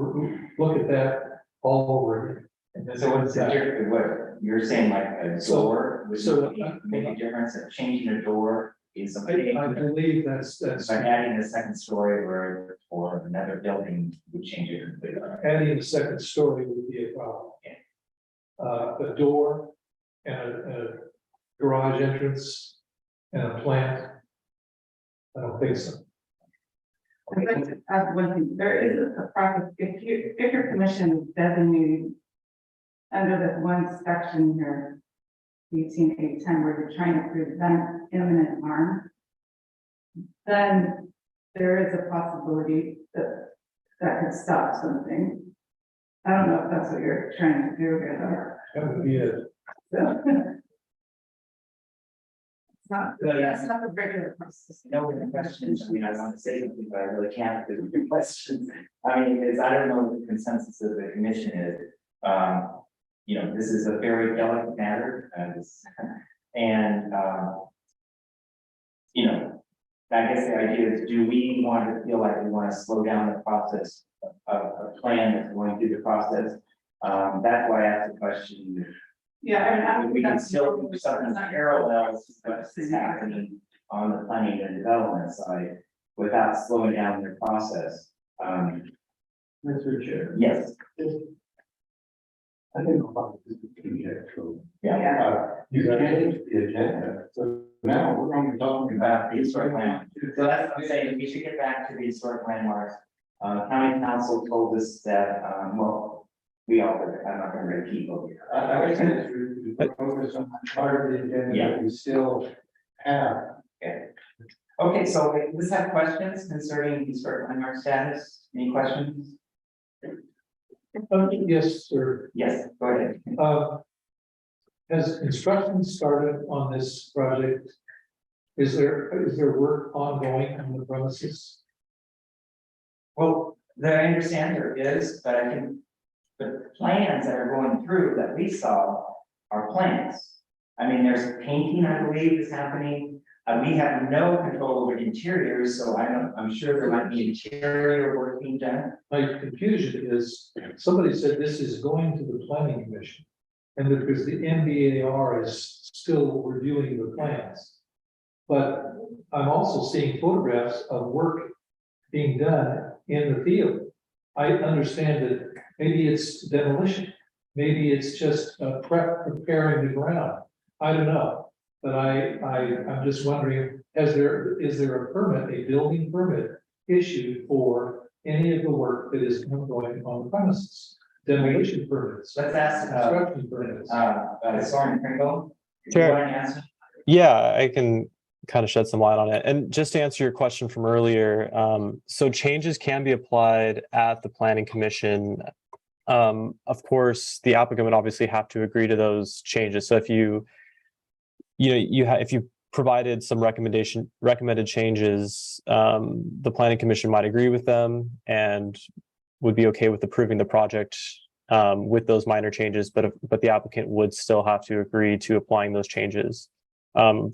look at that all over again. And then So what's the difference? What you're saying, like a door, would so, make a difference of changing a door is a big. I believe that's By adding a second story or another building would change it completely. adding a second story would be a problem. A door and a garage entrance and a plant. I don't think so. I'd like to add one thing. There is a process, if your commission is designating under the one section here, 18.8.10, where you're trying to prevent imminent harm, then there is a possibility that that could stop something. I don't know if that's what you're trying to do here. That would be it. It's not, that's not the regular process. No other questions, I mean, I want to say something, but I really can't, because of questions. I mean, because I don't know what the consensus of the commission is. You know, this is a very delicate matter, and, you know, I guess the idea is, do we want to feel like we want to slow down the process of a plan that's going through the process? That's why I asked the question. Yeah, I mean, We can still do something parallel to what's happening on the planning and development side without slowing down their process. Mr. Chair. Yes, I think about this conjectural. yeah. You changed the agenda, so now we're going to be talking About the historic landmarks. So that's what I'm saying, we should get back to the historic landmarks. County council told us that, well, we all, I'm not gonna repeat what we. I think to focus on part of the agenda that we still have. Okay, so let's have questions concerning historic landmark status. Any questions? Yes, sir. Yes, go ahead. Has construction started on this project? Is there work ongoing on the premises? Well, I understand there is, but I think the plans that are going through that we saw are plans. I mean, there's painting, I believe, is happening. We have no control over interiors, so I'm sure there might be interior work being done. My confusion is, somebody said this is going to the planning commission. And because the NBAR is still reviewing the plans. But I'm also seeing photographs of work being done in the field. I understand that maybe it's demolition, maybe it's just preparing the ground. I don't know, but I'm just wondering, is there a permit, a building permit issued for any of the work that is ongoing on the premises? Demolition permits. Let's ask, Construction permits. Soren Kringle. Sure. You want to answer? Yeah, I can kind of shed some light on it. And just to answer your question from earlier, so changes can be applied at the planning commission. Of course, the applicant would obviously have to agree to those changes. So if if you provided some recommended changes, the planning commission might agree with them and would be okay with approving the project with those minor changes, but the applicant would still have to agree to applying those changes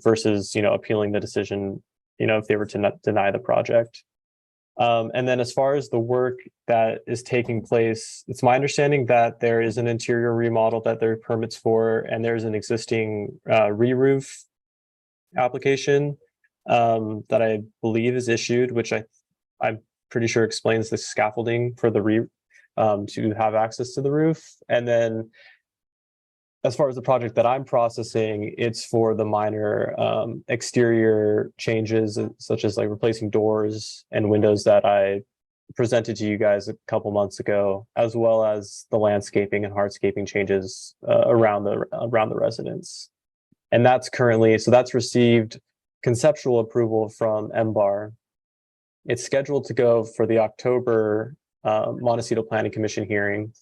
versus appealing the decision if they were to deny the project. And then as far as the work that is taking place, it's my understanding that there is an interior remodel that there are permits for, and there's an existing re-roof application that I believe is issued, which I'm pretty sure explains the scaffolding for the to have access to the roof. And then as far as the project that I'm processing, it's for the minor exterior changes, such as like replacing doors and windows that I presented to you guys a couple months ago, as well as the landscaping and hardscaping changes around the residence. And that's that's received conceptual approval from MBAR. It's scheduled to go for the October Montecito Planning Commission hearing,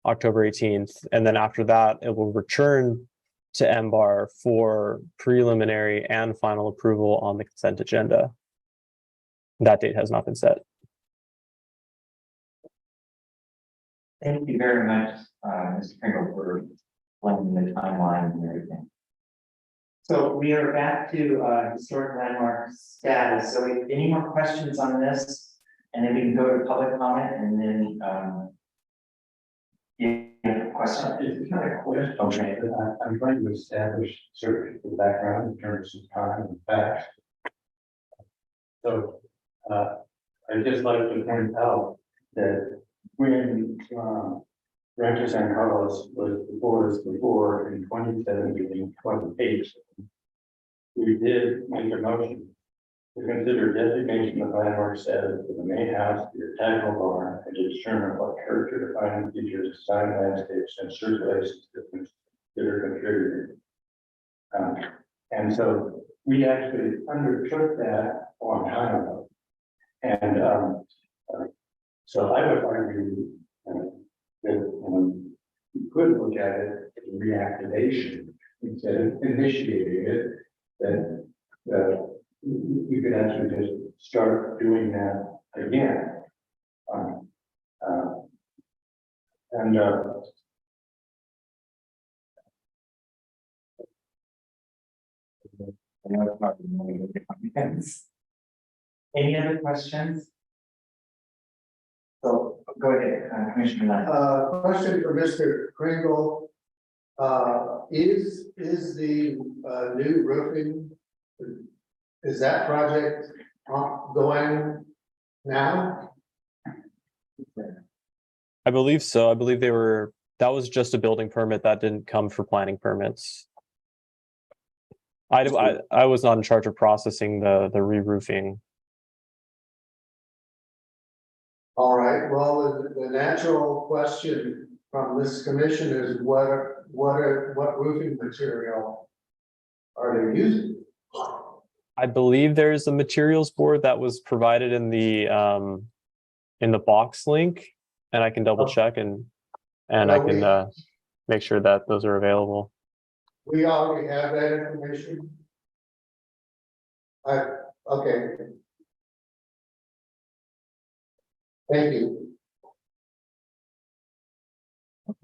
October 18th. And then after that, it will return to MBAR for preliminary and final approval on the consent agenda. That date has not been set. Thank you very much, Mr. Kringle, for explaining the timeline and everything. So we are back to historic landmark status. So any more questions on this? And then we can go to public comment and then question. It's not a question, okay, but I'm trying to establish certain background in terms of time and facts. So, I'd just like to point out that when Rancho San Carlos was before in 2017 and 2018, we did make a motion To consider designation of landmark status for the main house, the octagonal barn, and to determine what character defining features, design landscapes, and circulation systems that are contributing. And so we actually undertook that a long time ago. And so I would argue that you could look at it as reactivation instead of initiating it, that you could actually just start doing that again. Any other questions? So go ahead, Commissioner Knight. Question for Mr. Kringle. Is the new roofing, is that project going now? I believe so. I believe that was just a building permit that didn't come for planning permits. I was not in charge of processing the re-roofing. All right, well, the natural question from this commission is what roofing material are they using? I believe there's a materials board that was provided in the box link, and I can double check and I can make sure that those are available. We already have that information. Okay. Thank you.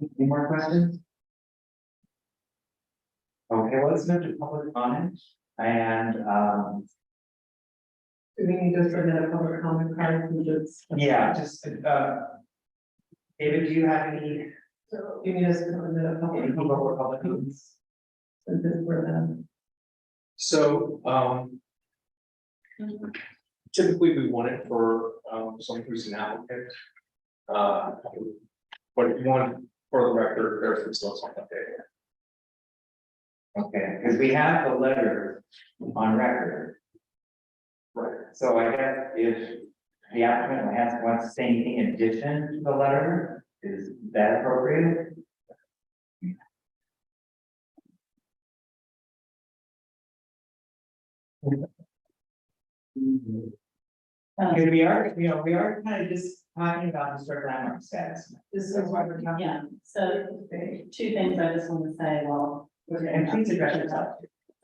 Any more questions? Okay, well, let's move to public comment and, Do we need to submit a public comment card? yeah, just, David, do you have any, So you need us to submit a public any people for public comments? So, typically we want it for, someone who's an applicant. But if you want, for the record, there's some stuff like that. Okay, because we have the letter on record. Right. So I guess if the applicant wants to say anything in addition to the letter, is that appropriate? Because we are kind of just talking about historic landmark status. This is what we're talking Yeah, so two things I just want to say, well. And please address yourself.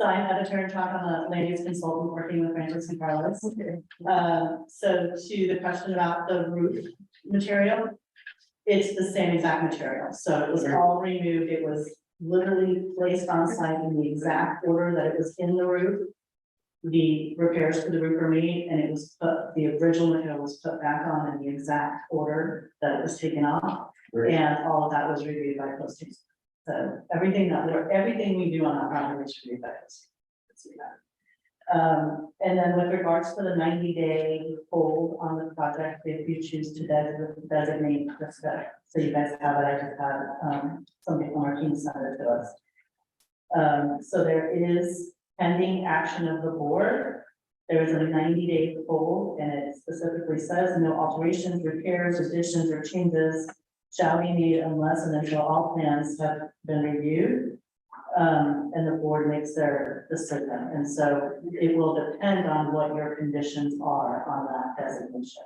So I had a turn talk on the land use consultant working with Francis and Carlos. So to the question about the roof material, it's the same exact material. So it was all removed. It was literally placed on site in the exact order that it was in the roof. The repairs for the roof were made and it was put, the original material was put back on in the exact order that it was taken off. And all of that was reviewed by posting. So everything we do on that project is reviewed by posting. And then with regards to the 90-day hold on the project, if you choose to designate the step, so you guys have it, I just had somebody from our team send it to us. So there is pending action of the board. There is a 90-day hold, and it specifically says no alterations, repairs, additions, or changes shall be made unless and until all plans have been reviewed. And the board makes their decision. And so it will depend on what your conditions are on that designation.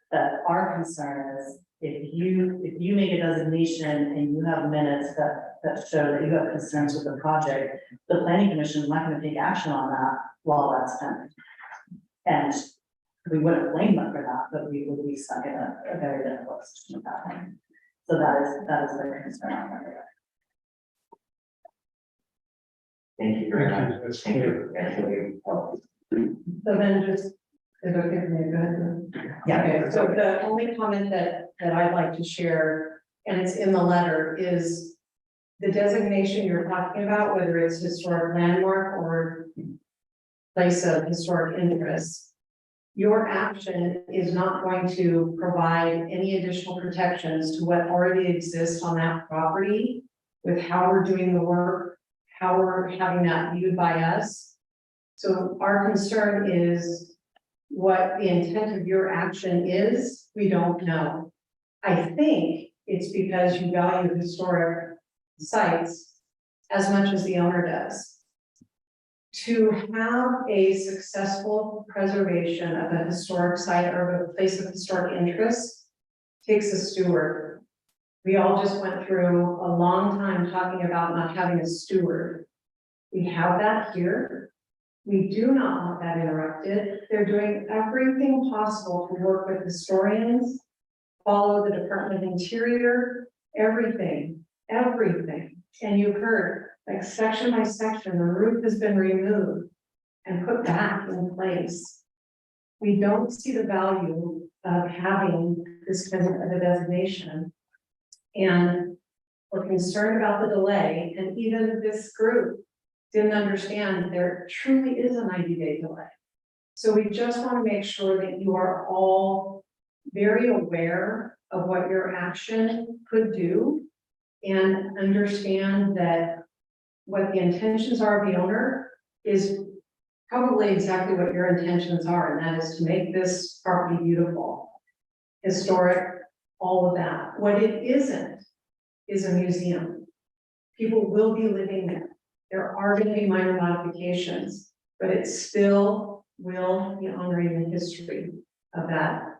But our concern is if you make a designation and you have minutes that show that you have concerns with the project, the planning commission is not going to take action on that while that's pending. And we wouldn't blame them for that, but we would be stuck in a very difficult situation at that point. So that is their concern on that. Thank you very much. That's Thank clear. you. That's really helpful. So then just, is it okay for me to go ahead? Yeah. Okay, so the only comment that I'd like to share, and it's in the letter, is the designation you're talking about, whether it's historic landmark or place of historic interest. Your action is not going to provide any additional protections to what already exists on that property with how we're doing the work, how we're having that viewed by us. So our concern is What the intent of your action is, we don't know. I think it's because you value historic sites as much as the owner does. To have a successful preservation of a historic site or a place of historic interest takes a steward. We all just went through a long time talking about not having a steward. We have that here. We do not want that interrupted. They're doing everything possible to work with historians, follow the Department of Interior, everything. And you heard, like section by section, the roof has been removed and put back in place. We don't see the value of having this kind of a designation. And we're concerned about the delay, and even this group didn't understand there truly is a 90-day delay. So we just want to make sure that you are all very aware of what your action could do and understand that what the intentions are of the owner is probably exactly what your intentions are, and that is to make this property beautiful, historic, all of that. What it isn't is a museum. People will be living there. There are going to be minor modifications, but it still will be honoring the history of that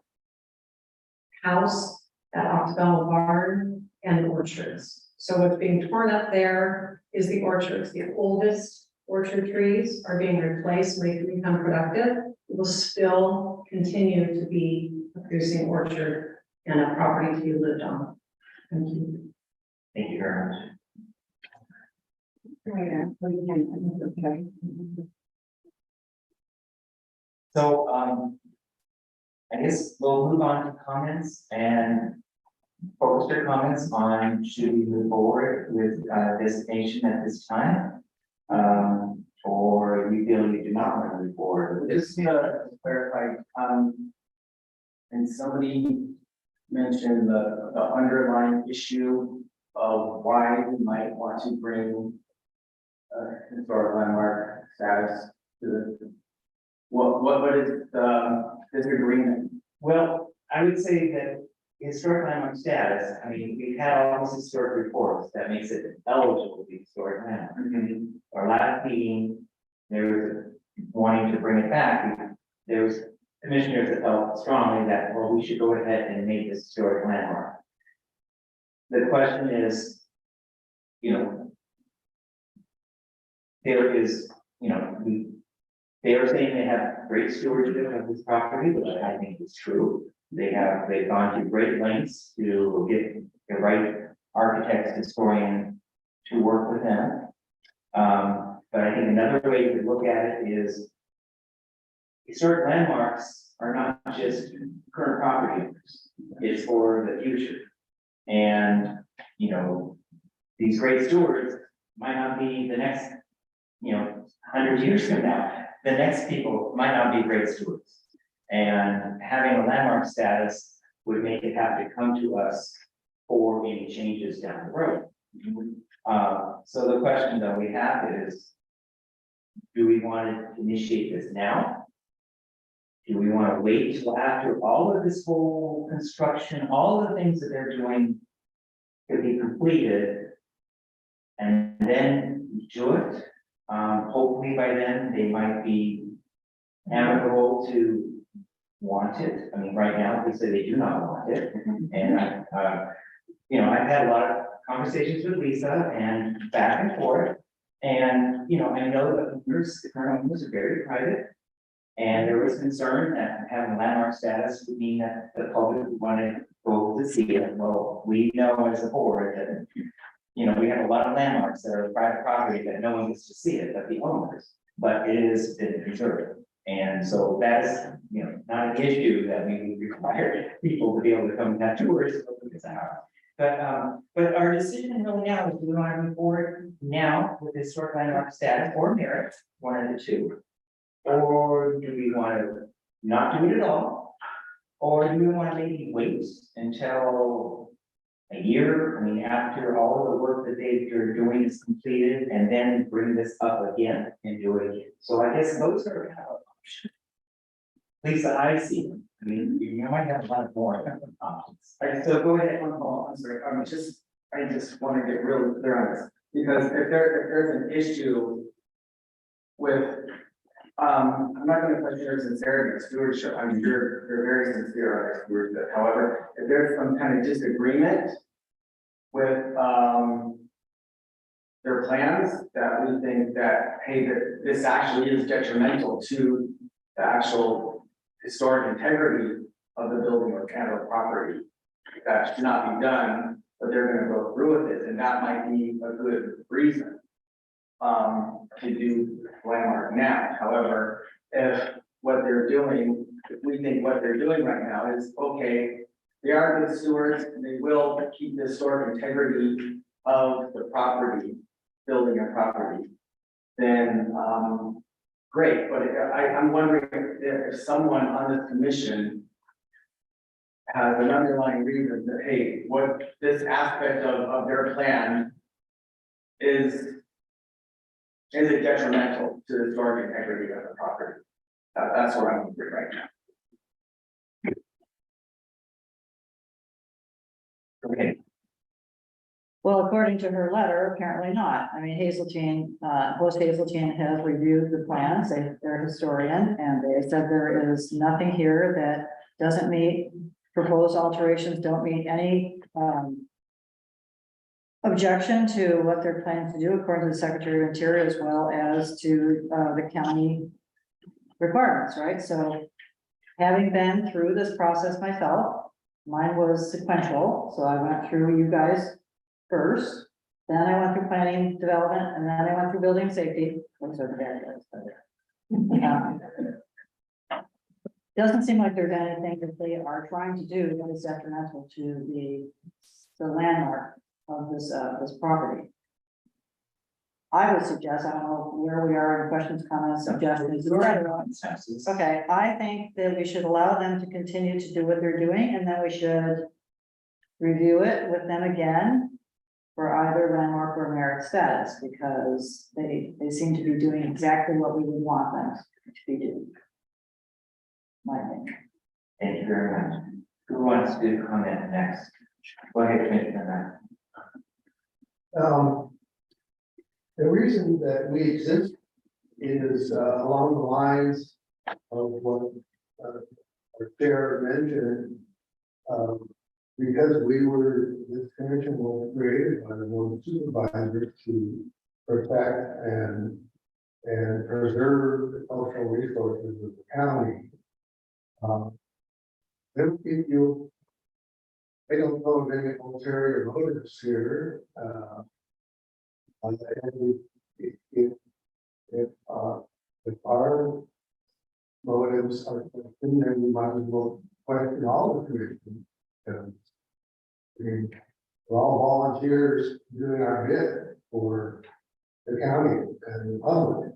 house, that Occidental barn, and the orchards. So what's being torn up there is the orchards. The oldest orchard trees are being replaced, and they can become productive. It will still continue to be a producing orchard and a property to be lived on. Thank you. Thank you very much. So, I guess we'll move on to comments and focus your comments on should we move forward with designation at this time? Or you feel you do not want to move forward? Just to clarify, and somebody mentioned the underlying issue of why we might want to bring historic landmark status to the, what is the disagreement? Well, I would say that historic landmark status, I mean, we've had all these historic reports that makes it eligible to be historic landmark. Our last meeting, there was wanting to bring it back. There was commissioners that felt strongly that, well, we should go ahead and make this historic landmark. The question is, you know, there is, you know, they are saying they have great stewardship of this property, which I think is true. They've gone to great lengths to get the right architects, historian to work with them. But I think another way to look at it is historic landmarks are not just current property owners, it's for the future. And, you know, these great stewards might not be the next, 100 years from now, the next people might not be great stewards. And having a landmark status would make it have to come to us for any changes down the road. So the question that we have is, do we want to initiate this now? Do we want to wait till after all of this whole construction, all the things that they're doing to be completed and then do it? Hopefully by then they might be amicable to want it. I mean, right now they say they do not want it. And I've had a lot of conversations with Lisa and back and forth. And, I know that the current owners are very private. And there was concern that having landmark status would mean that the public would want to go to see it. Well, we know as a board that, we have a lot of landmarks that are private property that no one gets to see it, but the owners, but it is been preserved. And so that is, not an issue that we require people to be able to come and have tours of this house. But our decision really now is, do we want to move forward now with historic landmark status or merit, one of the two? Or do we want to not do it at all? Or do we want to maybe wait until a year? I mean, after all of the work that they're doing is completed, and then bring this up again and do it again. So I guess those are kind of options. Least I see them. I mean, you might have a lot more options. All right, so go ahead, I'm sorry, I just want to get real clear on this, because if there's an issue with, I'm not gonna question your sincerity of stewardship, I mean, you're very sincere on your stewardship, however, if there's some kind of disagreement with, their plans, that we think that, hey, that this actually is detrimental to the actual historic integrity of the building or kind of property, that should not be done, but they're gonna go through with it, and that might be a good reason to do landmark now. However, if what they're doing, if we think what they're doing right now is, okay, they are good stewards, and they will keep the historic integrity of the property, building and property, then, great, but I'm wondering if someone on this commission has an underlying reason that, hey, what this aspect of their plan is it detrimental to the historic integrity of the property? That's where I'm wondering right now. Okay, Well, according to her letter, apparently not. I mean, Hazeltine, Host Hazeltine has reviewed the plans, they're a historian, and they said there is nothing here that doesn't meet, proposed alterations don't meet any, objection to what they're planning to do according to the Secretary of Interior, as well as to, the county requirements, right? So having been through this process myself, mine was sequential, so I went through you guys first, then I went through planning development, and then I went through building safety. Those are the bad guys, but, doesn't seem like there's anything that they are trying to do that is detrimental to the landmark of this property. I would suggest, I don't know where we are in questions, comments, suggestions. consensus. Okay, I think that we should allow them to continue to do what they're doing, and then we should review it with them again for either landmark or merit status, because they seem to be doing exactly what we would want them to be doing. My opinion. Thank you very much. Who wants to comment next? Go ahead, Commissioner. The reason that we exist is along the lines of what our chair mentioned. Because this commission was created by the board of supervisors to protect and preserve the cultural resources of the county. I don't know of any ulterior motives here. If our motives are questioned, then we might as well question all the commission. I mean, we're all volunteers doing our bit for the county and the public.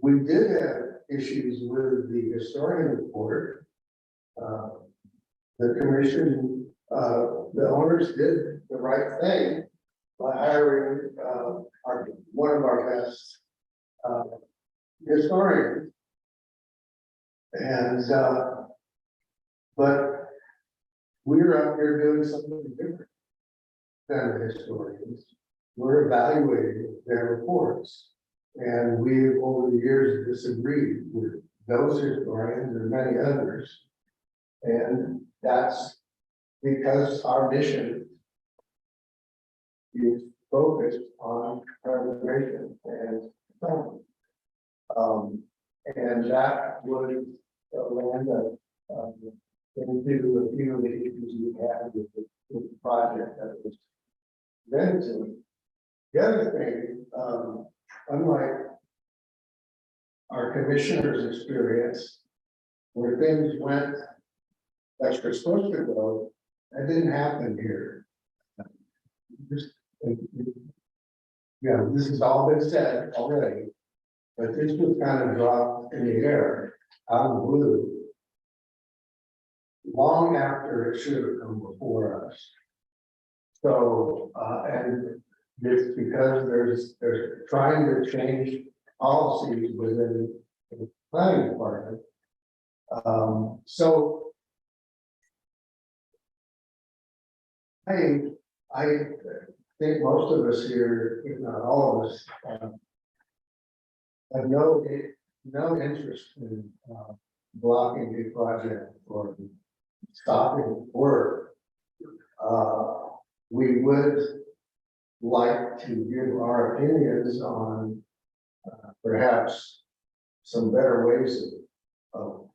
We did have issues with the historian report. The commission, the owners did the right thing by hiring one of our best historians. And but we're out here doing something different than the historians. We're evaluating their reports. And we've over the years disagreed with those historians and many others. And that's because our mission is focused on preservation and film. And that would land us into a few of the issues we had with the project that was presented to me. The other thing, unlike our commissioner's experience, where things went as they're supposed to go, that didn't happen here. Yeah, this has all been said already, but this was kind of dropped in the air out of the blue long after it should have come before us. So, and it's because they're trying to change policies within the planning department. So. I think most of us here, if not all of us, have no interest in blocking the project or stopping work. We would like to give our opinions on perhaps some better ways of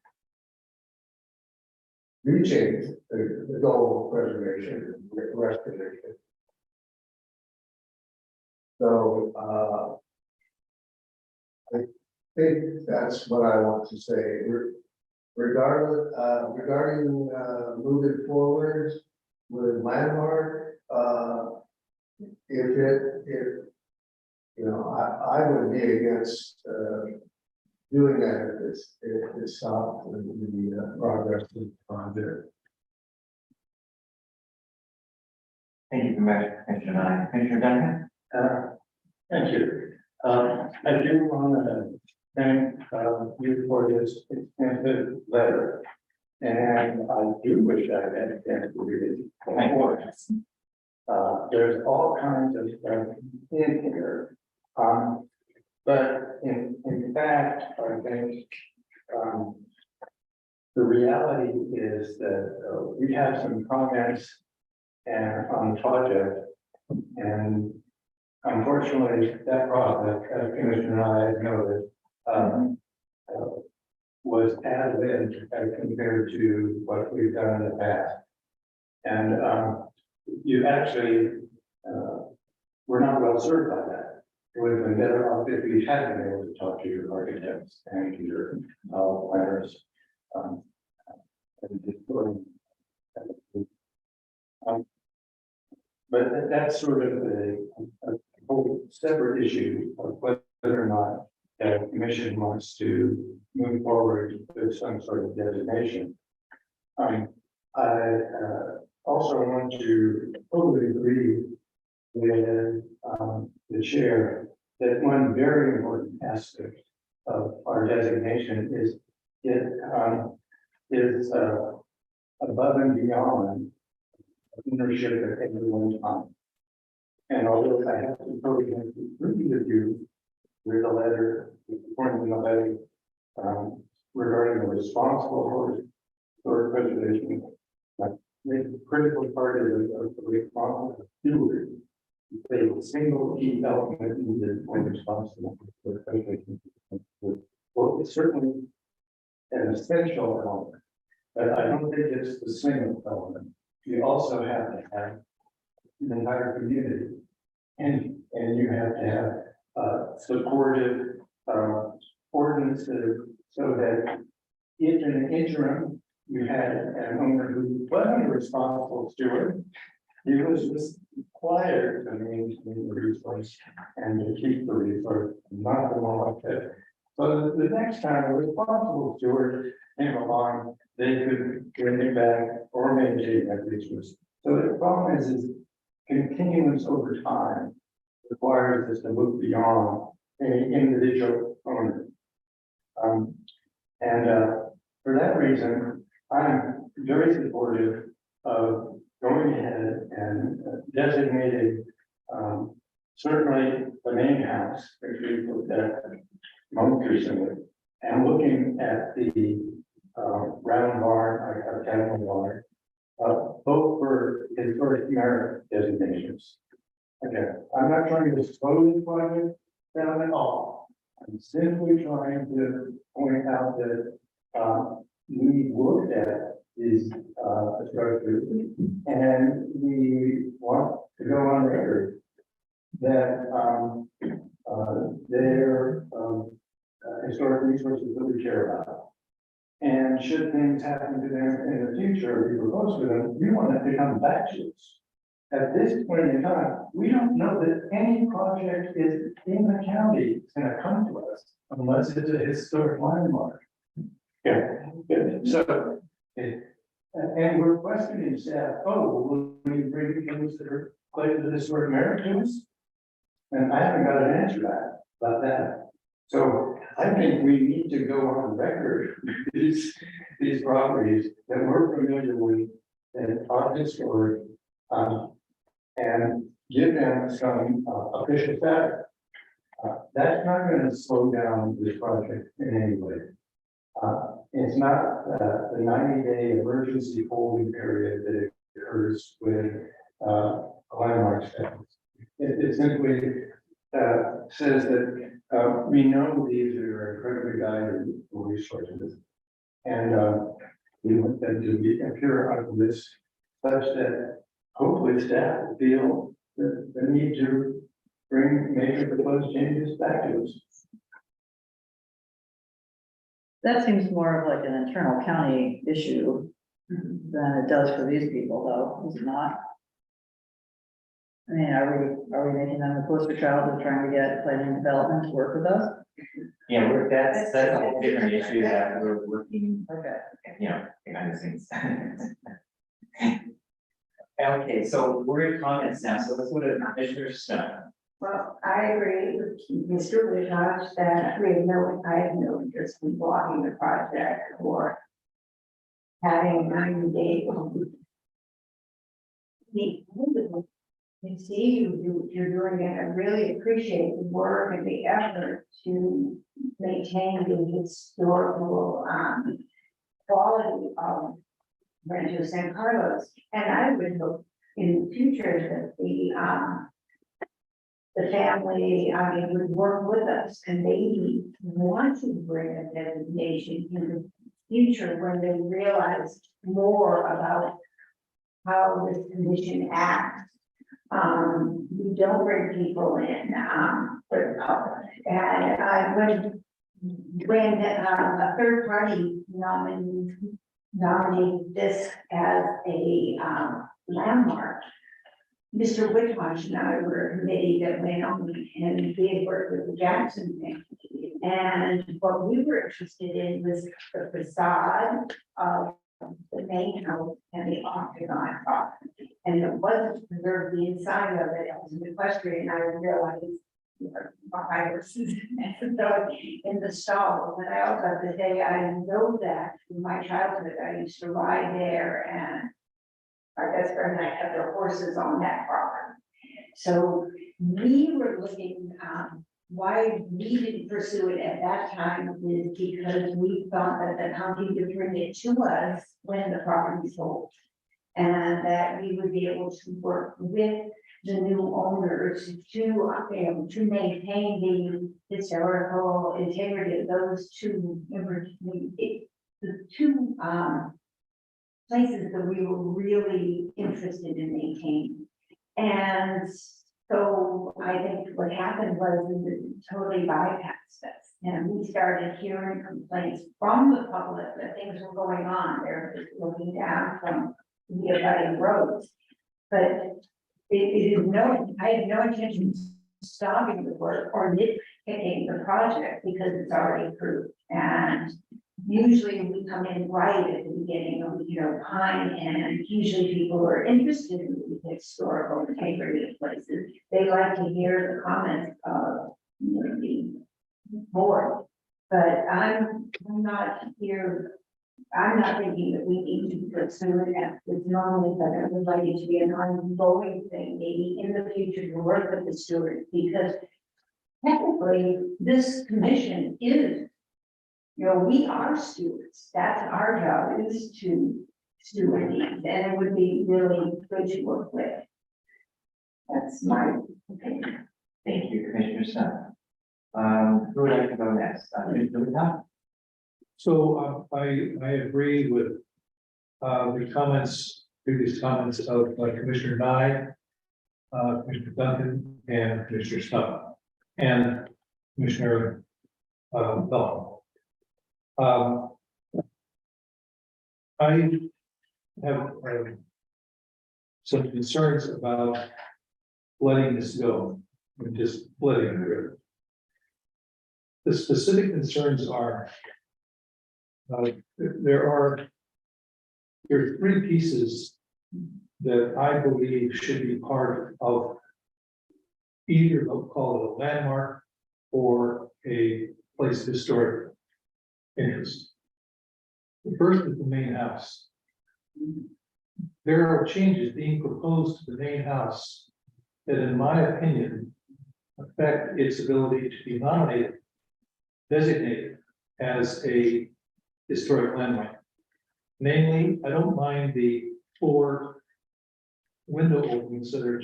reaching the goal of preservation and restoration. So I think that's what I want to say. Regarding moving forward with Landmark, if you know, I would be against doing that if it stopped the progress of the project. Thank you, Commissioner Nye. Commissioner Duncan? Thank you. I do want to thank you for this extensive letter. And I do wish I had a chance to read it. There's all kinds of stuff in here. But in fact, I think the reality is that we have some comments on the project, and unfortunately, that project, as Commissioner and I noted, was added as compared to what we've done in the past. And you actually were not well served by that. It would have been better off if we had been able to talk to your architects and your planners. But that's sort of a whole separate issue of whether or not the commission wants to move forward with some sort of designation. I also want to totally agree with the chair that one very important aspect of our designation is it is above and beyond ownership at any one time. And although I have to totally agree with you with a letter, pointing the letter regarding the responsible for preservation, the critical part of the responsible steward is a single key element needed when responsible for preservation. Well, it's certainly an essential element, but I don't think it's the single element. You also have to have the entire community, and you have to have supportive ordinances so that if in the interim you had an owner who wasn't a responsible steward, he was required to maintain the resource and to keep the resource, not the one like that. So the next time a responsible steward came along, they could bring it back or maintain that resource. So the problem is continuance over time requires us to move beyond any individual owner. For that reason, I'm very supportive of going ahead and designating certainly the main house, which we looked at most recently, and looking at the round barn, our cattle barn, both for historic merit designations. Okay, I'm not trying to slow the project down at all. I'm simply trying to point out that we looked at these structures and we want to go on record that they're historic resources that we care about. And should things happen to them in the future, we propose to them, we want them to come back to us. At this point in time, we don't know that any project is in the county is going to come to us unless it's a historic landmark. Yeah, so, and we're questioning staff, will we bring things that are related to historic merit to us? And I haven't got an answer about that. So I think we need to go on record with these properties that we're familiar with and are historic. And give them some official status. That's not gonna slow down this project in any way. It's not the 90-day emergency holding period that occurs with a landmark status. It simply says that we know these are incredibly valuable resources. And we want them to be appear on the list such that hopefully staff will feel the need to bring major proposed changes back to us. That seems more of like an internal county issue than it does for these people, though, is it not? I mean, are we making them the poster child of trying to get planning and development to work with us? Yeah, that's a whole different issue that we're working, Okay. you know, behind the scenes. Okay, so we're in comments now, so let's go to Commissioner Snow. Well, I agree with Mr. Whithouse that I have no interest in blocking the project or having 90 days. You see, you're doing it. I really appreciate the work and the effort to maintain the historical quality of Rancho San Carlos. And I would hope in the future that the family, would work with us and maybe want to bring a designation in the future when they realize more about how this commission acts. We don't bring people in, for the public. And when a third party nominated this as a landmark, Mr. Whitmarsh and I were a committee that went on and did work with the Jackson family. And what we were interested in was the facade of the main house and the octagon property. And it wasn't preserved the inside of it. It was an equestrian. I realized I was so in the stall. But I also have to say, I know that in my childhood, I used to ride there and our best friend and I had their horses on that property. So we were looking, why we didn't pursue it at that time is because we thought that the county would bring it to us when the property sold. And that we would be able to work with the new owners to maintain the historical integrity of those two, the two places that we were really interested in maintaining. And so I think what happened was we totally bypassed us. And we started hearing complaints from the public that things were going on. They're just looking down from the abutting roads. But I had no intention of stopping the work or nitpicking the project because it's already approved. And usually we come in right at the beginning of, Pine, and usually people are interested in the historical integrity of places. They like to hear the comments of the board. But I'm not here. I'm not thinking that we need to pursue it at this moment, but I would like it to be an ongoing thing, maybe in the future to work with the stewards, because technically this commission is, we are stewards. That's our job, is to steward these, and it would be really good to work with. That's my opinion. Thank you, Commissioner Snow. Who would like to go next? So I agree with the previous comments of Commissioner Nye, Commissioner Duncan, and Commissioner Snow, and Commissioner Bell. I have some concerns about letting this go, and just letting it go. The specific concerns are there are three pieces that I believe should be part of either, I'll call it a landmark or a place of historic interest. The first is the main house. There are changes being proposed to the main house that, in my opinion, affect its ability to be nominated, designated as a historic landmark. Namely, I don't mind the 4 window openings that are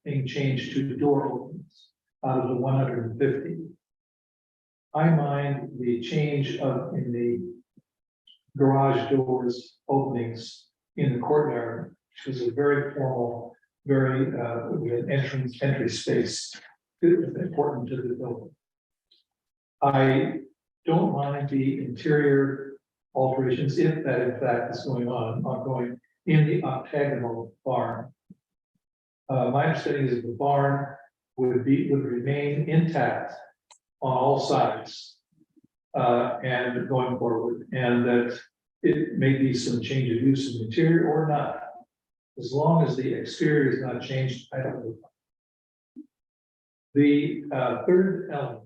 being changed to door openings out of the 150. I mind the change in the garage doors openings in the courtyard, which was a very formal, very with an entry space, important to the building. I don't mind the interior alterations, if that in fact is ongoing in the octagonal barn. My understanding is the barn would remain intact on all sides and going forward, and that it may be some change of use in the interior or not. As long as the exterior is not changed, I don't know. The third element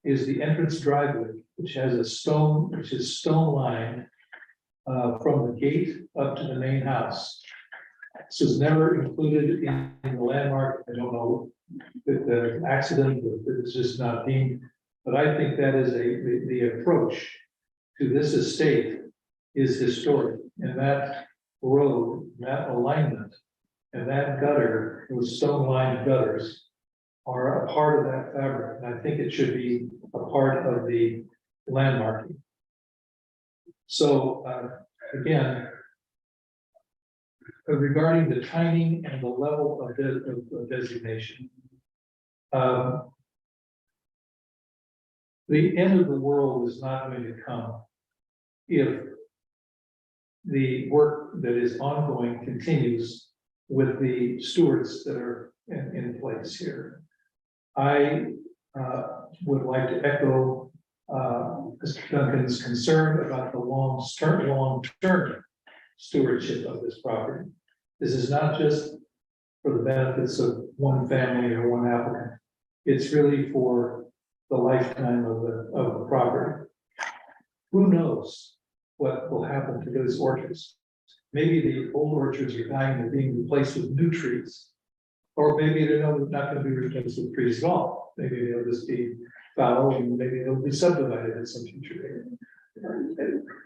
is the entrance driveway, which is stone lined from the gate up to the main house. This was never included in the landmark. I don't know if the accident, or it's just not deemed, but I think that is the approach to this estate is historic, and that road, that alignment, and that gutter, those stone lined gutters are a part of that fabric, and I think it should be a part of the landmarking. So, again, regarding the timing and the level of designation, the end of the world is not going to come if the work that is ongoing continues with the stewards that are in place here. I would like to echo Mr. Duncan's concern about the long-term stewardship of this property. This is not just for the benefits of one family or one applicant. It's really for the lifetime of the property. Who knows what will happen to those orchards? Maybe the old orchards are dying and being replaced with new trees. Or maybe they're not going to be replaced with trees at all. Maybe they'll just be fallow and maybe they'll be subdivided at some future date.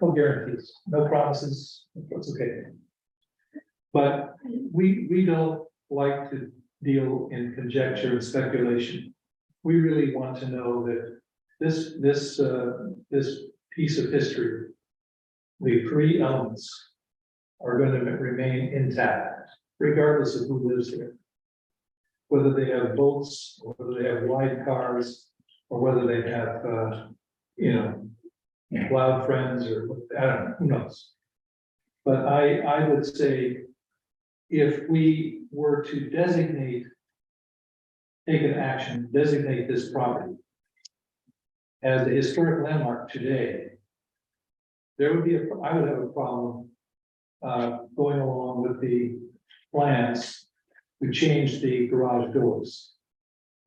No guarantees, no promises, it's okay. But we don't like to deal in conjecture and speculation. We really want to know that this piece of history, the 3 elements, are going to remain intact, regardless of who lives there. Whether they have boats, or whether they have wide cars, or whether they have, loud friends, or I don't know, who knows? But I would say, if we were to take an action, designate this property as a historic landmark today, there would be I would have a problem going along with the plans to change the garage doors,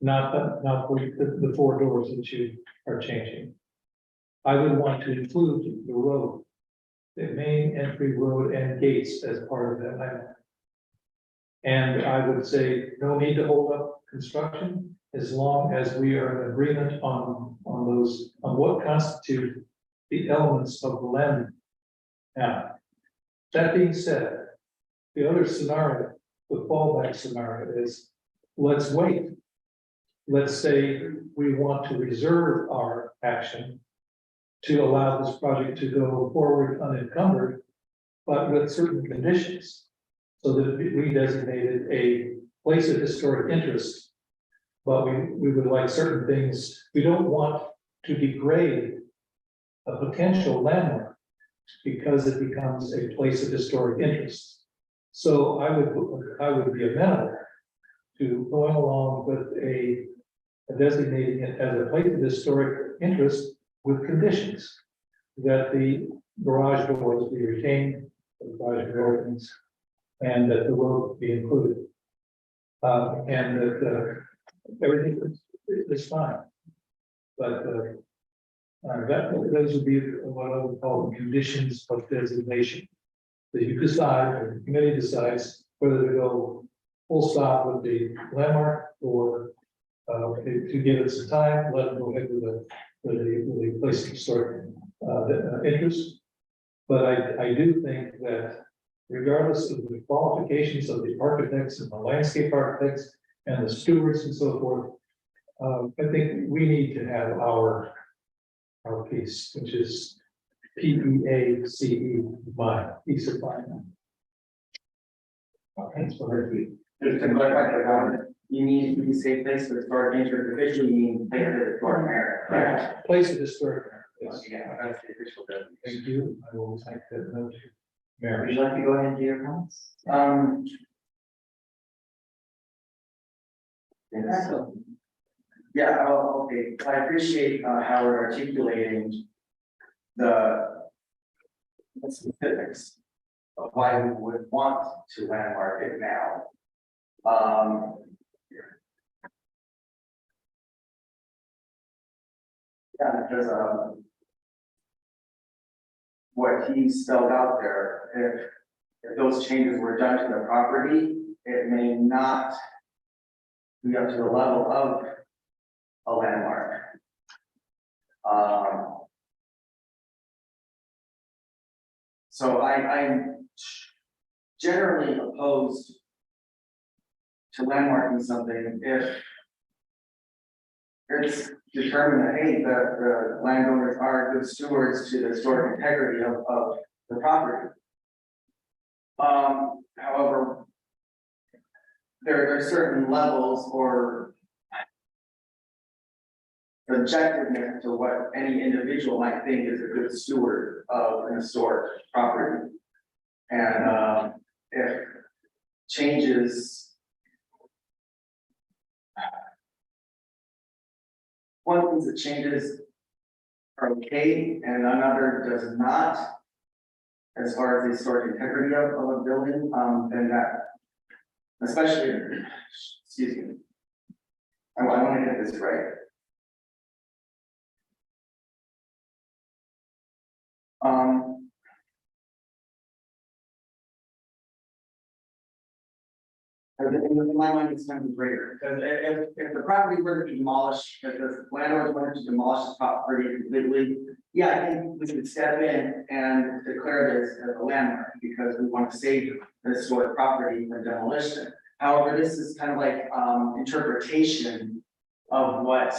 not the 4 doors that you are changing. I would want to include the road, the main entry road and gates as part of that landmark. And I would say no need to hold up construction as long as we are in agreement on what constitute the elements of the land. Now, that being said, the other scenario, the fallback scenario is, let's wait. Let's say we want to reserve our action to allow this project to go forward unencumbered, but with certain conditions. So that we designated a place of historic interest, but we would like certain things. We don't want to degrade a potential landmark because it becomes a place of historic interest. So I would be amenable to going along with designating it as a place of historic interest with conditions that the garage doors be retained, the garage door opens, and that the road be included. And that everything is fine. But, those would be what I would call conditions of designation. That you decide, or the committee decides whether to go full stop with the landmark or to give it some time, let them go ahead with the place of historic interest. But I do think that regardless of the qualifications of the architects and the landscape architects and the stewards and so forth, I think we need to have our piece, which is PEACE, mine, peace of mind. That's what I think. Just to clarify, you need to be safe place for historic nature, officially you mean place of historic merit, correct? Place of historic. Yes. Yeah, that's the official definition. Thank you. I will take that note. Would Mary. you like to go ahead and do your comments? Yes. Yeah, oh, okay, I appreciate Howard articulating the specifics of why we would want to landmark it now. Yeah, because what he spelled out there, if those changes were done to the property, it may not be up to the level of a landmark. So I'm generally opposed to landmarking something if it's determined that, hey, the landowners are good stewards to the historic integrity of the property. However, there are certain levels or objectiveness to what any individual might think is a good steward of an historic property. And if changes, one thing that changes are okay and another does not, as far as the historic integrity of a building, then that, especially, excuse me, I want to get this right. In my mind, it's kind of greater, because if the property were to be demolished, if the landowners wanted to demolish the property completely, yeah, I think we should step in and declare this as a landmark, because we want to save the historic property from demolition. However, this is kind of like interpretation of what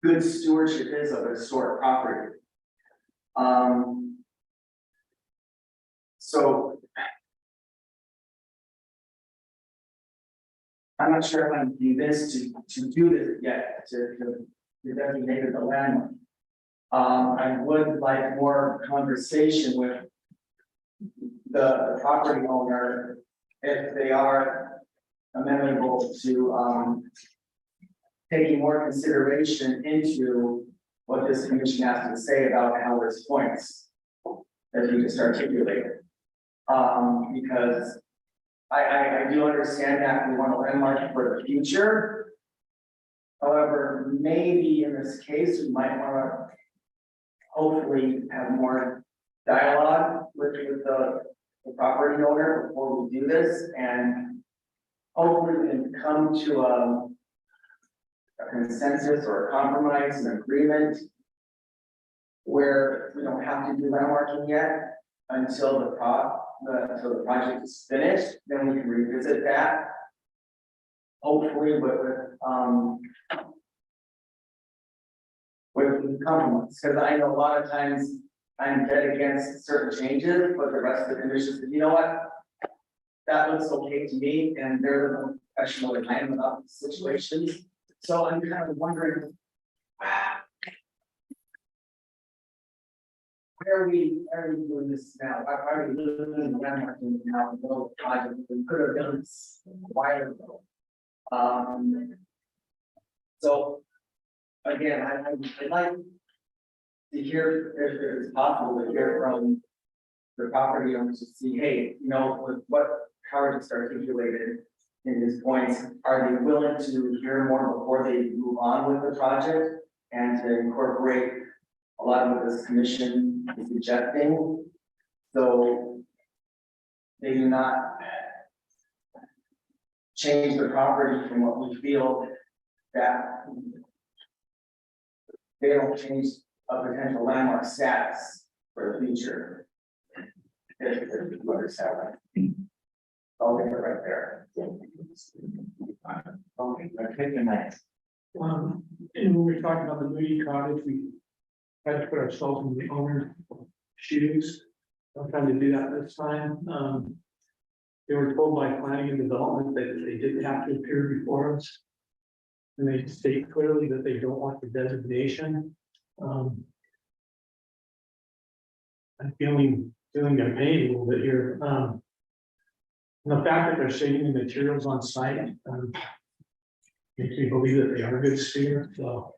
good stewardship is of a historic property. So I'm not sure if I'm convinced to do this yet, to designate it a landmark. I would like more conversation with the property owner if they are amenable to taking more consideration into what this commission has to say about Howard's points that he just articulated. Because I do understand that we want a landmark for the future. However, maybe in this case, we might want to hopefully have more dialogue with the property owner before we do this, and hopefully we can come to a consensus or a compromise, an agreement where we don't have to do landmarking yet until the project is finished. Then we can revisit that. Hopefully with compromise, because I know a lot of times I'm dead against certain changes, but the rest of the commission said, you know what? That looks okay to me, and they're the professional that I am about these situations. So I'm kind of wondering, where are we doing this now? Why are we doing the landmarking now in the middle of the project? We could have done this a while ago. So again, I'd like to hear, if it's possible, to hear from the property owners to see, hey, you know, with what Howard just articulated, in his points, are they willing to hear more before they move on with the project? And to incorporate a lot of what this commission is suggesting? So they do not change the property from what we feel that they don't change a potential landmark status for the future. If you understand. I'll leave it right there. Okay, take your minutes. And when we were talking about the Moody Cottage, we had to put ourselves in the owner's shoes. I'm trying to do that this time. They were told by planning and development that they didn't have to appear before us. And they state clearly that they don't want the designation. I'm feeling their pain a little bit here. And the fact that they're saving the materials on site, makes me believe that they are good stewards, so.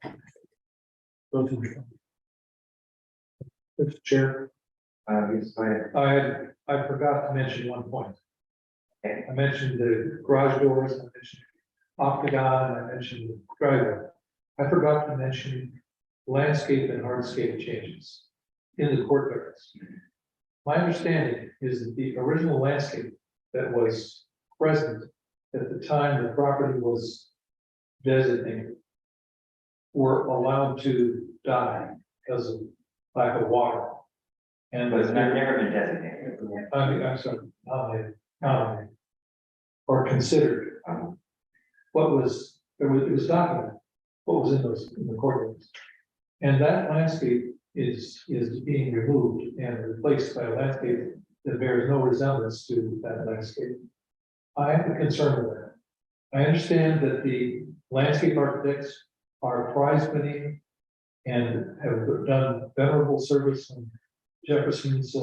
Those are the. Mr. Chair. Yes, go ahead. I forgot to mention one point. I mentioned the garage doors, I mentioned octagon, I mentioned the driveway. I forgot to mention landscape and hardscape changes in the courtyards. My understanding is that the original landscape that was present at the time the property was designated were allowed to die because of lack of water. And But it's never been designated. I'm sorry, nominated or considered. What was, it was documented, what was in the courtyards. And that landscape is being removed and replaced by a landscape that bears no resemblance to that landscape. I have a concern with that. I understand that the landscape architects are prize winning and have done venerable service on Jefferson's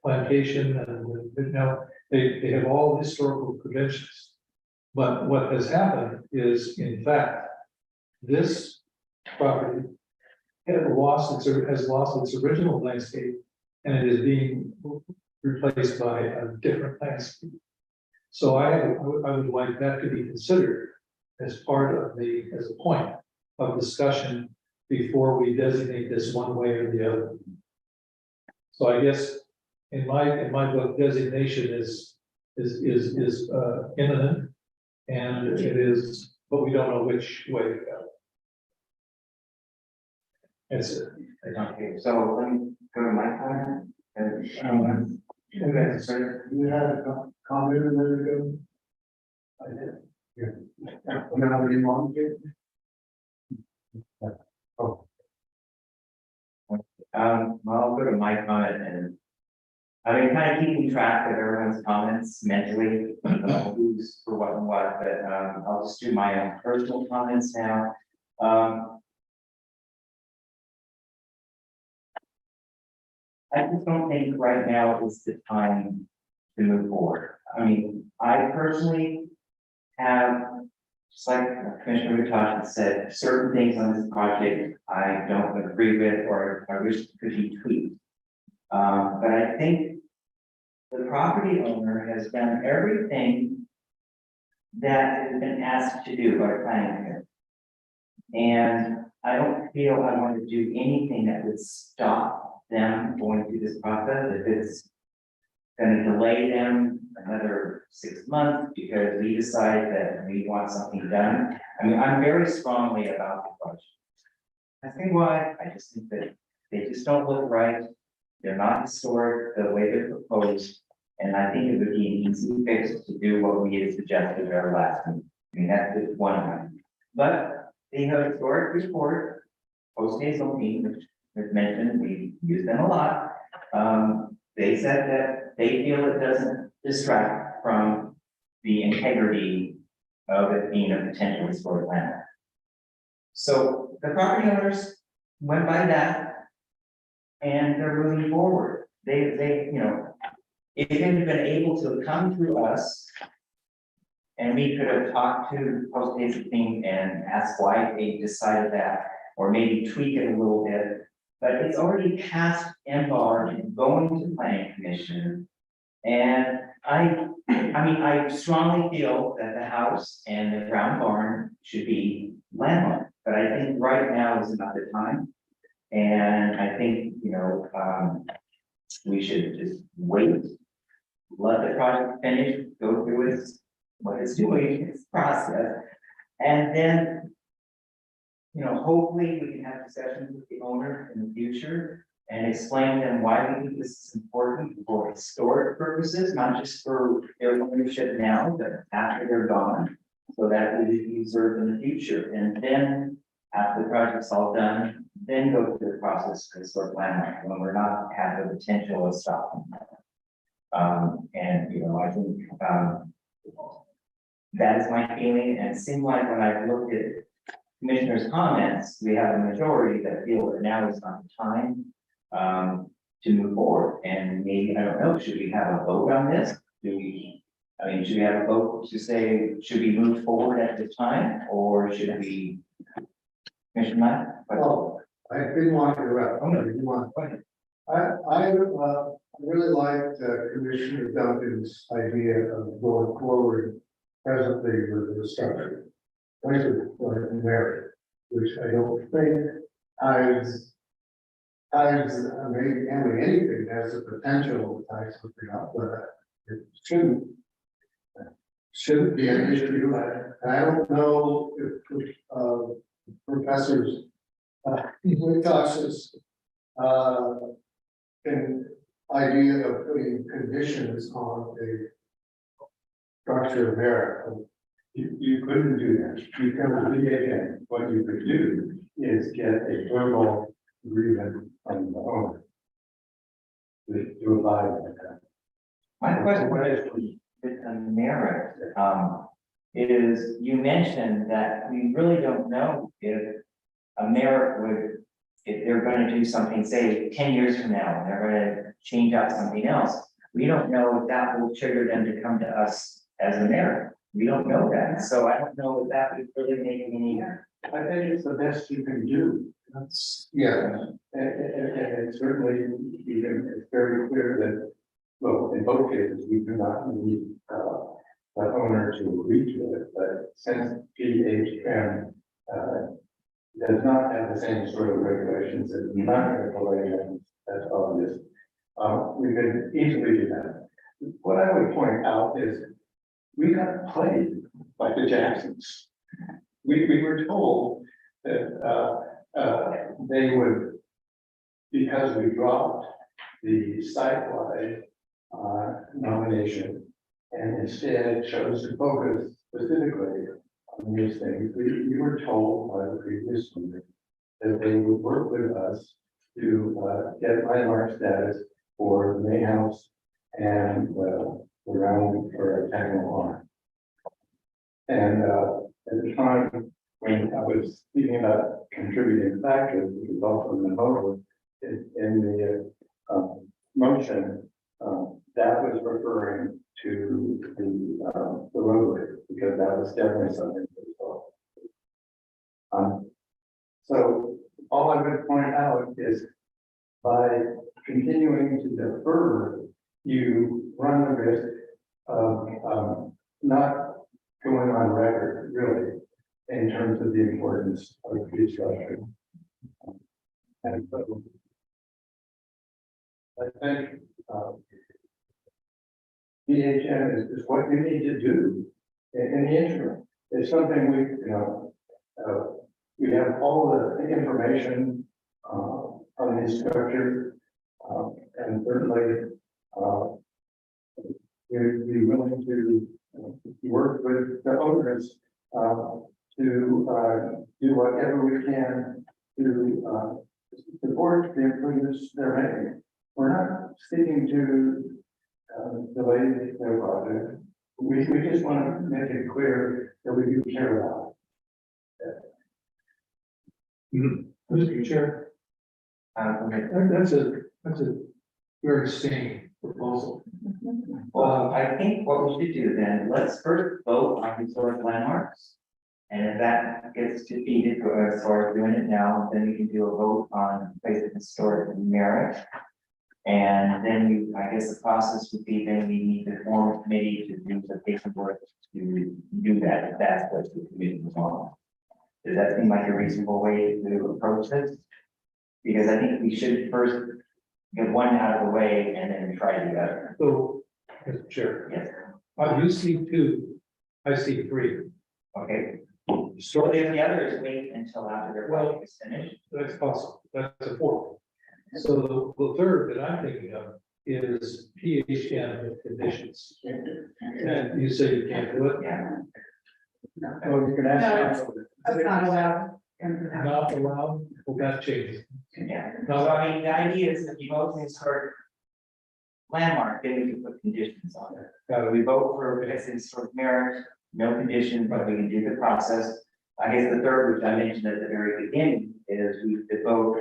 plantation, and now they have all historical credentials. But what has happened is, in fact, this property has lost its original landscape, and it is being replaced by a different landscape. So I would like that to be considered as part of as a point of discussion before we designate this one way or the other. So I guess in my book, designation is imminent, and it is, but we don't know which way to go. That's it. Okay, so let me go to my comment. And, You had a comment a minute ago? I did. Yeah. Now, do you want to? Oh. I'll go to my comment, and I've been kind of keeping track of everyone's comments mentally, who's for what and what, but I'll just do my own personal comments now. I just don't think right now is the time to move forward. I mean, I personally have, just like Commissioner Natasha said, certain things on this project I don't agree with or I wish could be tweaked. But I think the property owner has done everything that has been asked to do by planning commission. And I don't feel I want to do anything that would stop them going through this process. If it's going to delay them another 6 months because we decide that we want something done. I mean, I'm very strongly about the project. I think why, I just think that they just don't look right. They're not historic the way they're proposed. And I think it would be an easy fix to do what we had suggested at our last meeting. I mean, that's just one of them. But they have a historic report, post-nasal meeting, which was mentioned, we use them a lot. They said that they feel it doesn't distract from the integrity of it being a potential historic landmark. So the property owners went by that and they're moving forward. They, you know, if they had been able to come to us and we could have talked to the post-nasal team and asked why they decided that, or maybe tweak it a little bit. But it's already past MBAR and going to planning commission. And I I mean, I strongly feel that the house and the brown barn should be landlocked, but I think right now is not the time. And I think, we should just wait. Let the project finish, go through what it's doing, its process. And then, hopefully we can have discussions with the owner in the future and explain to them why we think this is important for historic purposes, not just for their ownership now, but after they're gone. So that will be preserved in the future. And then after the project's all done, then go through the process for historic landmark when we're not have the potential of stopping. I think, that is my feeling, and it seemed like when I looked at commissioners' comments, we have a majority that feel that now is not the time to move forward, and maybe, I don't know, should we have a vote on this? Should we have a vote to say, should we move forward at this time, or should we? Commissioner Knight? Oh, I didn't want to interrupt. Oh, no. I didn't want to. I really liked Commissioner Duncan's idea of going forward presently with the structure. Especially for marriage, which I don't think maybe handling anything has the potential to tie something up, but it shouldn't be an issue. I don't know if professors Wicktosh's an idea of putting conditions on a structure of merit. You couldn't do that. You can again, what you could do is get a verbal agreement from the owner to abide by that. My question with the merit, is you mentioned that we really don't know if a merit if they're going to do something, say 10 years from now, and they're going to change out something else. We don't know if that will trigger them to come to us as a merit. We don't know that. So I don't know if that would really make any. I think it's the best you can do. That's, yeah. And certainly, it's very clear that, well, in both cases, we do not need, the owner to agree to it, but since PHM, does not have the same sort of regulations as non-medical regulations, that's obvious. We could easily do that. What I would point out is we got played by the Jacksons. We were told that they would, because we dropped the site-wide nomination and instead chose to focus specifically on these things. We were told by the previous owner that they would work with us to get landmark status for the May House and the round for a technical line. And at the time when I was speaking about contributing factors, which is also in the motion, motion, that was referring to the roadway, because that was definitely something that was involved. So all I would point out is by continuing to defer, you run the risk of not going on record, really, in terms of the importance of restructuring. And so I think DHM is what you need to do in the interim. It's something we have all the information on these structures, and certainly we'd be willing to work with the owners to do whatever we can to support the improvements they're making. We're not seeking to delay their project. We just want to make it clear that we do care about it. Mr. Chair, that's a very sane proposal. Well, I think what we should do then, let's first vote on historic landmarks. And if that gets defeated as far as doing it now, then we can do a vote on place of historic merit. And then you, I guess the process would be then we need to form a committee to do the paperwork to do that, if that's what the committee was on. Does that seem like a reasonable way to approach this? Because I think we should first get one out of the way and then try the other. So, Mr. Chair, Yes, you see two, I see three. okay. So if the other is wait until after their project is finished. That's possible, that's a fourth. So the third that I'm thinking of is PHN with conditions. And you say you can't do it, Yeah. Oh, you can ask. That's not allowed. not allowed, well, that changes. Yeah, no, I mean, the idea is if you vote in historic landmark, then we can put conditions on it. So we vote for, if it's historic merit, no condition, but we can do the process. I guess the third, which I mentioned at the very beginning, is we could vote,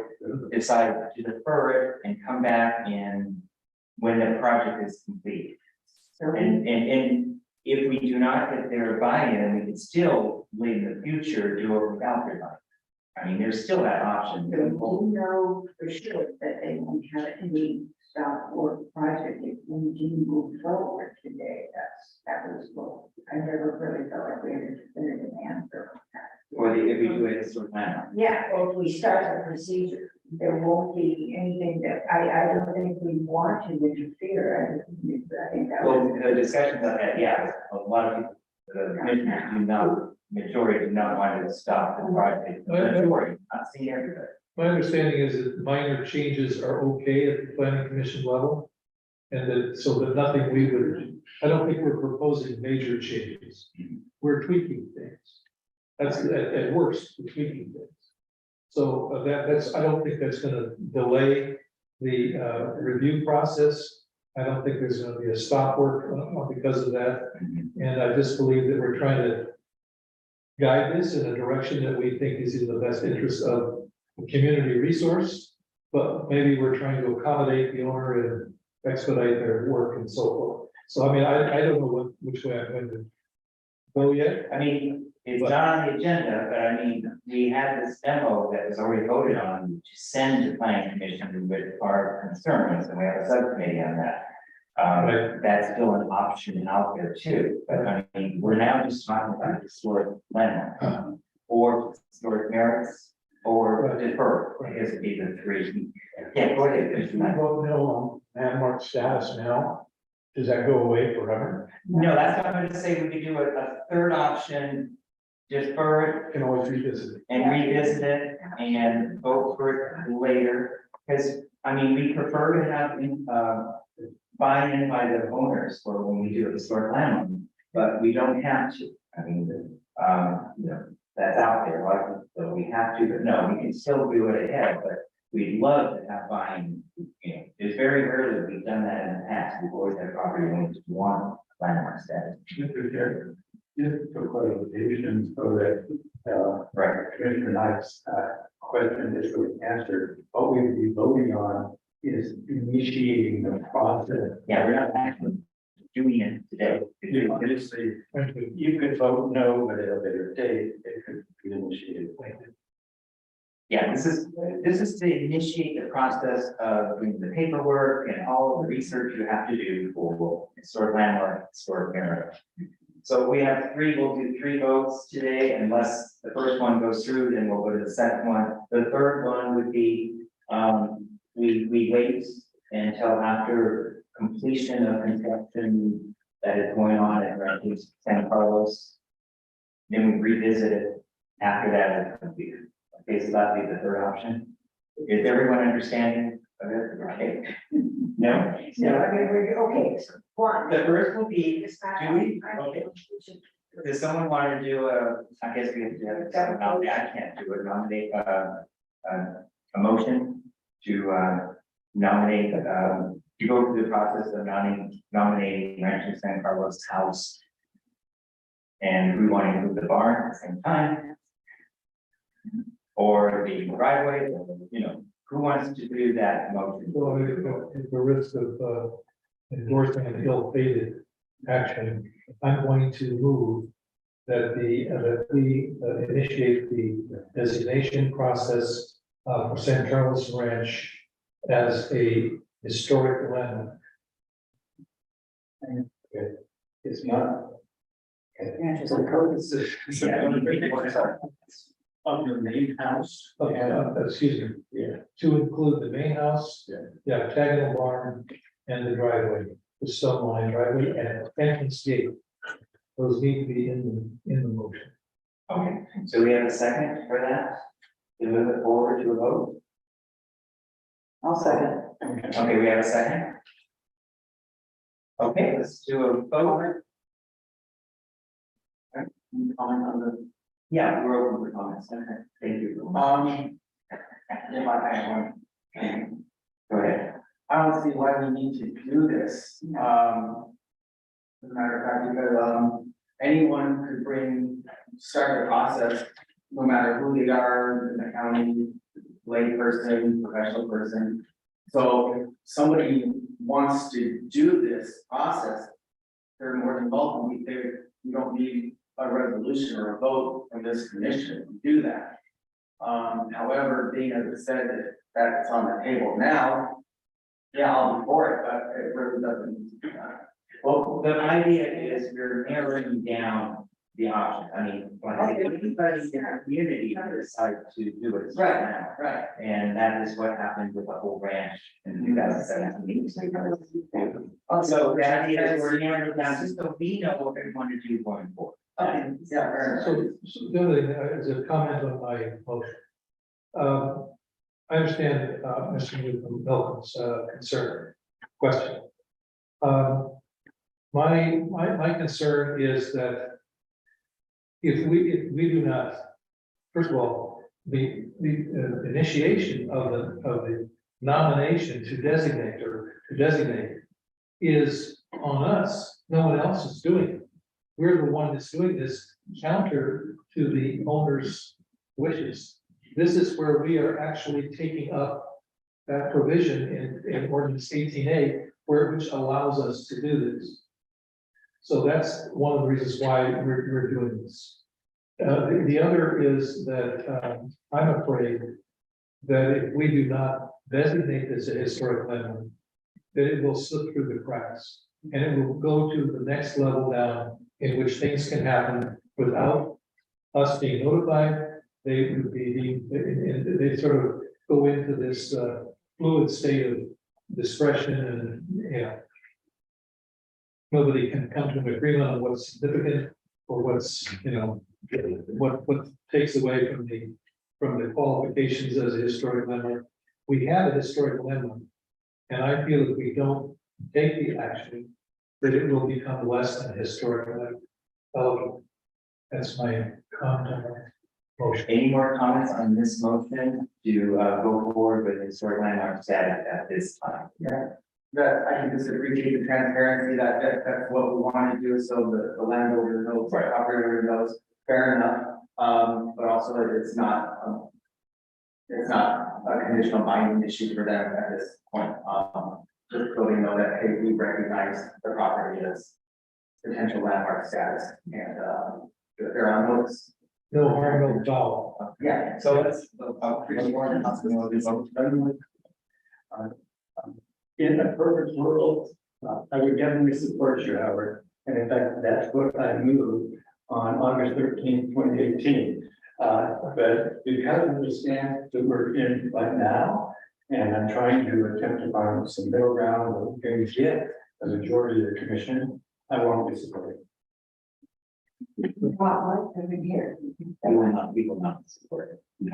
decide to defer it and come back in when the project is complete. And if we do not get their buy-in, we can still, late in the future, do it without their buy-in. I mean, there's still that option. So you know for sure that they won't have any stop work project if we do move forward today. That was what I never really felt like we had a definitive answer. Or if we do it as sort of landmark. Yeah, or if we start the procedure, there won't be anything that I don't think we want to interfere. I think that Well, was. the discussions I've had, yeah, a lot of people, the commissioners do not, majority do not want to stop the project. The Majority, not seeing everybody. My understanding is that minor changes are okay at the planning commission level. And that, so that nothing we would, I don't think we're proposing major changes. We're tweaking things. That's at worst, we're tweaking things. So that's, I don't think that's gonna delay the review process. I don't think there's gonna be a stop work because of that. And I just believe that we're trying to guide this in a direction that we think is in the best interest of the community resource. But maybe we're trying to accommodate the owner and expedite their work and so forth. So I mean, I don't know which way I'm going to go yet. I mean, it's not on the agenda, but I mean, we had this memo that was already voted on to send to planning commission with our concerns, and we have a subcommittee on that. That's still an option out there too, but I mean, we're now just talking about historic landmark. Or historic merits, or defer, I guess it'd be the three. Yeah, go ahead. If you vote no on landmark status now, does that go away forever? No, that's what I'm gonna say, we could do a third option, defer Can always revisit it. it and revisit it and vote for it later. Because, I mean, we prefer to have, buy-in by the owners for when we do a historic landmark, but we don't have to. I mean, you know, that's out there, like, so we have to, but no, we can still do it ahead, but we'd love to have buy-in. You know, it's very rarely we've done that in the past, we've always had property owners who want landmark status. Mr. Chair, just for clarification, so that, Right. Commissioner Knight's, question is really answered, what we would be voting on is initiating the process. Yeah, we're not actually doing it today. You could vote no, but at a later date, it could be initiated. Yeah, this is to initiate the process of doing the paperwork and all of the research you have to do for historic landmark, historic merit. So we have we'll do three votes today, unless the first one goes through, then we'll go to the second one. The third one would be, we wait until after completion of construction that is going on at San Carlos. Then we revisit it after that is completed. Okay, so that'd be the third option. Is everyone understanding of it? Okay. No? So I mean, okay, so one. The first will be, do we? Okay. Does someone want to do I guess we have to have it, nominate, I can't do it, nominate, a motion to, nominate, you go through the process of nominating Rancho San Carlos House. And we want to move the barn at the same time. Or the driveway, you know, who wants to do that motion? Well, at the risk of endorsing an ill-fated action, I'm going to move that we initiate the designation process for San Carlos Ranch as a historic landmark. It's not. Of your main house. Excuse me. Yeah. To include the main house. Yeah. The octagonal barn and the driveway, the stone line driveway and entrance gate. Those need to be in the motion. Okay, so we have a second for that? To move it forward to a vote? I'll second. Okay, we have a second. Okay, let's do a vote. Comment on the, Yeah, we're open for comments. Okay, thank you. if I have one. Go ahead. I don't see why we need to do this. As a matter of fact, because, anyone could start the process, no matter who they are, in the county, lay person, professional person. So if somebody wants to do this process, they're more than welcome. You don't need a resolution or a vote from this commission to do that. However, being as it said that it's on the table now, yeah, I'll be for it, but it really doesn't. Well, the idea is we're narrowing down the options. I mean, like, anybody in the community decide to do it. now. Right. And that is what happened with the whole ranch in 2017. So the idea is we're narrowing it down just so we know what we want to do going forward. Okay, yeah, fair enough. So the other thing is a comment on my motion. I understand, Mr. Malcolm's, concern, question. My concern is that if we do not, first of all, the initiation of the nomination to designate is on us. No one else is doing it. We're the one that's doing this counter to the owner's wishes. This is where we are actually taking up that provision in ordinance 18A, which allows us to do this. So that's one of the reasons why we're doing this. The other is that I'm afraid that if we do not designate this a historic landmark, that it will slip through the cracks and it will go to the next level down in which things can happen without us being notified. They would be, they sort of go into this fluid state of discretion and, nobody can come to an agreement on what's significant or what's, what takes away from the qualifications as a historic landmark. We have a historic landmark. And I feel if we don't take the action, that it will become less than a historic landmark. That's my comment on that motion. Any more comments on this motion to go forward with historic landmark status at this time? Yeah, that I can just appreciate the transparency that's what we want to do, so the landowner knows, the operator knows, fair enough. But also it's not a conditional binding issue for them at this point. Just so they know that, hey, we recognize the property as potential landmark status and they're on notice. No harm, no foul. Yeah, So let's, In a perfect world, I would definitely support you, Howard. And in fact, that's what I moved on August 13th, 2018. But because of the stance that we're in right now, and I'm trying to attempt to find some middle ground where we can get a majority of the commission, I won't be supporting. we will not support it.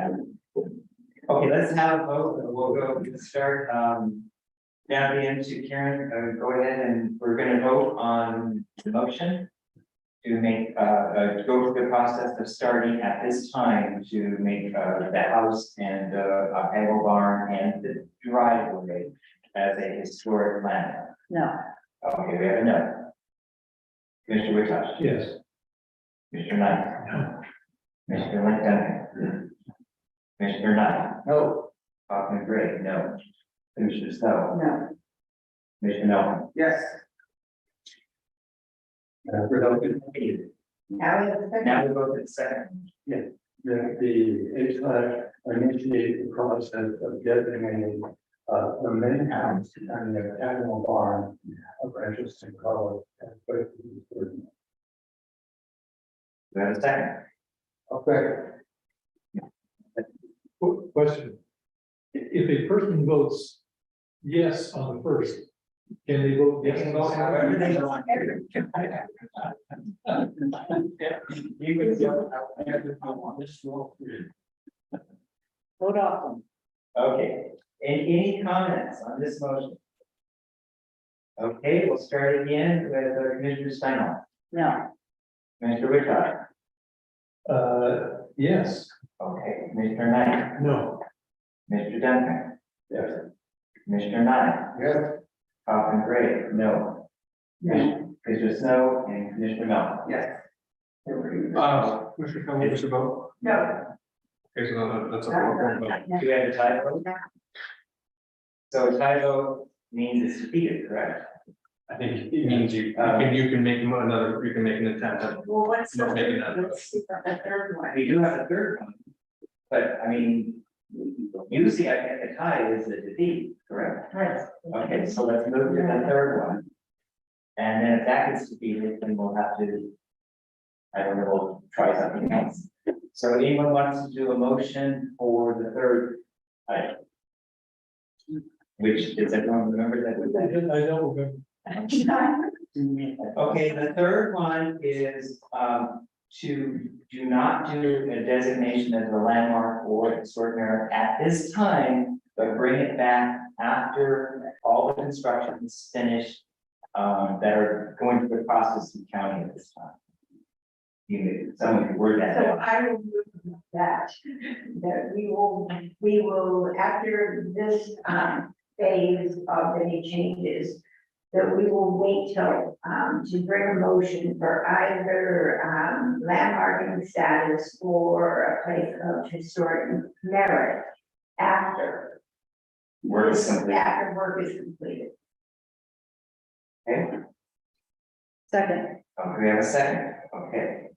Okay, let's have a vote. We'll go, start, down the end to Karen, go ahead and we're gonna vote on the motion to make, go through the process of starting at this time to make, the house and, angle barn and the driveway as a historic landmark. No, Okay, we have a no. Commissioner Whittosh. Yes. Commissioner Knight. Commissioner Lincoln. Commissioner Knight. no, Hoffman Gray, no. Commissioner Stowe. no. Commissioner Melton. yes. Now we have a second. Now we go to the second. The HVAC initiated the process of designating The main house and the animal barn of interest in color. we have a second. Okay, Question. If a person votes yes on the first, can they vote They yes? can on vote the however second? they want. You can go however you want. Vote off. Okay, any comments on this motion? Okay, we'll start again with Commissioner Steinhardt, No, Commissioner Whitlock. Yes. Okay, Commissioner Knight, No. Mr. Duncan, yes, Commissioner Knight, yes, Coffin Gray, no. Commissioner Snow and Commissioner Mel. Yes. Commissioner Campbell, what's your vote? No. Okay, so that's a four vote. Do we have a tie vote? So a tie vote means it's defeated, correct? I think it means you can make another, you can make an attempt at. Well, what's the Not making that. let's see the third one. We do have a third one, but I mean, usually a tie is a defeat, correct? Right. Okay, so let's move to the third one. And then if that gets defeated, then we'll have to, I don't know, we'll try something else. So anyone wants to do a motion for the third item? Which, does everyone remember that? I don't remember. Okay, the third one is, to do not do a designation as a landmark or extraordinary at this time, but bring it back after all the construction is finished, that are going through the process in county at this time. Someone could word that So out. I will move that we will, after this, phase of any changes, that we will wait till, to bring a motion for either, landmarking status or a place of historic merit after. Work is complete. After work is completed. Okay, second. okay, we have a second, okay,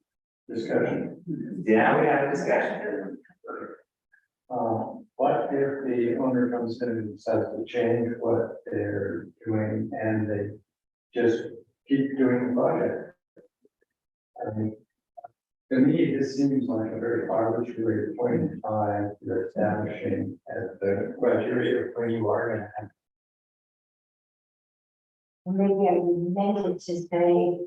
discussion. now we have a discussion. What if the owner comes in and decides to change what they're doing and they just keep doing the project? I mean, to me, this seems like a very arbitrary point in time you're establishing as the criteria of when you are going to have. Maybe I meant it to say,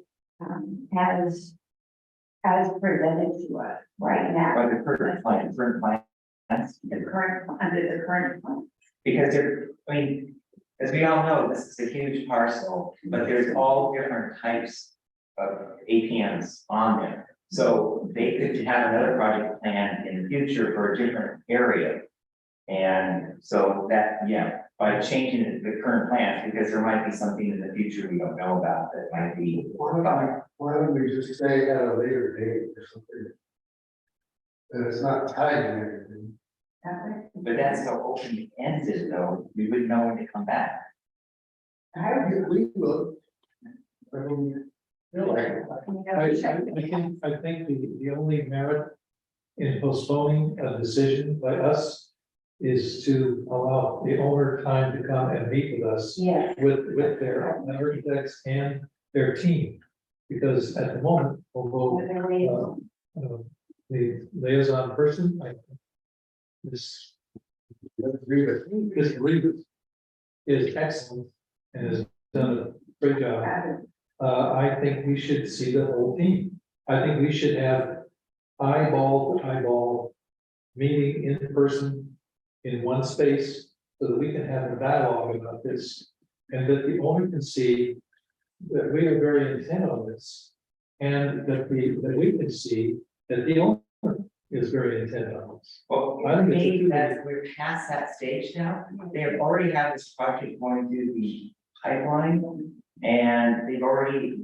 as presented to us right now. Or the current plan, The current, under the current plan. because there, I mean, as we all know, this is a huge parcel, but there's all different types of APMs on there. So they could have another project plan in the future for a different area. And so that, yeah, by changing the current plans, because there might be something in the future we don't know about that might be. why don't we just say at a later date or something? That it's not tied to anything. But that's so open ended though, we wouldn't know when to come back. We will. I mean, you're like, I think the only merit in postponing a decision by us is to allow the owner time to come and meet with us Yes. with their architects and their team. Because at the moment, although the liaison person, this Reeves is excellent and has done a great job. I think we should see the whole team. I think we should have eyeball to eyeball meeting in person in one space so that we can have a dialogue about this. And that the owner can see that we are very intent on this. And that we can see that the owner is very intent on this. Well, I think it's a maybe good- that we're past that stage now. They have already have this project going through the pipeline. And they've already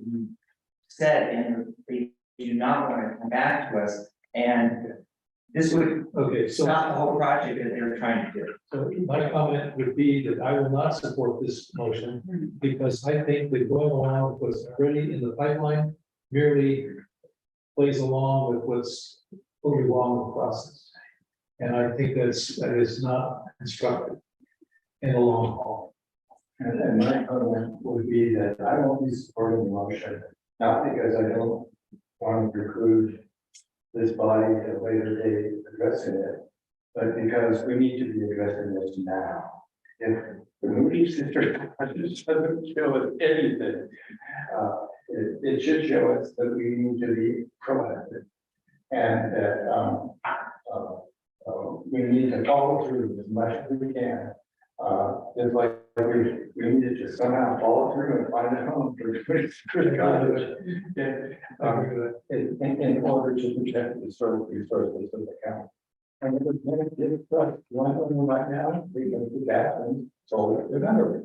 said, and they do not want to come back to us. And this would Okay, so. stop the whole project that they were trying to do. So my comment would be that I will not support this motion because I think that going along with what's already in the pipeline merely plays along with what's going wrong with the process. And I think that is not constructive. in the long haul. And my comment would be that I won't be supporting the motion, not because I don't want to preclude this body at a later date addressing it, but because we need to be addressing this now. If the movie sister doesn't show us anything, it should show us that we need to be proactive. And that, we need to follow through as much as we can. Just like we needed to somehow follow through and find a home for the college. In order to protect the historical resources of the county. And if it's going to get it right, right now, we can do that and solve it another.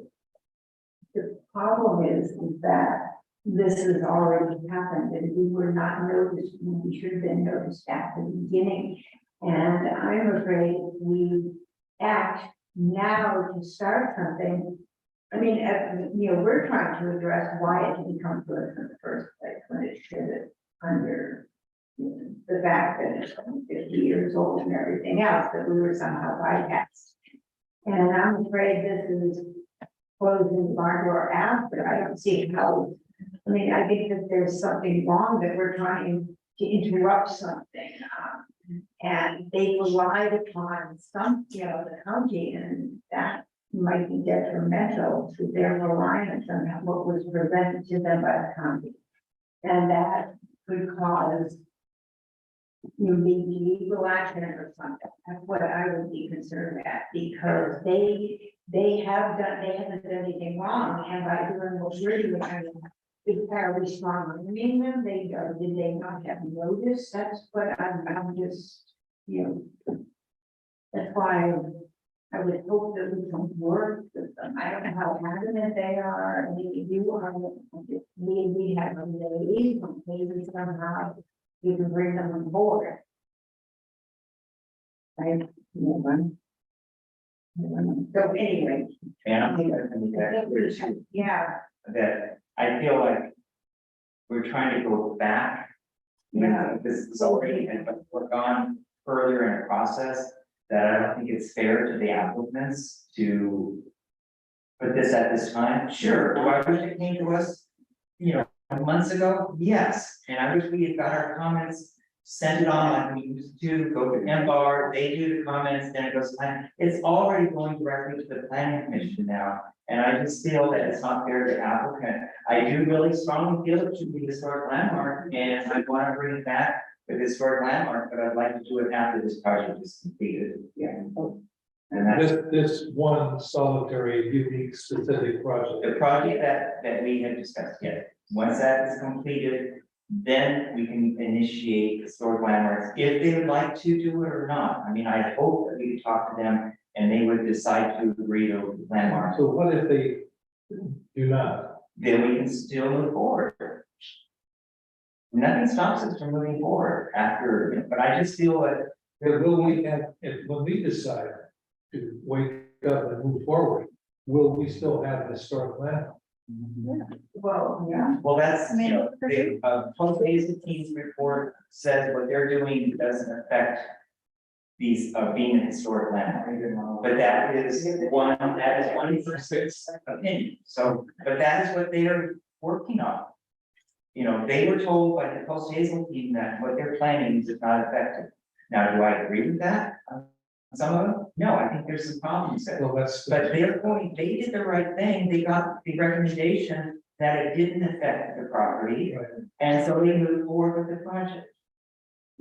The problem is that this has already happened and we were not noticed, when we should have been noticed at the beginning. And I'm afraid we act now to start something. I mean, we're trying to address why it didn't come to us in the first place, when it should have, under the fact that it's 50 years old and everything else, that we were somehow bypassed. And I'm afraid this is closing the barn door after. I don't see how, I mean, I think that there's something wrong, that we're trying to interrupt something. And they relied upon some, the county, and that might be detrimental to their reliance on what was presented to them by the county. And that could cause maybe legal action or something. That's what I would be concerned at, because they haven't done anything wrong, and by doing what we're doing, I mean, it's fairly strong. I mean, did they not have notice? That's what I'm just, that's why I would hope that we can work with them. I don't know how adamant they are. I mean, you are, we have a lady, maybe somehow you can bring them on board. Right? So anyway. And I think that Yeah. that I feel like we're trying to go back. Yeah. This is already, and we're gone further in a process that I don't think it's fair to the applicants to put this at this time. Sure, do I wish it came to us, months ago? Yes, and I wish we had got our comments, sent it on like we used to, go to MBAR, they do the comments, then it goes to plan. It's already going directly to the planning commission now. And I just feel that it's not fair to applicant. I do really strongly feel it should be historic landmark, and I want to bring it back with historic landmark, but I'd like to do it after this project is completed. Yeah. And that's This one solitary, unique, specific project. the project that we have discussed yet. Once that is completed, then we can initiate historic landmarks, if they would like to do it or not. I mean, I hope that we could talk to them and they would decide to agree to landmarks. So what if they do not? Then we can still move forward. Nothing stops us from moving forward after, but I just feel that Will we have, when we decide to wake up and move forward, will we still have historic land? Well, yeah. well, that's, I mean, the post-Hazel team's report says what they're doing doesn't affect these, being an historic landmark. But that is one person's opinion, so, but that is what they are working on. They were told by the post-Hazel team that what they're planning is not effective. Now, do I agree with that? Some of them? No, I think there's some problems there. Well, that's. But their point, they did the right thing, they got the recommendation that it didn't affect the property, Right. and so they moved forward with the project.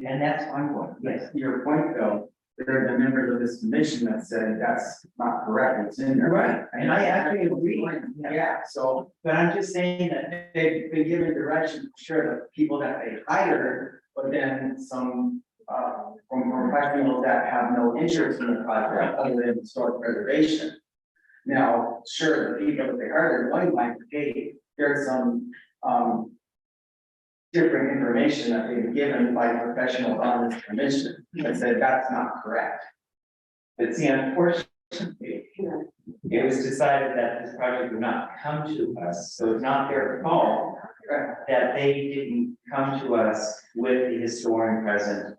And that's one point, yes. Yes, your point, Bill, there are the members of this commission that said that's not correct, it's in there. Right, and I actually agree. Yeah, so, But I'm just saying that, they've been given direction, sure, the people that they hired, but then some, from professionals that have no interest in the project other than historic preservation. Now, sure, the people that they hired, one might, hey, there's some, different information that they've given by professionals on this commission that said that's not correct. but see, unfortunately, it was decided that this project would not come to us, so it's not their fault that they didn't come to us with the historian present,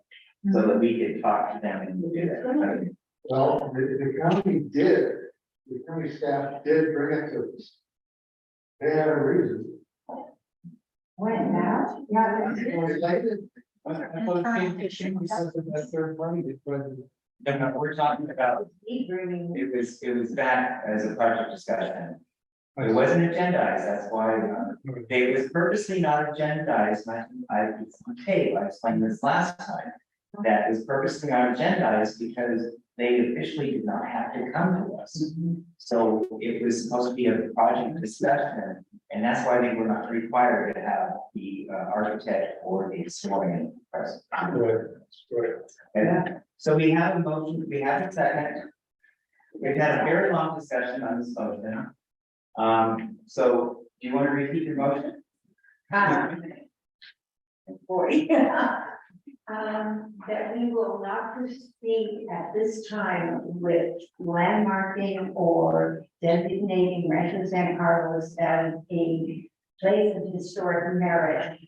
so that we could talk to them and do that. Well, the county did the county staff did bring it to us. They had a reason. When now? Yeah. No, we're talking about, Keep bringing. it was that as a project discussion. It wasn't agendized, that's why, it was purposely not agendized, it's on tape, I explained this last time. That was purposely not agendized because they officially did not have to come to us. So it was supposed to be a project discussion, and that's why they were not required to have the architect or the historian present. Okay. So we have a motion, we have a second. We've had a very long discussion on this motion. So do you want to repeat your motion? That we will not proceed at this time with landmarking or designating Rancho San Carlos as a place of historic merit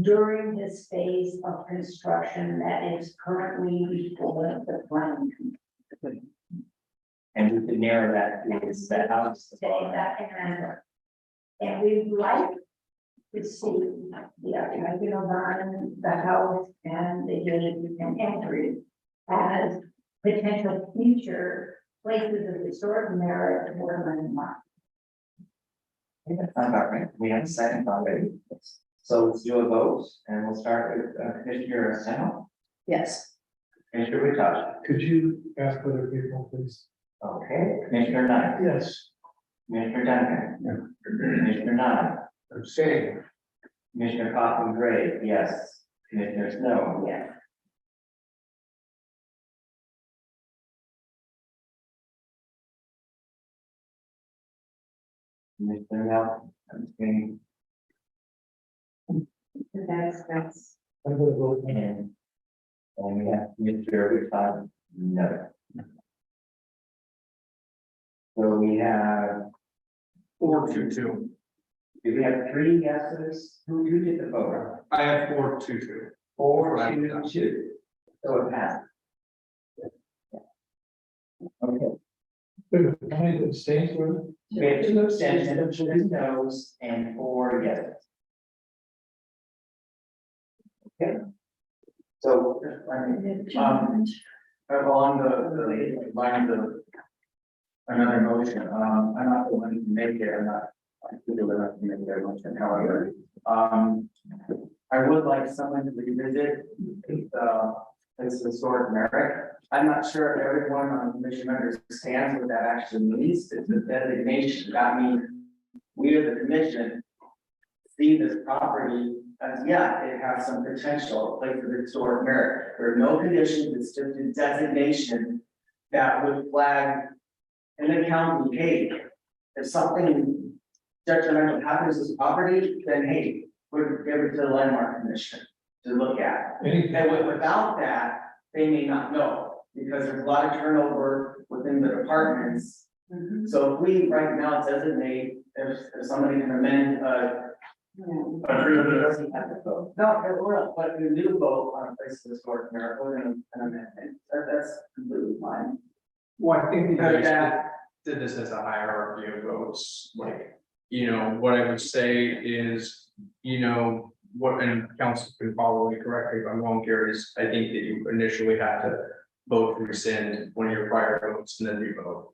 during this phase of construction that is currently before the planning commission. And we could narrow that to this, that house. Say that, and we'd like to see the octagonal barn, the house, and the gate and entry as potential future places of historic merit or landmark. I think that sounds about right. We have a second already. So let's do a vote, and we'll start with Commissioner Seno, Yes. Commissioner Witach. Could you ask other people, please? Okay, Commissioner Knight, Yes. Commissioner Duncan. Commissioner Nod, Abstain. Commissioner Coffin Gray, yes. Commissioner Snow. Yes. Commissioner Nelson, abstaining. That's. I'm gonna vote. And we have Commissioner Witach, no. So we have 4-2-2. do we have 3 yeses? Who did the vote? I have 4-2-2. 4-2-2. So it passed. Okay. How many abstains were We have 2 abstentions, 2 no's, and 4 yeses. Okay. So, Along the lines of another motion, I'm not the one to make it, I'm not. I feel enough to make that motion, however, I would like someone to revisit this historic merit. I'm not sure if everyone on the commission understands what that actually means. It's a designation. That means we as a commission see this property as, yeah, it has some potential, place of historic merit. There are no conditions, it's just a designation that would flag in the county, hey, if something detrimental happens to this property, then hey, we're give it to the landmark commission to look at. Anything? And without that, they may not know, because there's a lot of turnover within the departments. So if we right now designate, if somebody can amend, it doesn't have to vote. No, it will, but if you do vote on a place of historic merit, we're gonna amend it. That's completely fine. Well, I think you Because guys that, did this as a hierarchy of votes, like, what I would say is, what, and council can follow me correctly if I'm wrong here, is I think that you initially had to vote to rescind one of your prior votes and then revote.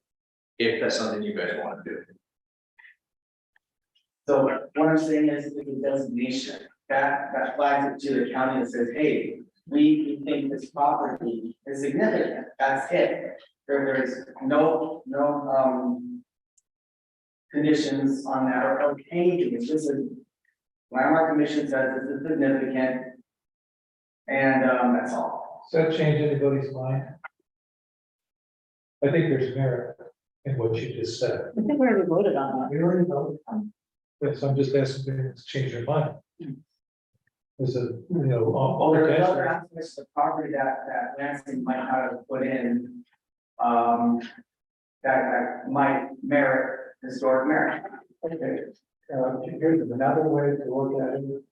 If that's something you guys want to do. so what I'm saying is with the designation, that flags it to the county and says, hey, we think this property is significant, that's it. There's no conditions on that or okay, it's just a landmark commission says this is significant. And that's all. Does that change anybody's mind? I think there's merit in what you just said. I think we already voted on that. We already voted on. Yes, I'm just asking them to change their mind. Is it, Oh, there's other aspects of the property that Lansing might not have put in. That might merit historic merit. Okay, here's another way to look at it.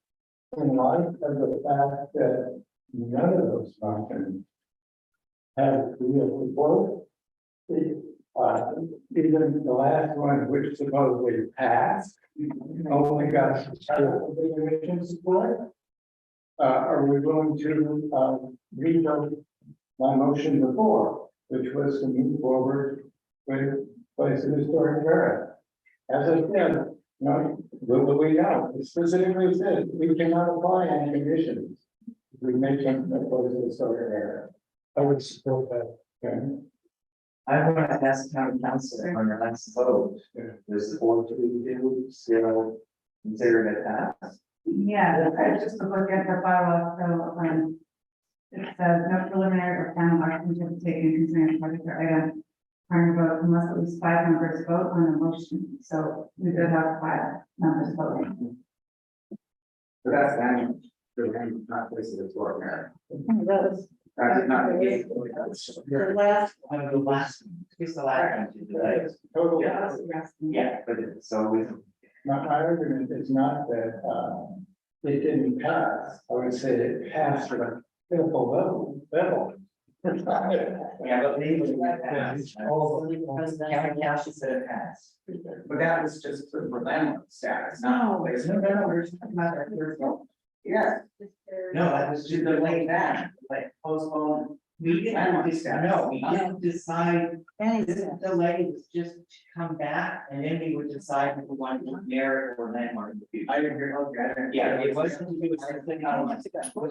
In light of the fact that none of those functions have real support, Even the last one, which supposedly passed, only got commission support. Are we going to, rebuild my motion before, which was to move forward with place of historic era? As I said, no, will we know? It specifically says we cannot apply any conditions. We make them a place of historic era. I would support that. Okay? I want to ask town council on your last vote, does the board do still consider it passed? Yeah, I just look at the bylaw, so, it says no preliminary or final action to be taken concerning project or item. Prior vote unless at least 5 members vote on the motion, so we did have 5 members voting. But that's then, not place of historic era. That was That's not the case. the last, One of the last, who's the last one to do that? Total. Yeah, but so with, My argument is not that, it didn't pass. I would say it passed at a critical level. yeah, but legally that passed. County council said it passed. But that was just for landlord status, not place. No, we're talking about our third vote. Yes. No, that was just delay that, like postpone. We didn't decide, no, we didn't decide, this delay was just to come back and then we would decide if we wanted to merit or landmark. in the future. I agree, okay. Yeah, it wasn't, it was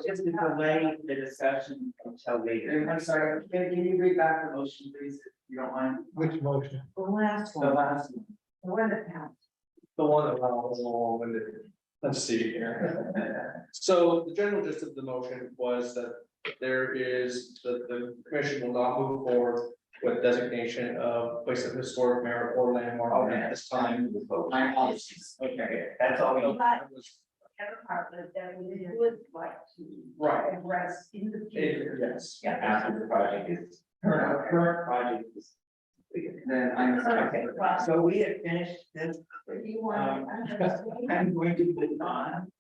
just to delay the discussion until later. I'm sorry, can you read back the motion, please, if you don't mind? Which motion? the last The one. last one. The one that counts. The one that went along with it. Let's see here. So the general gist of the motion was that there is, the commission will not move forward with designation of place of historic merit or landmark at this time. My apologies, okay. That's all we. The other part that we would like to Right. address in the future. Yes. Yeah, after the project is, current project is. Then I'm, Okay, so we have finished this, You want. I'm going to move on.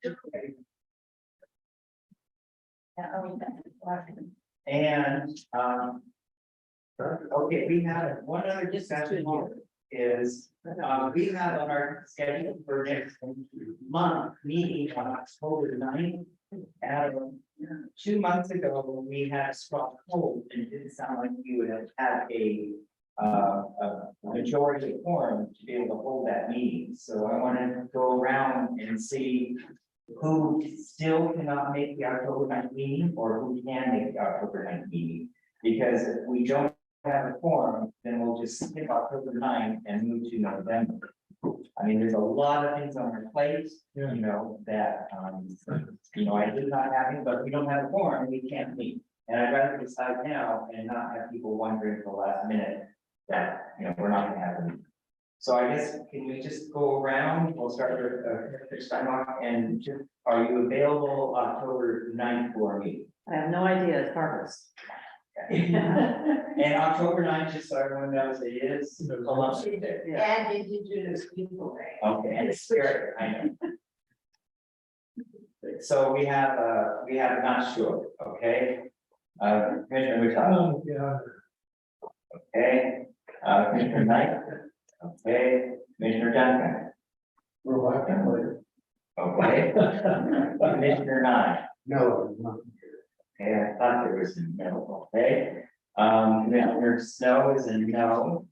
And, okay, we have one other discussion here is, we have on our schedule for next month, meeting on October 9th. 2 months ago, we had a strong hold and it didn't sound like we would have had a majority quorum to be able to hold that meeting. So I want to go around and see who still cannot make the October 9th meeting or who can make the October 9th meeting. Because if we don't have a quorum, then we'll just skip October 9th and move to November. I mean, there's a lot of things on our plate, you know, that, I did not have it, but we don't have a quorum, we can't meet. And I'd rather decide now and not have people wondering for the last minute that, we're not gonna have them. So I guess, can we just go around, we'll start with, Steinbach, and just, are you available October 9th for a meeting? I have no idea, it's harvest. And October 9th, just so everyone knows, it is Columbus Day. And Indigenous People Day. Okay, and it's spirit, I know. So we have not sure, okay? Commissioner Mutalo, Yeah. okay, Commissioner Knight, okay, Commissioner Duncan, Reluctantly. okay, Commissioner Nye, No, not. okay, I thought there was a no, okay? Commissioner Snow is a no.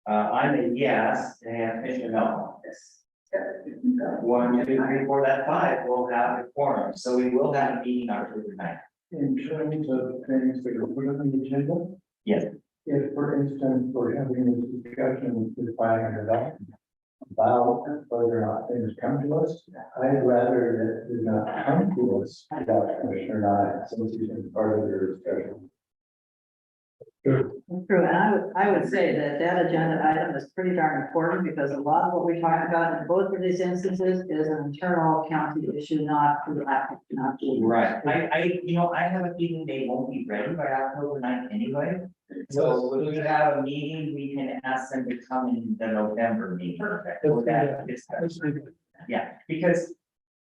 I'm a yes, and Commissioner Melton, yes. 1, 2, 3, 4, that's 5, we'll have a quorum, so we will have a meeting October 9th. In terms of things that are put on the agenda. Yes. If, for instance, we're having a discussion with planning and development about whether or not things come to us, I'd rather that it not come to us without Commissioner Nye, since he's been part of their discussion. True, and I would say that that agenda item is pretty darn important because a lot of what we talk about in both of these instances is an internal county issue, not the applicant, not the. Right, I have a feeling they won't be ready by October 9th anyway. So when we have a meeting, we can ask them to come in the November meeting. For that discussion. Yeah, because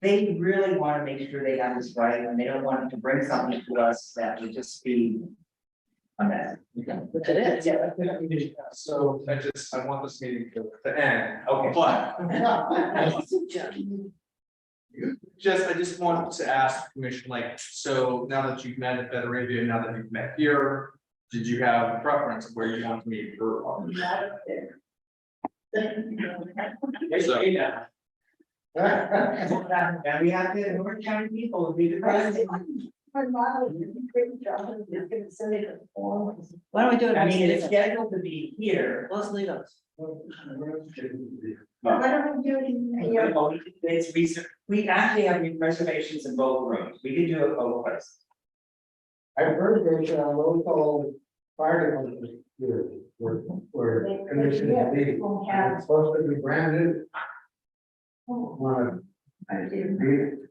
they really want to make sure they have this right, and they don't want to bring something to us that would just be on that. It is. So I want this meeting to end, Okay. but I just want to ask the commission, like, so now that you've met at Federation, now that you've met here, did you have a preference of where you want to meet for? So, And we have to, we're counting people, would be the president. Why don't we do it? I mean, it's scheduled to be here. Let's leave it. What are we doing? It's recent, we actually have reservations in both rooms, we could do it both places. I've heard there's a local fire department here, where commission is meeting. It's supposed to be branded. You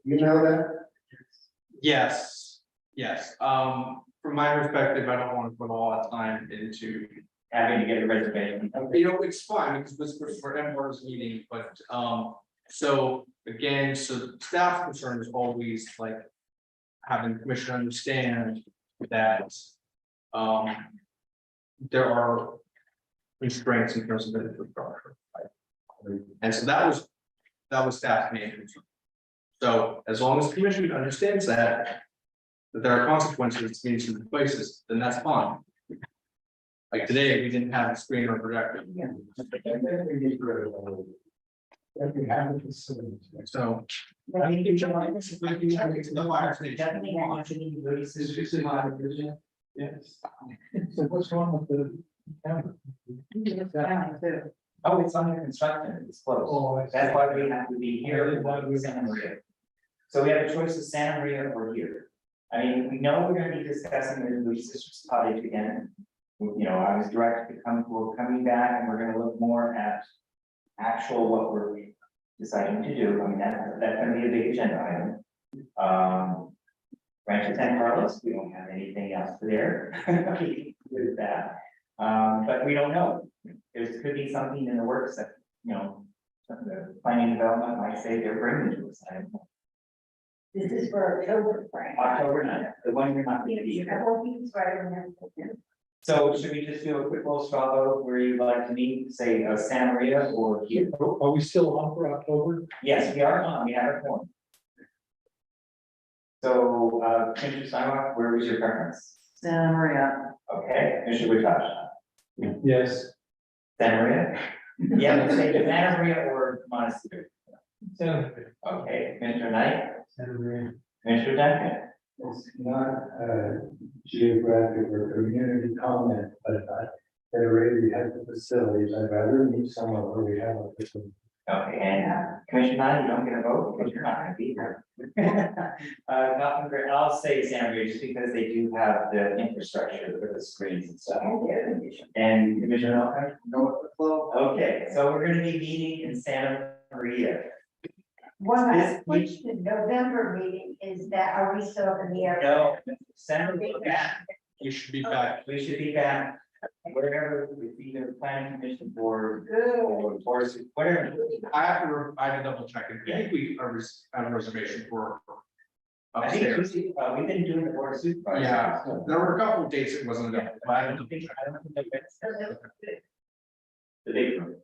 know that? yes, from my perspective, I don't want to put a lot of time into. Having to get a reservation. You know, it's fine, because this was for MWR's meeting, but, so again, so staff's concern is always like. Having the commission understand that, there are constraints in terms of infrastructure. Right? And so that was staff's main concern. So as long as the commission understands that there are consequences to these places, then that's fine. Like today, we didn't have a screen or projector. So. I mean, you definitely want to be very serious. Yes. So what's wrong with the camera? Oh, it's under construction, it's closed. Oh, I see. That's why we have to be here in Santa Maria. So we have a choice of Santa Maria or here. I mean, we know we're gonna be discussing the Louis Sisters Cottage again. You know, I was directed to we're coming back and we're gonna look more at actual what we're deciding to do. I mean, that's gonna be a big agenda item. Rancho San Carlos, we don't have anything else there. With that, but we don't know. There could be something in the works that, you know, the planning development might say they're bringing to us. I don't know. This is for October, Frank. October 9th, the one you're not gonna be here. So should we just do a quick little straw vote where you'd like to meet, say, Santa Maria or here? Are we still on for October? Yes, we are on, we have a form. So, Commissioner Steinbach, where was your preference? Santa Maria. Okay, Commissioner Wittosh, Yes. Santa Maria? Yeah, let's say Santa Maria or Montecito. Okay, Commissioner Knight, Commissioner Duncan. It's not geographic or community comment, but Federated has the facilities. I'd rather meet somewhere where we have a facility. Okay, and Commissioner Knight, you don't get a vote because you're not gonna be here. Nothing great, I'll say Santa Maria just because they do have the infrastructure for the screens and stuff. And Commissioner Elkhart? Go with the flow. Okay, so we're gonna be meeting in Santa Maria. One This last question, November meeting, is that, are we still in the area? No, Santa Maria, back. You should be back. We should be back. Wherever, it's either planning commission board or whatever. I have to double check it. I think we are on a reservation for. I think Upstairs. we've been doing the board of supervisors. Yeah, there were a couple of dates it wasn't. But I don't think that's the big room.